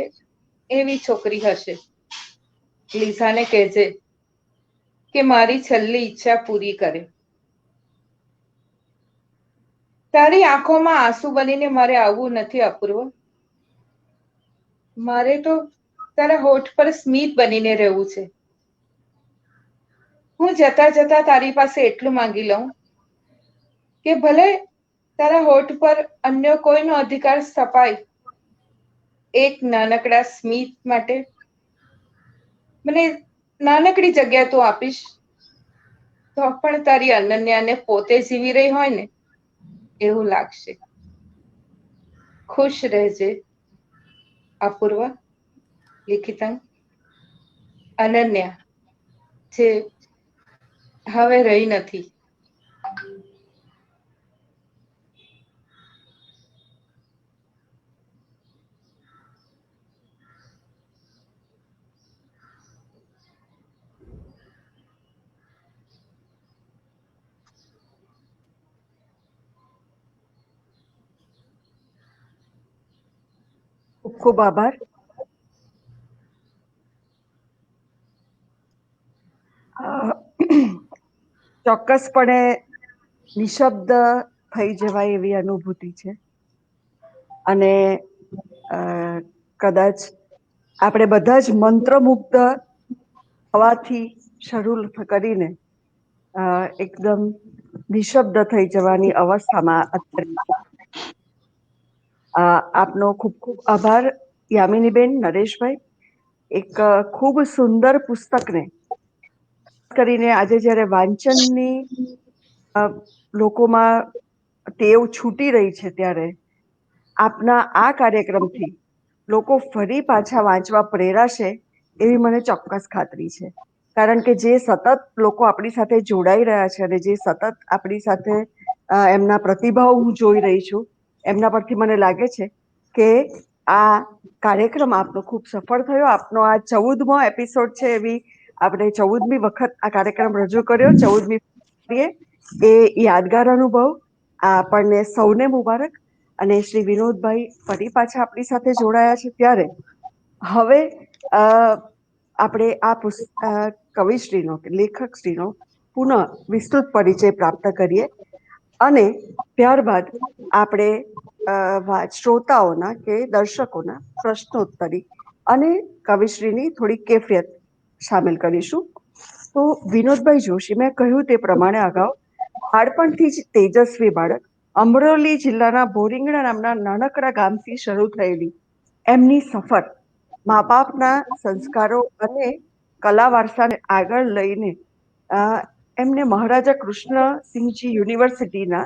S3: એવી છોકરી હશે. લીઝાને કહેજે કે મારી છેલ્લી ઈચ્છા પૂરી કરે. તારી આંખોમાં આંસુ બનીને મારે આવવું નથી અપૂર્વ. મારે તો તારા હોઠ પર સ્મિત બનીને રહેવું છે. હું જતા જતા તારી પાસે એટલું માંગી લઉં કે ભલે તારા હોઠ પર અન્ય કોઈનો અધિકાર સ્થપાય, એક નાનકડા સ્મિત માટે મને નાનકડી જગ્યા તું આપીશ તો પણ તારી અનન્યાને પોતે જીવી રહી હોય ને એવું લાગશે. ખુશ રહેજે અપૂર્વ. લિખિતં અનન્યા, જે હવે રહી નથી.
S1: ખૂબ ખૂબ આભાર. ચોક્કસપણે નિશબ્દ થઈ જવાય એવી અનુભૂતિ છે, અને કદાચ આપણે બધા જ મંત્રમુગ્ધ થવાથી શરૂ કરીને એકદમ નિશબ્દ થઈ જવાની અવસ્થામાં અત્યારે આપનો ખૂબ ખૂબ આભાર યામિનીબેન, નરેશભાઈ. એક ખૂબ સુંદર પુસ્તકને કરીને આજે જ્યારે વાંચનની લોકોમાં ટેવ છૂટી રહી છે ત્યારે આપના આ કાર્યક્રમથી લોકો ફરી પાછા વાંચવા પ્રેરાશે એવી મને ચોક્કસ ખાતરી છે. કારણ કે જે સતત લોકો આપણી સાથે જોડાઈ રહ્યા છે અને જે સતત આપણી સાથે એમના પ્રતિભાવ હું જોઈ રહી છું, એમના પરથી મને લાગે છે કે આ કાર્યક્રમ આપનો ખૂબ સફળ થયો. આપનો આ 14મો એપિસોડ છે, એવી આપણે 14મી વખત આ કાર્યક્રમ રજૂ કર્યો. 14મી એ યાદગાર અનુભવ આપણને સૌને મુબારક. અને શ્રી વિનોદભાઈ ફરી પાછા આપણી સાથે જોડાયા છે ત્યારે હવે આપણે આ કવિશ્રીનો કે લેખકશ્રીનો પુનઃ વિસ્તૃત પરિચય પ્રાપ્ત કરીએ અને ત્યારબાદ આપણે શ્રોતાઓના કે દર્શકોના પ્રશ્નોત્તરી અને કવિશ્રીની થોડી કેફિયત સામેલ કરીશું. તો વિનોદભાઈ જોશી, મેં કહ્યું તે પ્રમાણે અગાઉ, બાળપણથી જ તેજસ્વી બાળક, અમરેલી જિલ્લાના બોરીંગણા નામના નાનકડા ગામથી શરૂ થયેલી એમની સફર મા બાપના સંસ્કારો અને કલા વારસાને આગળ લઈને એમને મહારાજા કૃષ્ણસિંહજી યુનિવર્સિટીના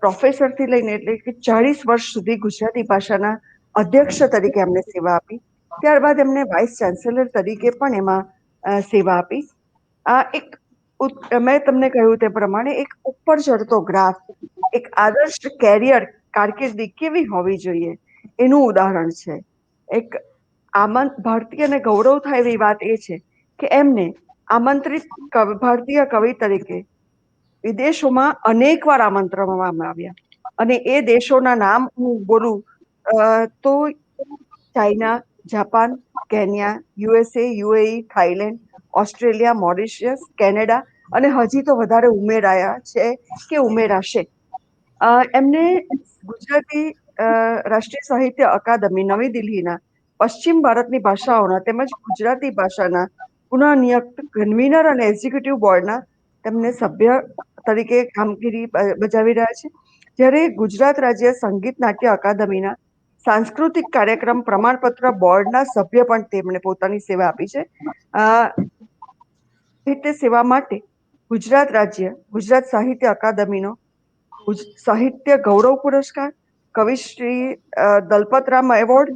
S1: પ્રોફેસરથી લઈને એટલે કે 40 વર્ષ સુધી ગુજરાતી ભાષાના અધ્યક્ષ તરીકે એમને સેવા આપી. ત્યારબાદ એમને વાઇસ ચાન્સેલર તરીકે પણ એમાં સેવા આપી. આ એક મેં તમને કહ્યું તે પ્રમાણે એક ઉપર ચડતો ગ્રાફ, એક આદર્શ કેરિયર કારકિર્દી કેવી હોવી જોઈએ એનું ઉદાહરણ છે. એક ભારતીયને ગૌરવ થાય એવી વાત એ છે કે એમને આમંત્રિત ભારતીય કવિ તરીકે વિદેશોમાં અનેક વાર આમંત્રણવામાં આવ્યા, અને એ દેશોના નામ હું બોલું તો China, Japan, Kenya, USA, UAE, Thailand, Australia, Mauritius, Canada અને હજી તો વધારે ઉમેરાયા છે કે ઉમેરાશે. એમને ગુજરાતી રાષ્ટ્રીય સાહિત્ય અકાદમી નવી દિલ્હીના પશ્ચિમ ભારતની ભાષાઓના તેમજ ગુજરાતી ભાષાના પુનઃનિયુક્ત કન્વીનર અને એક્ઝિક્યુટિવ બોર્ડના તેમને સભ્ય તરીકે કામગીરી બજાવી રહ્યા છે. જ્યારે ગુજરાત રાજ્ય સંગીત નાટ્ય અકાદમીના સાંસ્કૃતિક કાર્યક્રમ પ્રમાણપત્ર બોર્ડના સભ્ય પણ તેમણે પોતાની સેવા આપી છે. સાહિત્ય સેવા માટે ગુજરાત રાજ્ય ગુજરાત સાહિત્ય અકાદમીનો સાહિત્ય ગૌરવ પુરસ્કાર, કવિશ્રી દલપતરામ એવોર્ડ,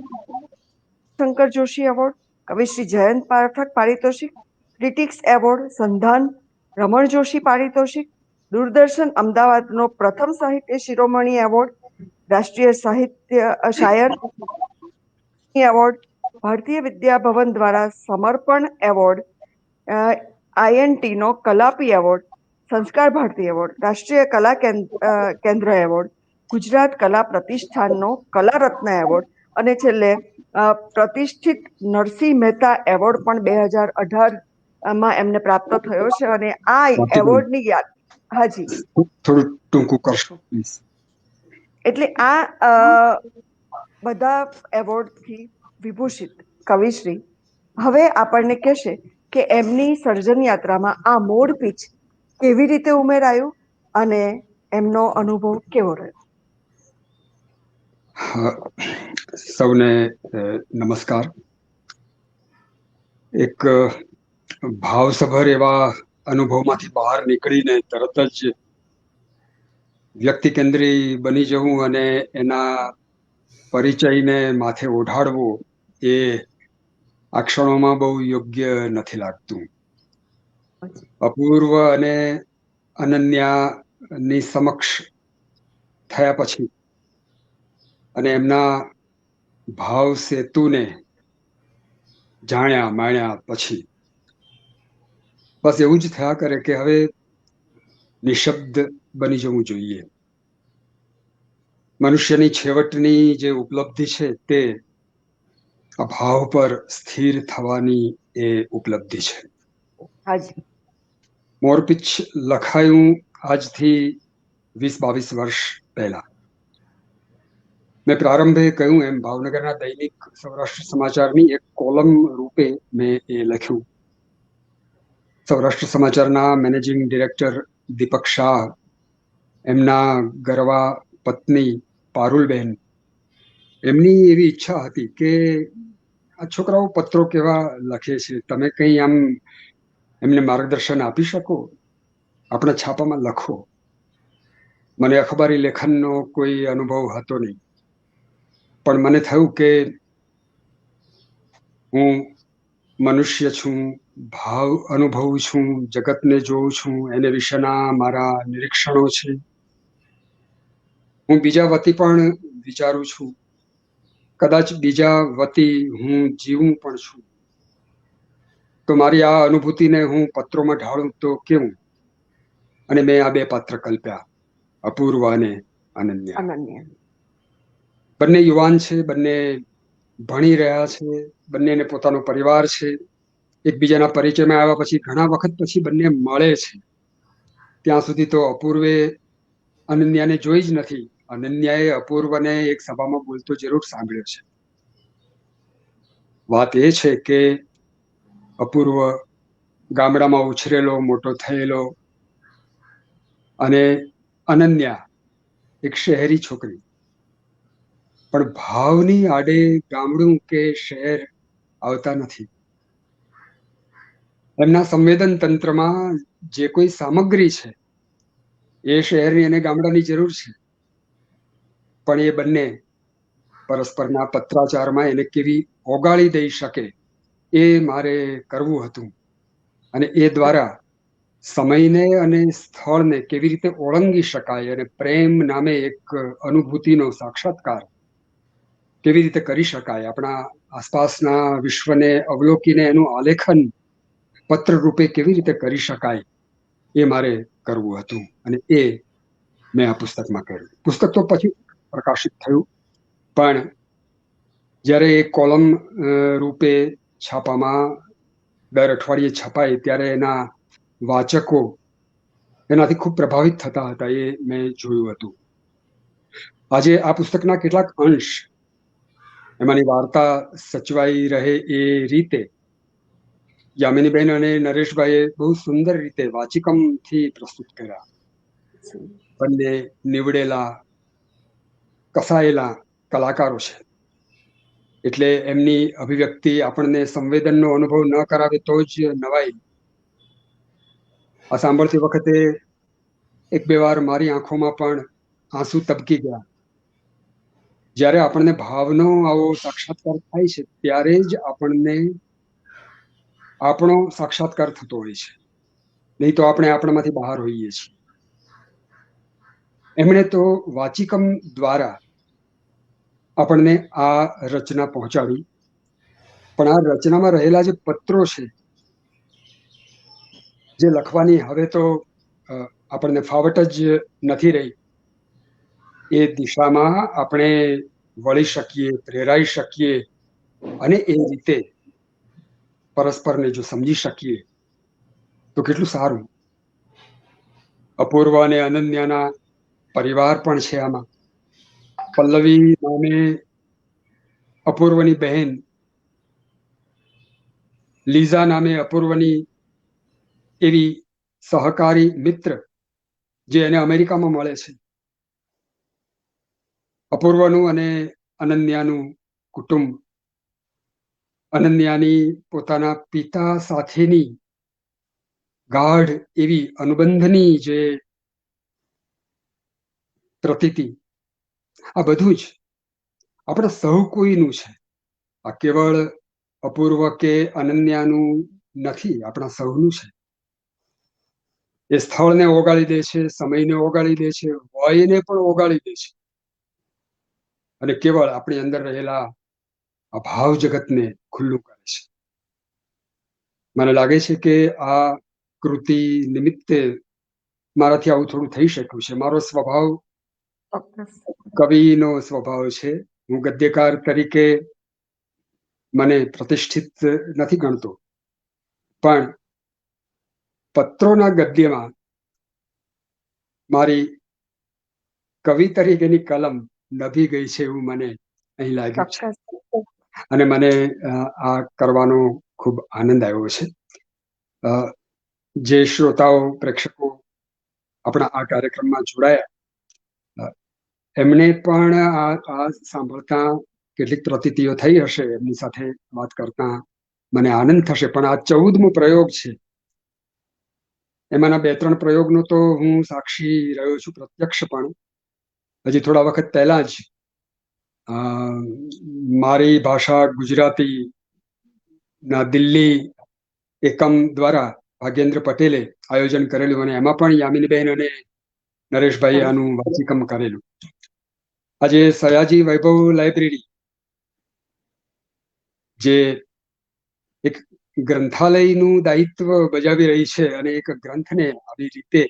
S1: શંકર જોશી એવોર્ડ, કવિશ્રી જયંત પાઠક પારિતોષિક, ક્રિટિક્સ એવોર્ડ, સંધાન રમણ જોશી પારિતોષિક, દૂરદર્શન અમદાવાદનો પ્રથમ સાહિત્ય શિરોમણી એવોર્ડ, રાષ્ટ્રીય સાહિત્ય શાયર એવોર્ડ, ભારતીય વિદ્યાભવન દ્વારા સમર્પણ એવોર્ડ, INTનો કલાપી એવોર્ડ, સંસ્કાર ભારતી એવોર્ડ, રાષ્ટ્રીય કલા કેન્દ્ર એવોર્ડ, ગુજરાત કલા પ્રતિષ્ઠાનનો કલા રત્ન એવોર્ડ અને છેલ્લે પ્રતિષ્ઠિત નરસિંહ મહેતા એવોર્ડ પણ 2018માં એમને પ્રાપ્ત થયો છે. અને આ એવોર્ડની યાદ, હાજી
S4: થોડું ટૂંકું કરશો પ્લીઝ?
S1: એટલે આ બધા એવોર્ડથી વિભૂષિત કવિશ્રી હવે આપણને કહેશે કે એમની સર્જન યાત્રામાં આ મોડ પીચ કેવી રીતે ઉમેરાયું અને એમનો અનુભવ કેવો રહ્યો.
S4: સૌને નમસ્કાર. એક ભાવસભર એવા અનુભવમાંથી બહાર નીકળીને તરત જ વ્યક્તિ કેન્દ્રી બની જવું અને એના પરિચયને માથે ઓઢાડવો એ આ ક્ષણોમાં બહુ યોગ્ય નથી લાગતું. અપૂર્વ અને અનન્યાની સમક્ષ થયા પછી અને એમના ભાવ સેતુને જાણ્યા માણ્યા પછી બસ એવું જ થયા કરે કે હવે નિશબ્દ બની જવું જોઈએ. મનુષ્યની છેવટની જે ઉપલબ્ધિ છે તે આ ભાવ પર સ્થિર થવાની એ ઉપલબ્ધિ છે. મોરપીચ લખાયું આજથી 20-22 વર્ષ પહેલા. મેં પ્રારંભે કહ્યું એમ ભાવનગરના દૈનિક સૌરાષ્ટ્ર સમાચારની એક કોલમ રૂપે મેં એ લખ્યું. સૌરાષ્ટ્ર સમાચારના મેનેજિંગ ડિરેક્ટર દીપક શાહ, એમના ગરવા પત્ની પારુલબેન, એમની એવી ઈચ્છા હતી કે આ છોકરાઓ પત્રો કેવા લખે છે, તમે કંઈ આમ એમને માર્ગદર્શન આપી શકો, આપણા છાપામાં લખો. મને અખબારી લેખનનો કોઈ અનુભવ હતો નહીં, પણ મને થયું કે હું મનુષ્ય છું, ભાવ અનુભવું છું, જગતને જોઉં છું, એને વિશેના મારા નિરીક્ષણો છે. હું બીજા વતી પણ વિચારું છું, કદાચ બીજા વતી હું જીવું પણ છું. તો મારી આ અનુભૂતિને હું પત્રોમાં ઢાળું તો કેવું? અને મેં આ 2 પાત્ર કલ્પ્યા, અપૂર્વ અને અનન્ય. બંને યુવાન છે, બંને ભણી રહ્યા છે, બંનેને પોતાનો પરિવાર છે. એકબીજાના પરિચયમાં આવ્યા પછી ઘણા વખત પછી બંને મળે છે. ત્યાં સુધી તો અપૂર્વે અનન્યાને જોઈ જ નથી. અનન્યાએ અપૂર્વને એક સભામાં બોલતો જરૂર સાંભળ્યો છે. વાત એ છે કે અપૂર્વ ગામડામાં ઉછરેલો મોટો થયેલો અને અનન્યા એક શહેરી છોકરી. પણ ભાવની આડે ગામડું કે શહેર આવતા નથી. એમના સંવેદન તંત્રમાં જે કોઈ સામગ્રી છે એ શહેરની અને ગામડાની જરૂર છે, પણ એ બંને પરસ્પરના પત્રાચારમાં એને કેવી ઓગાળી દઈ શકે એ મારે કરવું હતું. અને એ દ્વારા સમયને અને સ્થળને કેવી રીતે ઓળંગી શકાય અને પ્રેમ નામે એક અનુભૂતિનો સાક્ષાત્કાર કેવી રીતે કરી શકાય, આપણા આસપાસના વિશ્વને અવલોકીને એનું આલેખન પત્ર રૂપે કેવી રીતે કરી શકાય એ મારે કરવું હતું. અને એ મેં આ પુસ્તકમાં કર્યું. પુસ્તક તો પછી પ્રકાશિત થયું, પણ જ્યારે એ કોલમ રૂપે છાપામાં દર અઠવાડિયે છપાય ત્યારે એના વાચકો એનાથી ખૂબ પ્રભાવિત થતા હતા, એ મેં જોયું હતું. આજે આ પુસ્તકના કેટલાક અંશ, એમાંની વાર્તા સચવાઈ રહે એ રીતે યામિનીબેન અને નરેશભાઈએ બહુ સુંદર રીતે વાચિકમથી પ્રસ્તુત કર્યા. બંને નીવડેલા, કસાયેલા કલાકારો છે, એટલે એમની અભિવ્યક્તિ આપણને સંવેદનનો અનુભવ ન કરાવે તો જ નવાઈ. આ સાંભળતી વખતે એક બે વાર મારી આંખોમાં પણ આંસુ તબકી ગયા. જ્યારે આપણને ભાવનો આવો સાક્ષાત્કાર થાય છે ત્યારે જ આપણને આપણો સાક્ષાત્કાર થતો હોય છે, નહીં તો આપણે આપણામાંથી બહાર હોઈએ છીએ. એમણે તો વાચિકમ દ્વારા આપણને આ રચના પહોંચાડી, પણ આ રચનામાં રહેલા જે પત્રો છે, જે લખવાની હવે તો આપણને ફાવટ જ નથી રહી, એ દિશામાં આપણે વળી શકીએ, પ્રેરાઈ શકીએ અને એ રીતે પરસ્પરને જો સમજી શકીએ તો કેટલું સારું. અપૂર્વ અને અનન્યાના પરિવાર પણ છે આમાં. પલ્લવી નામે અપૂર્વની બહેન, લીઝા નામે અપૂર્વની એવી સહકારી મિત્ર જે એને અમેરિકામાં મળે છે. અપૂર્વનું અને અનન્યાનું કુટુંબ, અનન્યાની પોતાના પિતા સાથેની ગાઢ એવી અનુબંધની જે પ્રતીતિ, આ બધું જ આપણા સૌ કોઈનું છે. આ કેવળ અપૂર્વ કે અનન્યાનું નથી, આપણા સૌનું છે. એ સ્થળને ઓગાળી દે છે, સમયને ઓગાળી દે છે, વયને પણ ઓગાળી દે છે, અને કેવળ આપણી અંદર રહેલા આ ભાવ જગતને ખુલ્લું કરે છે. મને લાગે છે કે આ કૃતિ નિમિત્તે મારાથી આવું થોડું થઈ શક્યું છે. મારો સ્વભાવ કવિનો સ્વભાવ છે. હું ગદ્યકાર તરીકે મને પ્રતિષ્ઠિત નથી ગણતો, પણ પત્રોના ગદ્યમાં મારી કવિ તરીકેની કલમ નભી ગઈ છે એવું મને અહીં લાગ્યું છે, અને મને આ કરવાનો ખૂબ આનંદ આવ્યો છે. જે શ્રોતાઓ, પ્રેક્ષકો આપણા આ કાર્યક્રમમાં જોડાયા, એમને પણ આ સાંભળતા કેટલીક પ્રતીતિઓ થઈ હશે. એમની સાથે વાત કરતા મને આનંદ થશે. પણ આ 14મો પ્રયોગ છે, એમાંના 2-3 પ્રયોગનો તો હું સાક્ષી રહ્યો છું પ્રત્યક્ષપણે. હજી થોડા વખત પહેલા જ મારી ભાષા ગુજરાતી ના દિલ્હી એકમ દ્વારા ભાગ્યેન્દ્ર પટેલે આયોજન કરેલું, અને એમાં પણ યામિનીબેન અને નરેશભાઈ આનું વાચિકમ કરેલું. આજે સયાજી વૈભવ લાઇબ્રેરી, જે એક ગ્રંથાલયનું દાયિત્વ બજાવી રહી છે અને એક ગ્રંથને આવી રીતે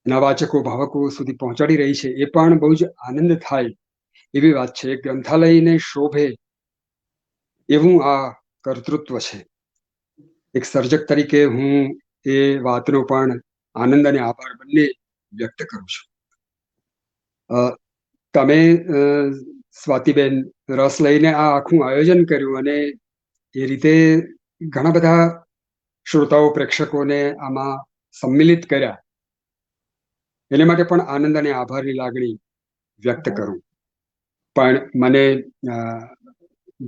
S4: એના વાચકો, ભાવકો સુધી પહોંચાડી રહી છે, એ પણ બહુ જ આનંદ થાય એવી વાત છે. ગ્રંથાલયને શોભે એવું આ કર્તૃત્વ છે. એક સર્જક તરીકે હું એ વાતનો પણ આનંદ અને આભાર બંને વ્યક્ત કરું છું. તમે સ્વાતિબેન રસ લઈને આ આખું આયોજન કર્યું, અને એ રીતે ઘણા બધા શ્રોતાઓ, પ્રેક્ષકોને આમાં સંમિલિત કર્યા, એને માટે પણ આનંદ અને આભારની લાગણી વ્યક્ત કરું. પણ મને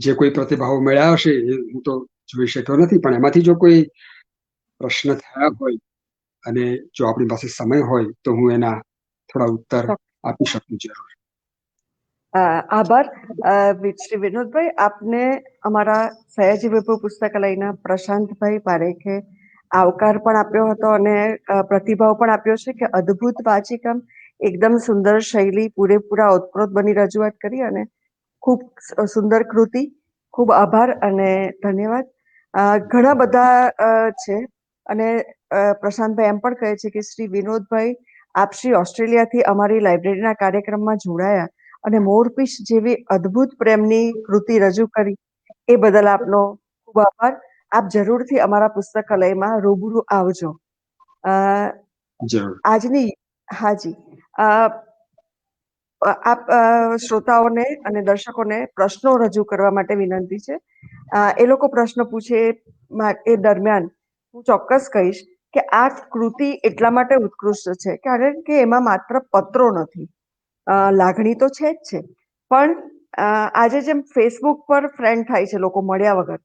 S4: જે કોઈ પ્રતિભાવો મળ્યા હશે એ હું તો જોઈ શક્યો નથી, પણ એમાંથી જો કોઈ પ્રશ્ન થયા હોય અને જો આપણી પાસે સમય હોય તો હું એના થોડા ઉત્તર આપી શકું જરૂર.
S1: આભાર શ્રી વિનોદભાઈ. આપને અમારા સયાજી વૈભવ પુસ્તકાલયના પ્રશાંતભાઈ પારેખે આવકાર પણ આપ્યો હતો અને પ્રતિભાવ પણ આપ્યો છે કે અદ્ભુત વાંચીકામ, એકદમ સુંદર શૈલી, પૂરેપૂરા ઓતપ્રોત બની રજૂઆત કરી અને ખૂબ સુંદર કૃતિ. ખૂબ આભાર અને ધન્યવાદ. ઘણા બધા છે અને પ્રશાંતભાઈ એમ પણ કહે છે કે શ્રી વિનોદભાઈ આપ શ્રી ઓસ્ટ્રેલિયાથી અમારી લાઇબ્રેરીના કાર્યક્રમમાં જોડાયા અને મોરપીંછ જેવી અદ્ભુત પ્રેમની કૃતિ રજૂ કરી એ બદલ આપનો ખૂબ આભાર. આપ જરૂરથી અમારા પુસ્તકાલયમાં રૂબરૂ આવજો.
S4: જરૂર.
S1: આજની હાજી આપ શ્રોતાઓને અને દર્શકોને પ્રશ્નો રજૂ કરવા માટે વિનંતી છે. એ લોકો પ્રશ્ન પૂછે એ દરમિયાન હું ચોક્કસ કહીશ કે આ કૃતિ એટલા માટે ઉત્કૃષ્ટ છે કારણ કે એમાં માત્ર પત્રો નથી, લાગણી તો છે જ છે, પણ આજે જેમ ફેસબુક પર ફ્રેન્ડ થાય છે લોકો મળ્યા વગર,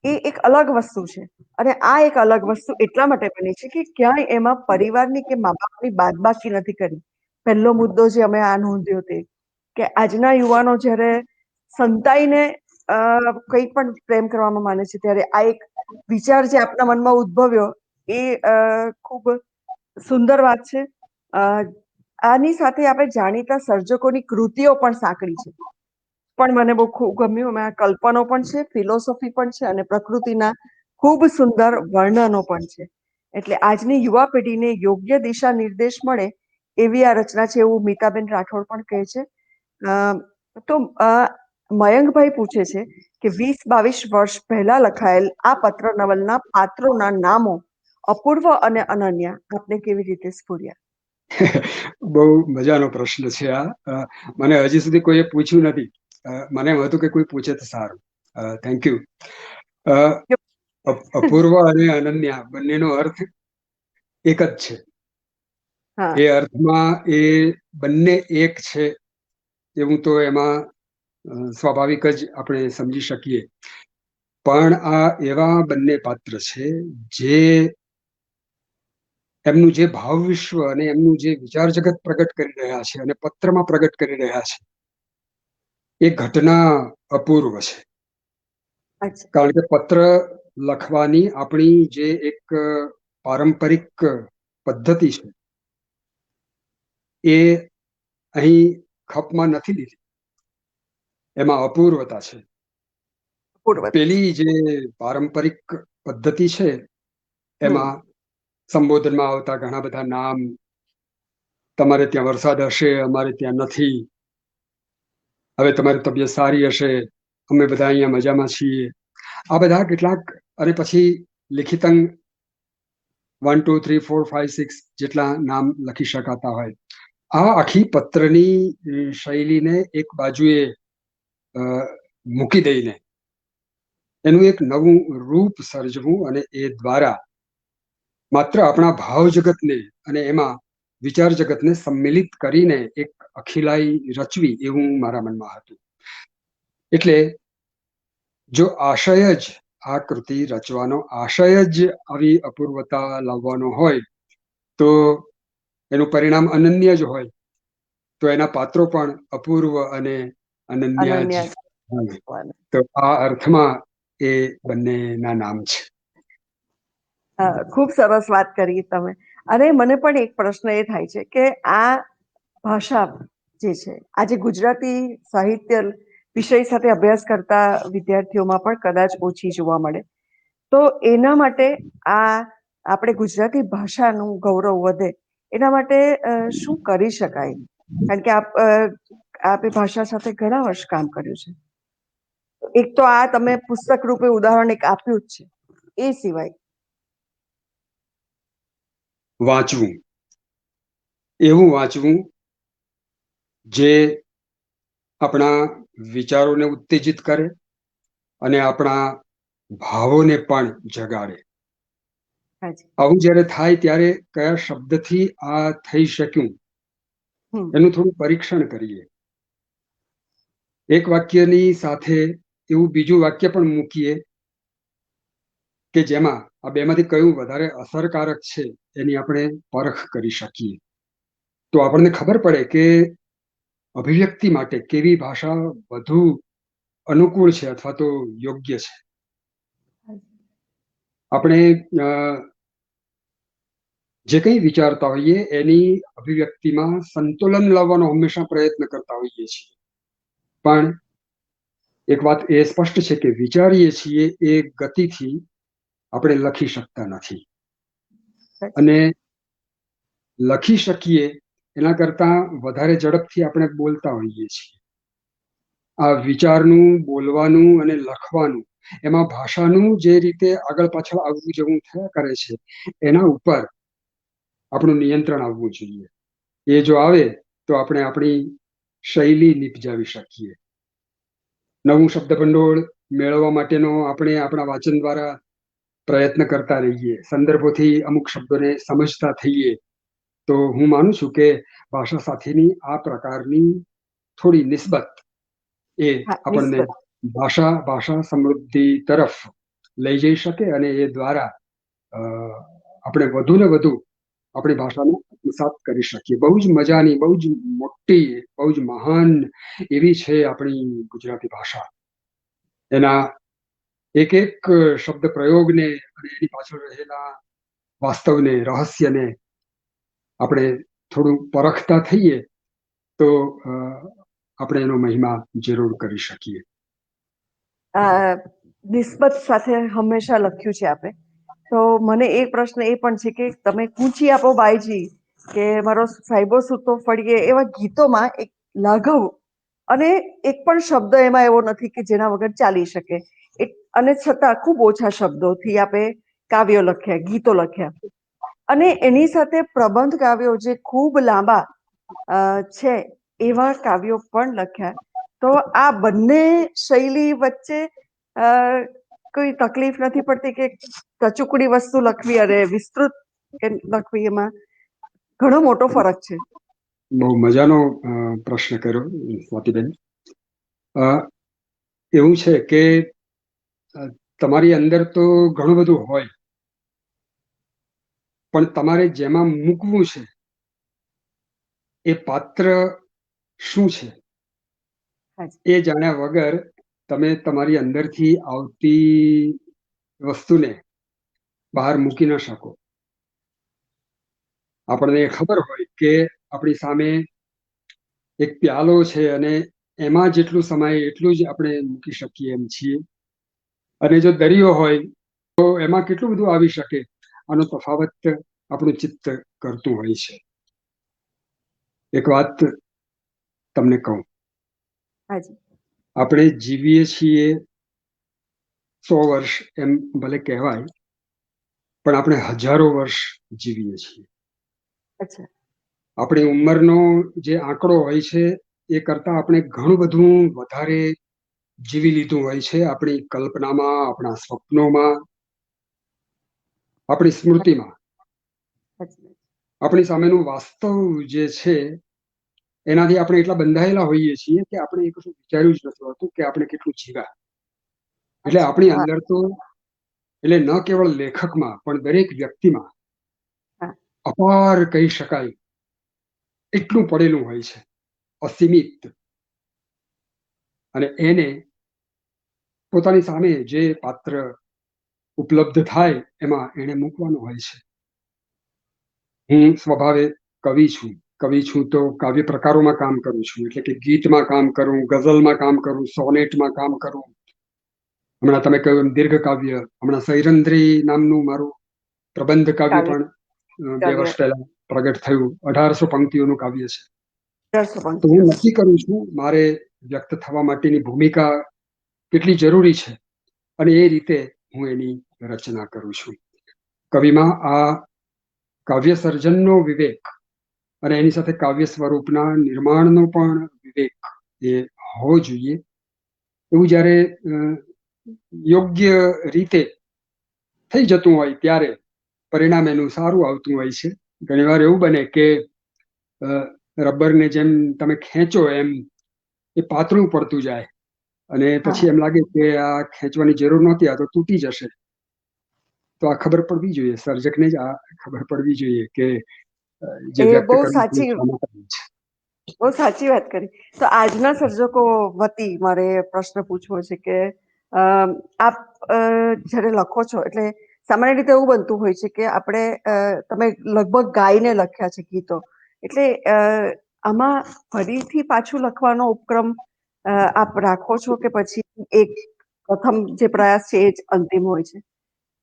S1: એ એક અલગ વસ્તુ છે. અને આ એક અલગ વસ્તુ એટલા માટે બની છે કે ક્યાંય એમાં પરિવારની કે મા બાપની બાદબાકી નથી કરી. પહેલો મુદ્દો જે અમે આ નોંધ્યો તે કે આજના યુવાનો જ્યારે સંતાઈને કંઈ પણ પ્રેમ કરવામાં માને છે ત્યારે આ એક વિચાર જે આપણા મનમાં ઉદ્ભવ્યો એ ખૂબ સુંદર વાત છે. આની સાથે આપણે જાણીતા સર્જકોની કૃતિઓ પણ સાંકળી છે, પણ મને બહુ ખૂબ ગમ્યું. એમાં કલ્પનો પણ છે, ફિલોસોફી પણ છે અને પ્રકૃતિના ખૂબ સુંદર વર્ણનો પણ છે. એટલે આજની યુવા પેઢીને યોગ્ય દિશા નિર્દેશ મળે એવી આ રચના છે એવું મીતાબેન રાઠોડ પણ કહે છે. તો મયંકભાઈ પૂછે છે કે 20-22 વર્ષ પહેલા લખાયેલ આ પત્ર નવલના પાત્રોના નામો અપૂર્વ અને અનન્ય આપને કેવી રીતે સ્ફુર્યા?
S4: બહુ મજાનો પ્રશ્ન છે આ. મને હજી સુધી કોઈએ પૂછ્યું નથી. મને એમ હતું કે કોઈ પૂછે તો સારું. Thank you. અપૂર્વ અને અનન્ય બંનેનો અર્થ એક જ છે. એ અર્થમાં એ બંને એક છે એવું તો એમાં સ્વાભાવિક જ આપણે સમજી શકીએ. પણ આ એવા બંને પાત્ર છે જે એમનું જે ભાવ વિશ્વ અને એમનું જે વિચાર જગત પ્રગટ કરી રહ્યા છે અને પત્રમાં પ્રગટ કરી રહ્યા છે એ ઘટના અપૂર્વ છે. કારણ કે પત્ર લખવાની આપણી જે એક પારંપરિક પદ્ધતિ છે એ અહીં ખપમાં નથી લીધી. એમાં અપૂર્વતા છે. પેલી જે પારંપરિક પદ્ધતિ છે એમાં સંબોધનમાં આવતા ઘણા બધા નામ, તમારે ત્યાં વરસાદ હશે, અમારે ત્યાં નથી, હવે તમારી તબિયત સારી હશે, અમે બધા અહીંયા મજામાં છીએ, આ બધા કેટલાક, અને પછી લિખિતંગ 1 2 3 4 5 6 જેટલા નામ લખી શકાતા હોય. આ આખી પત્રની શૈલીને એક બાજુએ મૂકી દઈને એનું એક નવું રૂપ સર્જવું અને એ દ્વારા માત્ર આપણા ભાવ જગતને અને એમાં વિચાર જગતને સંમિલિત કરીને એક અખિલાઈ રચવી એવું મારા મનમાં હતું. એટલે જો આશય જ આ કૃતિ રચવાનો આશય જ આવી અપૂર્વતા લાવવાનો હોય તો એનું પરિણામ અનન્ય જ હોય. તો એના પાત્રો પણ અપૂર્વ અને અનન્ય જ હોય. તો આ અર્થમાં એ બંનેના નામ છે.
S1: ખૂબ સરસ વાત કરી તમે. અને મને પણ એક પ્રશ્ન એ થાય છે કે આ ભાષા જે છે આજે ગુજરાતી સાહિત્ય વિષય સાથે અભ્યાસ કરતા વિદ્યાર્થીઓમાં પણ કદાચ ઓછી જોવા મળે. તો એના માટે આપણે ગુજરાતી ભાષાનું ગૌરવ વધે એના માટે શું કરી શકાય? કારણ કે આપે ભાષા સાથે ઘણા વર્ષ કામ કર્યું છે. એક તો આ તમે પુસ્તક રૂપે ઉદાહરણ એક આપ્યું જ છે, એ સિવાય
S4: વાંચવું, એવું વાંચવું જે આપણા વિચારોને ઉત્તેજિત કરે અને આપણા ભાવોને પણ જગાડે. આવું જ્યારે થાય ત્યારે કયા શબ્દથી આ થઈ શક્યું એનું થોડું પરીક્ષણ કરીએ. એક વાક્યની સાથે એવું બીજું વાક્ય પણ મૂકીએ કે જેમાં આ બેમાંથી કયું વધારે અસરકારક છે એની આપણે પરખ કરી શકીએ, તો આપણને ખબર પડે કે અભિવ્યક્તિ માટે કેવી ભાષા વધુ અનુકૂળ છે અથવા તો યોગ્ય છે. આપણે જે કંઈ વિચારતા હોઈએ એની અભિવ્યક્તિમાં સંતુલન લાવવાનો હંમેશા પ્રયત્ન કરતા હોઈએ છીએ, પણ એક વાત એ સ્પષ્ટ છે કે વિચારીએ છીએ એ ગતિથી આપણે લખી શકતા નથી, અને લખી શકીએ એના કરતા વધારે ઝડપથી આપણે બોલતા હોઈએ છીએ. આ વિચારનું, બોલવાનું અને લખવાનું, એમાં ભાષાનું જે રીતે આગળ પાછળ આવવું જવું થયા કરે છે એના ઉપર આપણું નિયંત્રણ આવવું જોઈએ. એ જો આવે તો આપણે આપણી શૈલી નિપજાવી શકીએ. નવું શબ્દભંડોળ મેળવવા માટેનો આપણે આપણા વાંચન દ્વારા પ્રયત્ન કરતા રહીએ, સંદર્ભોથી અમુક શબ્દોને સમજતા થઈએ, તો હું માનું છું કે ભાષા સાથેની આ પ્રકારની થોડી નિસ્બત એ આપણને ભાષા સમૃદ્ધિ તરફ લઈ જઈ શકે, અને એ દ્વારા આપણે વધુ ને વધુ આપણી ભાષાને આત્મસાત કરી શકીએ. બહુ જ મજાની, બહુ જ મોટી, બહુ જ મહાન એવી છે આપણી ગુજરાતી ભાષા. એના એક એક શબ્દ પ્રયોગને અને એની પાછળ રહેલા વાસ્તવને, રહસ્યને આપણે થોડું પરખતા થઈએ તો આપણે એનો મહિમા જરૂર કરી શકીએ.
S1: નિસ્બત સાથે હંમેશા લખ્યું છે આપે, તો મને એક પ્રશ્ન એ પણ છે કે તમે કૂંચી આપો બાઈજી કે મારો સાહેબો સૂતો ફળીએ એવા ગીતોમાં એક લાઘવ અને એક પણ શબ્દ એમાં એવો નથી કે જેના વગર ચાલી શકે, અને છતાં ખૂબ ઓછા શબ્દોથી આપે કાવ્યો લખ્યા, ગીતો લખ્યા, અને એની સાથે પ્રબંધ કાવ્યો જે ખૂબ લાંબા છે એવા કાવ્યો પણ લખ્યા. તો આ બંને શૈલી વચ્ચે કોઈ તકલીફ નથી પડતી કે ટચુકડી વસ્તુ લખવી અને વિસ્તૃત લખવી, એમાં ઘણો મોટો ફરક છે?
S4: બહુ મજાનો પ્રશ્ન કર્યો સ્વાતિબેન. એવું છે કે તમારી અંદર તો ઘણું બધું હોય, પણ તમારે જેમાં મૂકવું છે એ પાત્ર શું છે એ જાણ્યા વગર તમે તમારી અંદરથી આવતી વસ્તુને બહાર મૂકી ન શકો. આપણને ખબર હોય કે આપણી સામે એક પ્યાલો છે અને એમાં જેટલું સમાય એટલું જ આપણે મૂકી શકીએ એમ છીએ, અને જો દરિયો હોય તો એમાં કેટલું બધું આવી શકે, આનો તફાવત આપણું ચિત્ત કરતું હોય છે. એક વાત તમને કહું, આપણે જીવીએ છીએ 100 વર્ષ એમ ભલે કહેવાય, પણ આપણે હજારો વર્ષ જીવીએ છીએ. આપણી ઉંમરનો જે આંકડો હોય છે એ કરતા આપણે ઘણું બધું વધારે જીવી લીધું હોય છે, આપણી કલ્પનામાં, આપણા સ્વપ્નોમાં, આપણી સ્મૃતિમાં. આપણી સામેનું વાસ્તવ જે છે એનાથી આપણે એટલા બંધાયેલા હોઈએ છીએ કે આપણે એ કશું વિચાર્યું જ નથી હોતું કે આપણે કેટલું જીવ્યા. એટલે આપણી અંદર તો, એટલે ન કેવળ લેખકમાં પણ દરેક વ્યક્તિમાં અપાર કહી શકાય એટલું પડેલું હોય છે, અસીમિત, અને એને પોતાની સામે જે પાત્ર ઉપલબ્ધ થાય એમાં એને મૂકવાનું હોય છે. હું સ્વભાવે કવિ છું તો કાવ્ય પ્રકારોમાં કામ કરું છું, એટલે કે ગીતમાં કામ કરું, ગઝલમાં કામ કરું, સોનેટમાં કામ કરું. હમણાં તમે કહ્યું એમ દીર્ઘ કાવ્ય, હમણાં સૈરંદ્રી નામનું મારું પ્રબંધ કાવ્ય પણ 2 વર્ષ પહેલા પ્રગટ થયું. 1800 પંક્તિઓનું કાવ્ય છે. તો હું નક્કી કરું છું મારે વ્યક્ત થવા માટેની ભૂમિકા કેટલી જરૂરી છે, અને એ રીતે હું એની રચના કરું છું. કવિમાં આ કાવ્ય સર્જનનો વિવેક અને એની સાથે કાવ્ય સ્વરૂપના નિર્માણનો પણ વિવેક એ હોવો જોઈએ. એવું જ્યારે યોગ્ય રીતે થઈ જતું હોય ત્યારે પરિણામ એનું સારું આવતું હોય છે. ઘણીવાર એવું બને કે રબરને જેમ તમે ખેંચો એમ એ પાતળું પડતું જાય અને પછી
S1: હા
S4: એમ લાગે કે આ ખેંચવાની જરૂર નહોતી, આ તો તૂટી જશે. તો આ ખબર પડવી જોઈએ, સર્જકને જ આ ખબર પડવી જોઈએ કે જે
S1: એ
S4: વ્યક્ત
S1: બહુ
S4: કરવું છે
S1: સાચી
S4: શા માટે છે.
S1: બહુ સાચી વાત કરી. તો આજના સર્જકો વતી મારે પ્રશ્ન પૂછવો છે કે આપ જ્યારે લખો છો એટલે સામાન્ય રીતે એવું બનતું હોય છે કે આપણે તમે લગભગ ગાઈને લખ્યા છે ગીતો, એટલે આમાં ફરીથી પાછું લખવાનો ઉપક્રમ આપ રાખો છો કે પછી એક પ્રથમ જે પ્રયાસ છે એ જ અંતિમ હોય છે?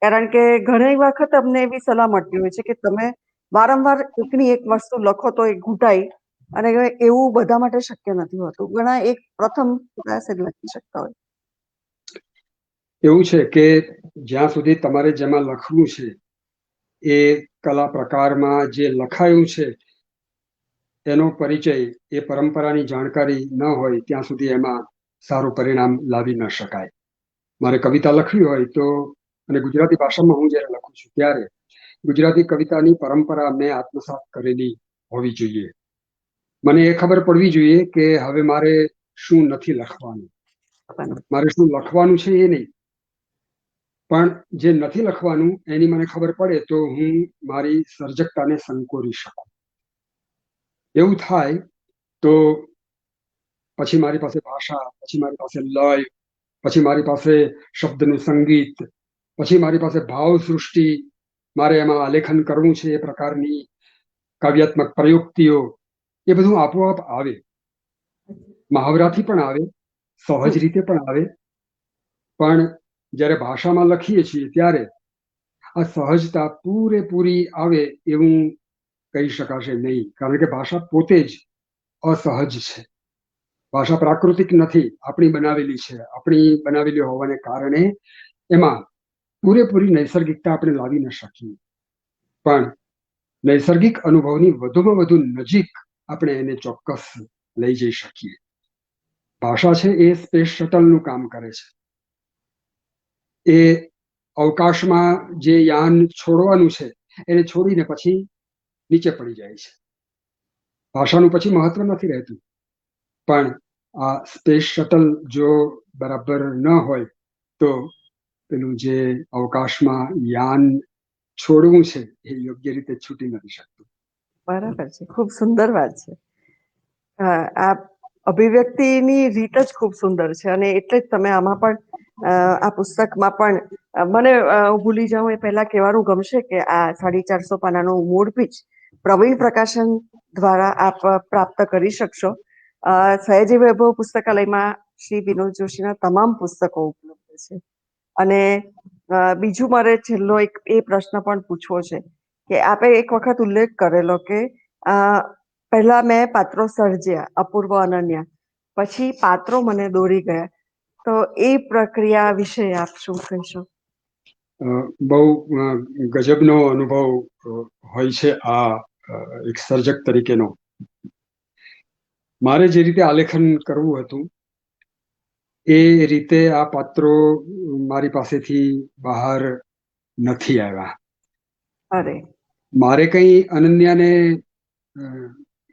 S1: કારણ કે ઘણી વખત અમને એવી સલાહ મળતી હોય છે કે તમે વારંવાર એકની એક વસ્તુ લખો તો એ ઘૂંટાય, અને એવું બધા માટે શક્ય નથી હોતું. ઘણા એક પ્રથમ પ્રયાસે જ લખી શકતા હોય.
S4: એવું છે કે જ્યાં સુધી તમારે જેમાં લખવું છે એ કલા પ્રકારમાં જે લખાયું છે એનો પરિચય, એ પરંપરાની જાણકારી ન હોય ત્યાં સુધી એમાં સારું પરિણામ લાવી ન શકાય. મારે કવિતા લખવી હોય તો, અને ગુજરાતી ભાષામાં હું જ્યારે લખું છું ત્યારે ગુજરાતી કવિતાની પરંપરા મેં આત્મસાત કરેલી હોવી જોઈએ. મને એ ખબર પડવી જોઈએ કે હવે મારે શું નથી લખવાનું, મારે શું લખવાનું છે એ નહીં, પણ જે નથી લખવાનું એની મને ખબર પડે તો હું મારી સર્જકતાને સંકોરી શકું. એવું થાય તો પછી મારી પાસે ભાષા, પછી મારી પાસે લય, પછી મારી પાસે શબ્દનું સંગીત, પછી મારી પાસે ભાવ સૃષ્ટિ, મારે એમાં આલેખન કરવું છે એ પ્રકારની કાવ્યાત્મક પ્રયુક્તિઓ, એ બધું આપોઆપ આવે. મહાવરાથી પણ આવે, સહજ રીતે પણ આવે. પણ જ્યારે ભાષામાં લખીએ છીએ ત્યારે આ સહજતા પૂરેપૂરી આવે એવું કહી શકાશે નહીં, કારણ કે ભાષા પોતે જ અસહજ છે. ભાષા પ્રાકૃતિક નથી, આપણી બનાવેલી છે. આપણી બનાવેલી હોવાને કારણે એમાં પૂરેપૂરી નૈસર્ગિકતા આપણે લાવી ન શકીએ. પણ નૈસર્ગિક અનુભવની વધુમાં વધુ નજીક આપણે એને ચોક્કસ લઈ જઈ શકીએ. ભાષા છે એ સ્પેસ શટલનું કામ કરે છે. એ અવકાશમાં જે યાન છોડવાનું છે એને છોડીને પછી નીચે પડી જાય છે. ભાષાનું પછી મહત્વ નથી રહેતું. પણ આ સ્પેસ શટલ જો બરાબર ન હોય તો પેલું જે અવકાશમાં યાન છોડવું છે એ યોગ્ય રીતે છૂટી નથી શકતું.
S1: બરાબર છે, ખૂબ સુંદર વાત છે. આ અભિવ્યક્તિની રીત જ ખૂબ સુંદર છે, અને એટલે જ તમે આમાં પણ આ પુસ્તકમાં પણ મને હું ભૂલી જાઉં એ પહેલા કહેવાનું ગમશે કે આ 450 પાનાનું મૂળ પીચ પ્રવીણ પ્રકાશન દ્વારા આપ પ્રાપ્ત કરી શકશો. સયાજી વૈભવ પુસ્તકાલયમાં શ્રી વિનોદ જોશીના તમામ પુસ્તકો ઉપલબ્ધ છે. અને બીજું મારે છેલ્લો એક એ પ્રશ્ન પણ પૂછવો છે કે આપે એક વખત ઉલ્લેખ કરેલો કે પહેલા મેં પાત્રો સર્જ્યા અપૂર્વ, અનન્યા, પછી પાત્રો મને દોરી ગયા. તો એ પ્રક્રિયા વિશે આપ શું કહેશો?
S4: બહુ ગજબનો અનુભવ હોય છે આ એક સર્જક તરીકેનો. મારે જે રીતે આલેખન કરવું હતું એ રીતે આ પાત્રો મારી પાસેથી બહાર નથી આવ્યા.
S1: અરે,
S4: મારે કઈ અનન્યાને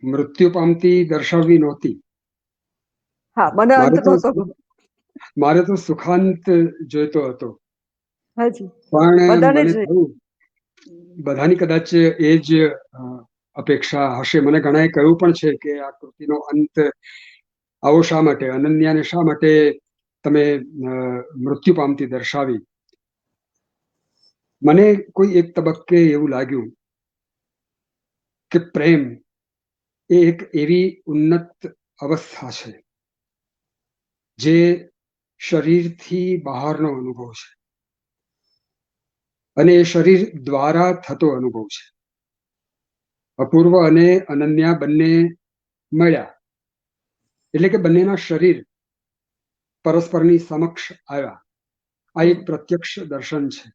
S4: મૃત્યુ પામતી દર્શાવવી નહોતી.
S1: હા, મને અંત નહોતો ગમતો.
S4: મારે તો સુખાંત જોઈતો હતો.
S1: હાજી,
S4: પણ
S1: બધાને
S4: મને
S1: જ.
S4: થયું, બધાની કદાચ એ જ અપેક્ષા હશે. મને ઘણાએ કહ્યું પણ છે કે આ કૃતિનો અંત આવો શા માટે, અનન્યાને શા માટે તમે મૃત્યુ પામતી દર્શાવી? મને કોઈ એક તબક્કે એવું લાગ્યું કે પ્રેમ એ એક એવી ઉન્નત અવસ્થા છે જે શરીરથી બહારનો અનુભવ છે, અને એ શરીર દ્વારા થતો અનુભવ છે. અપૂર્વ અને અનન્યા બંને મળ્યા એટલે કે બંનેના શરીર પરસ્પરની સમક્ષ આવ્યા. આ એક પ્રત્યક્ષ દર્શન છે.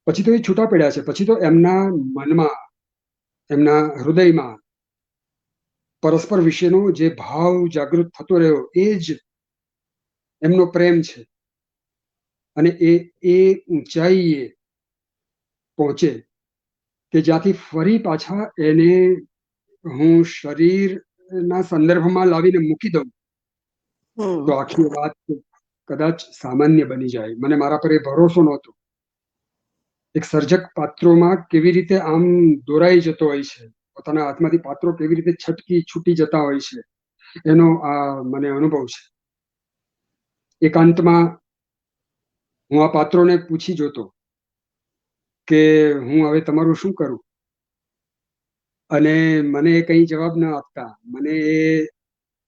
S4: પછી તો એ છૂટા પડ્યા છે. પછી તો એમના મનમાં, એમના હૃદયમાં પરસ્પર વિશેનો જે ભાવ જાગૃત થતો રહ્યો એ જ એમનો પ્રેમ છે. અને એ ઊંચાઈએ પહોંચે કે જ્યાંથી ફરી પાછા એને હું શરીર ના સંદર્ભમાં લાવીને મૂકી દઉં તો
S1: હમ
S4: આખી વાત કદાચ સામાન્ય બની જાય. મને મારા પર એ ભરોસો નહોતો. એક સર્જક પાત્રોમાં કેવી રીતે આમ દોરાઈ જતો હોય છે, પોતાના હાથમાંથી પાત્રો કેવી રીતે છૂટી જતા હોય છે, એનો આ મને અનુભવ છે. એકાંતમાં હું આ પાત્રોને પૂછી જોતો કે હું હવે તમારું શું કરું, અને મને કઈ જવાબ ન આપતા. મને એ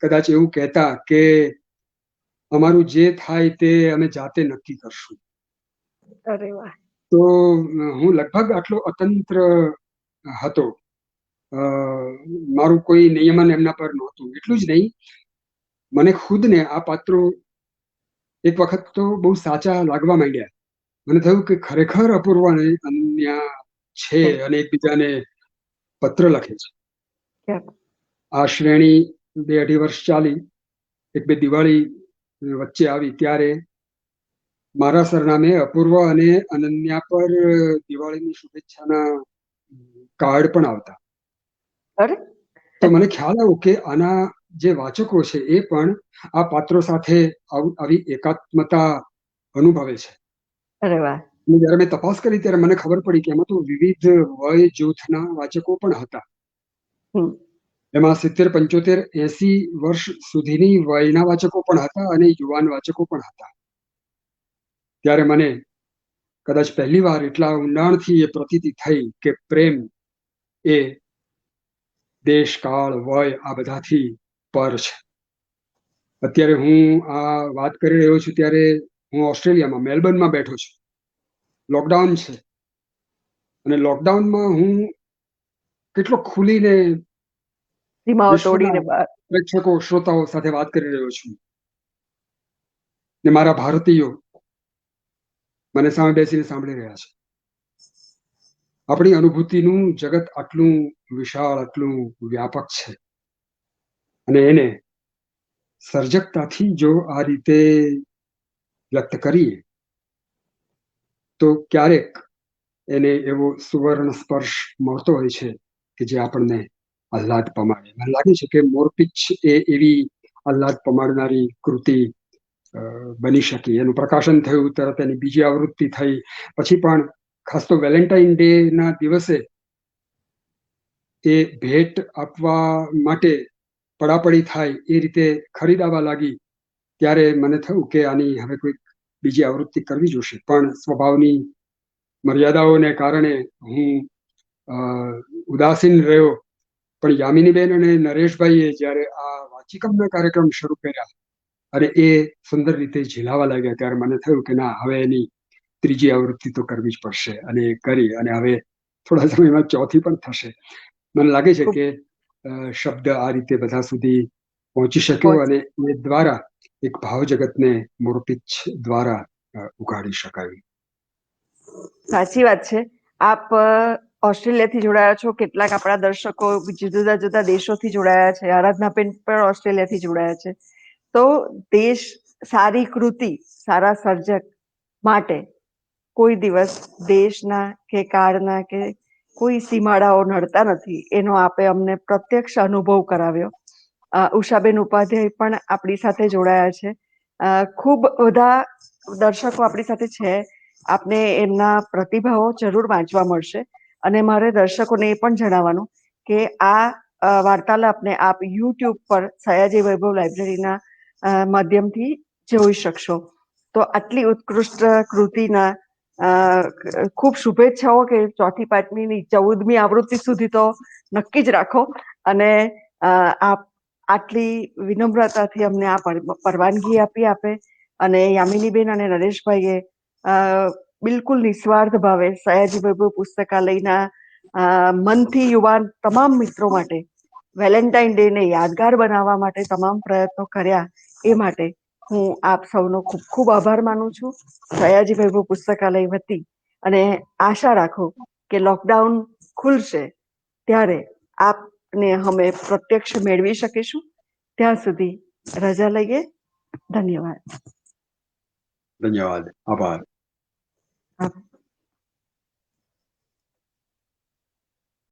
S4: કદાચ એવું કહેતા કે અમારું જે થાય તે અમે જાતે નક્કી કરશું.
S1: અરે વાહ.
S4: તો હું લગભગ આટલો અતંત્ર હતો. મારું કોઈ નિયમન એમના પર નહોતું. એટલું જ નહીં, મને ખુદને આ પાત્રો એક વખત તો બહુ સાચા લાગવા માંડ્યા. મને થયું કે ખરેખર અપૂર્વ અને અનન્ય છે અને એકબીજાને પત્ર લખે છે. આ શ્રેણી 2-2.5 વર્ષ ચાલી. એક બે દિવાળી વચ્ચે આવી ત્યારે મારા સરનામે અપૂર્વ અને અનન્યા પર દિવાળીની શુભેચ્છાના કાર્ડ પણ આવતા.
S1: અરે
S4: તો મને ખ્યાલ આવ્યો કે આના જે વાચકો છે એ પણ આ પાત્રો સાથે આવી એકાત્મતા અનુભવે છે.
S1: અરે વાહ.
S4: જયારે મેં તપાસ કરી ત્યારે મને ખબર પડી કે એમાં તો વિવિધ વય જૂથના વાચકો પણ હતા. એમાં 70, 75, 80 વર્ષ સુધીની વયના વાચકો પણ હતા અને યુવાન વાચકો પણ હતા. ત્યારે મને કદાચ પહેલી વાર એટલા ઊંડાણથી એ પ્રતીતિ થઈ કે પ્રેમ એ દેશ, કાળ, વય આ બધાથી પર છે. અત્યારે હું આ વાત કરી રહ્યો છું ત્યારે હું ઓસ્ટ્રેલિયામાં મેલબર્નમાં બેઠો છું. લોકડાઉન છે અને લોકડાઉનમાં હું કેટલો ખુલીને
S1: સીમાઓ
S4: વિશ્વના
S1: તોડીને
S4: પ્રેક્ષકો, શ્રોતાઓ સાથે વાત કરી રહ્યો છું, ને મારા ભારતીયો મને સામે બેસીને સાંભળી રહ્યા છે. આપણી અનુભૂતિનું જગત આટલું વિશાળ, આટલું વ્યાપક છે, અને એને સર્જકતાથી જો આ રીતે વ્યક્ત કરીએ તો ક્યારેક એને એવો સુવર્ણ સ્પર્શ મળતો હોય છે કે જે આપણને આહ્લાદ પમાડે. મને લાગે છે કે મોરપીંછ એ એવી આહ્લાદ પમાડનારી કૃતિ બની શકી. એનું પ્રકાશન થયું, તરત એની બીજી આવૃત્તિ થઈ. પછી પણ ખાસ તો વેલેન્ટાઇન ડે ના દિવસે એ ભેટ આપવા માટે પડાપડી થાય એ રીતે ખરીદાવા લાગી. ત્યારે મને થયું કે આની હવે કોઈ બીજી આવૃત્તિ કરવી જોશે. પણ સ્વભાવની મર્યાદાઓને કારણે હું ઉદાસીન રહ્યો. પણ યામિનીબેન અને નરેશભાઈએ જ્યારે આ વાચિકમના કાર્યક્રમ શરૂ કર્યા અને એ સુંદર રીતે ઝીલાવા લાગ્યા, ત્યારે મને થયું કે ના, હવે એની ત્રીજી આવૃત્તિ તો કરવી જ પડશે. અને એ કરી, અને હવે થોડા સમયમાં ચોથી પણ થશે. મને લાગે છે કે શબ્દ આ રીતે બધા સુધી પહોંચી શક્યો અને એ દ્વારા એક ભાવ જગતને મોરપીંછ દ્વારા ઉગાડી શકાયું.
S1: સાચી વાત છે. આપ ઓસ્ટ્રેલિયાથી જોડાયા છો, કેટલાક આપણા દર્શકો જુદા જુદા દેશોથી જોડાયા છે, આરાધનાબેન પણ ઓસ્ટ્રેલિયાથી જોડાયા છે. તો દેશ, સારી કૃતિ, સારા સર્જક માટે કોઈ દિવસ દેશના કે કાળના કે કોઈ સીમાડાઓ નડતા નથી. એનો આપે અમને પ્રત્યક્ષ અનુભવ કરાવ્યો. ઉષાબેન ઉપાધ્યાય પણ આપણી સાથે જોડાયા છે. ખૂબ બધા દર્શકો આપણી સાથે છે. આપને એમના પ્રતિભાવો જરૂર વાંચવા મળશે. અને મારે દર્શકોને એ પણ જણાવવાનું કે આ વાર્તાલાપને આપ યુટ્યુબ પર સયાજી વૈભવ લાઇબ્રેરીના માધ્યમથી જોઈ શકશો. તો આટલી ઉત્કૃષ્ટ કૃતિના ખૂબ શુભેચ્છાઓ કે 4મી, 5મી, 14મી આવૃત્તિ સુધી તો નક્કી જ રાખો. અને આપ આટલી વિનમ્રતાથી અમને આ પરવાનગી આપે. અને યામિનીબેન અને નરેશભાઈએ બિલકુલ નિસ્વાર્થ ભાવે સયાજી વૈભવ પુસ્તકાલયના મનથી યુવાન તમામ મિત્રો માટે વેલેન્ટાઇન ડે ને યાદગાર બનાવવા માટે તમામ પ્રયત્નો કર્યા. એ માટે હું આપ સૌનો ખૂબ ખૂબ આભાર માનું છું, સયાજી વૈભવ પુસ્તકાલય વતી. અને આશા રાખો કે લોકડાઉન ખુલશે ત્યારે આપને અમે પ્રત્યક્ષ મેળવી શકીશું. ત્યાં સુધી રજા લઈએ. ધન્યવાદ.
S4: ધન્યવાદ. આભાર.
S1: આભાર.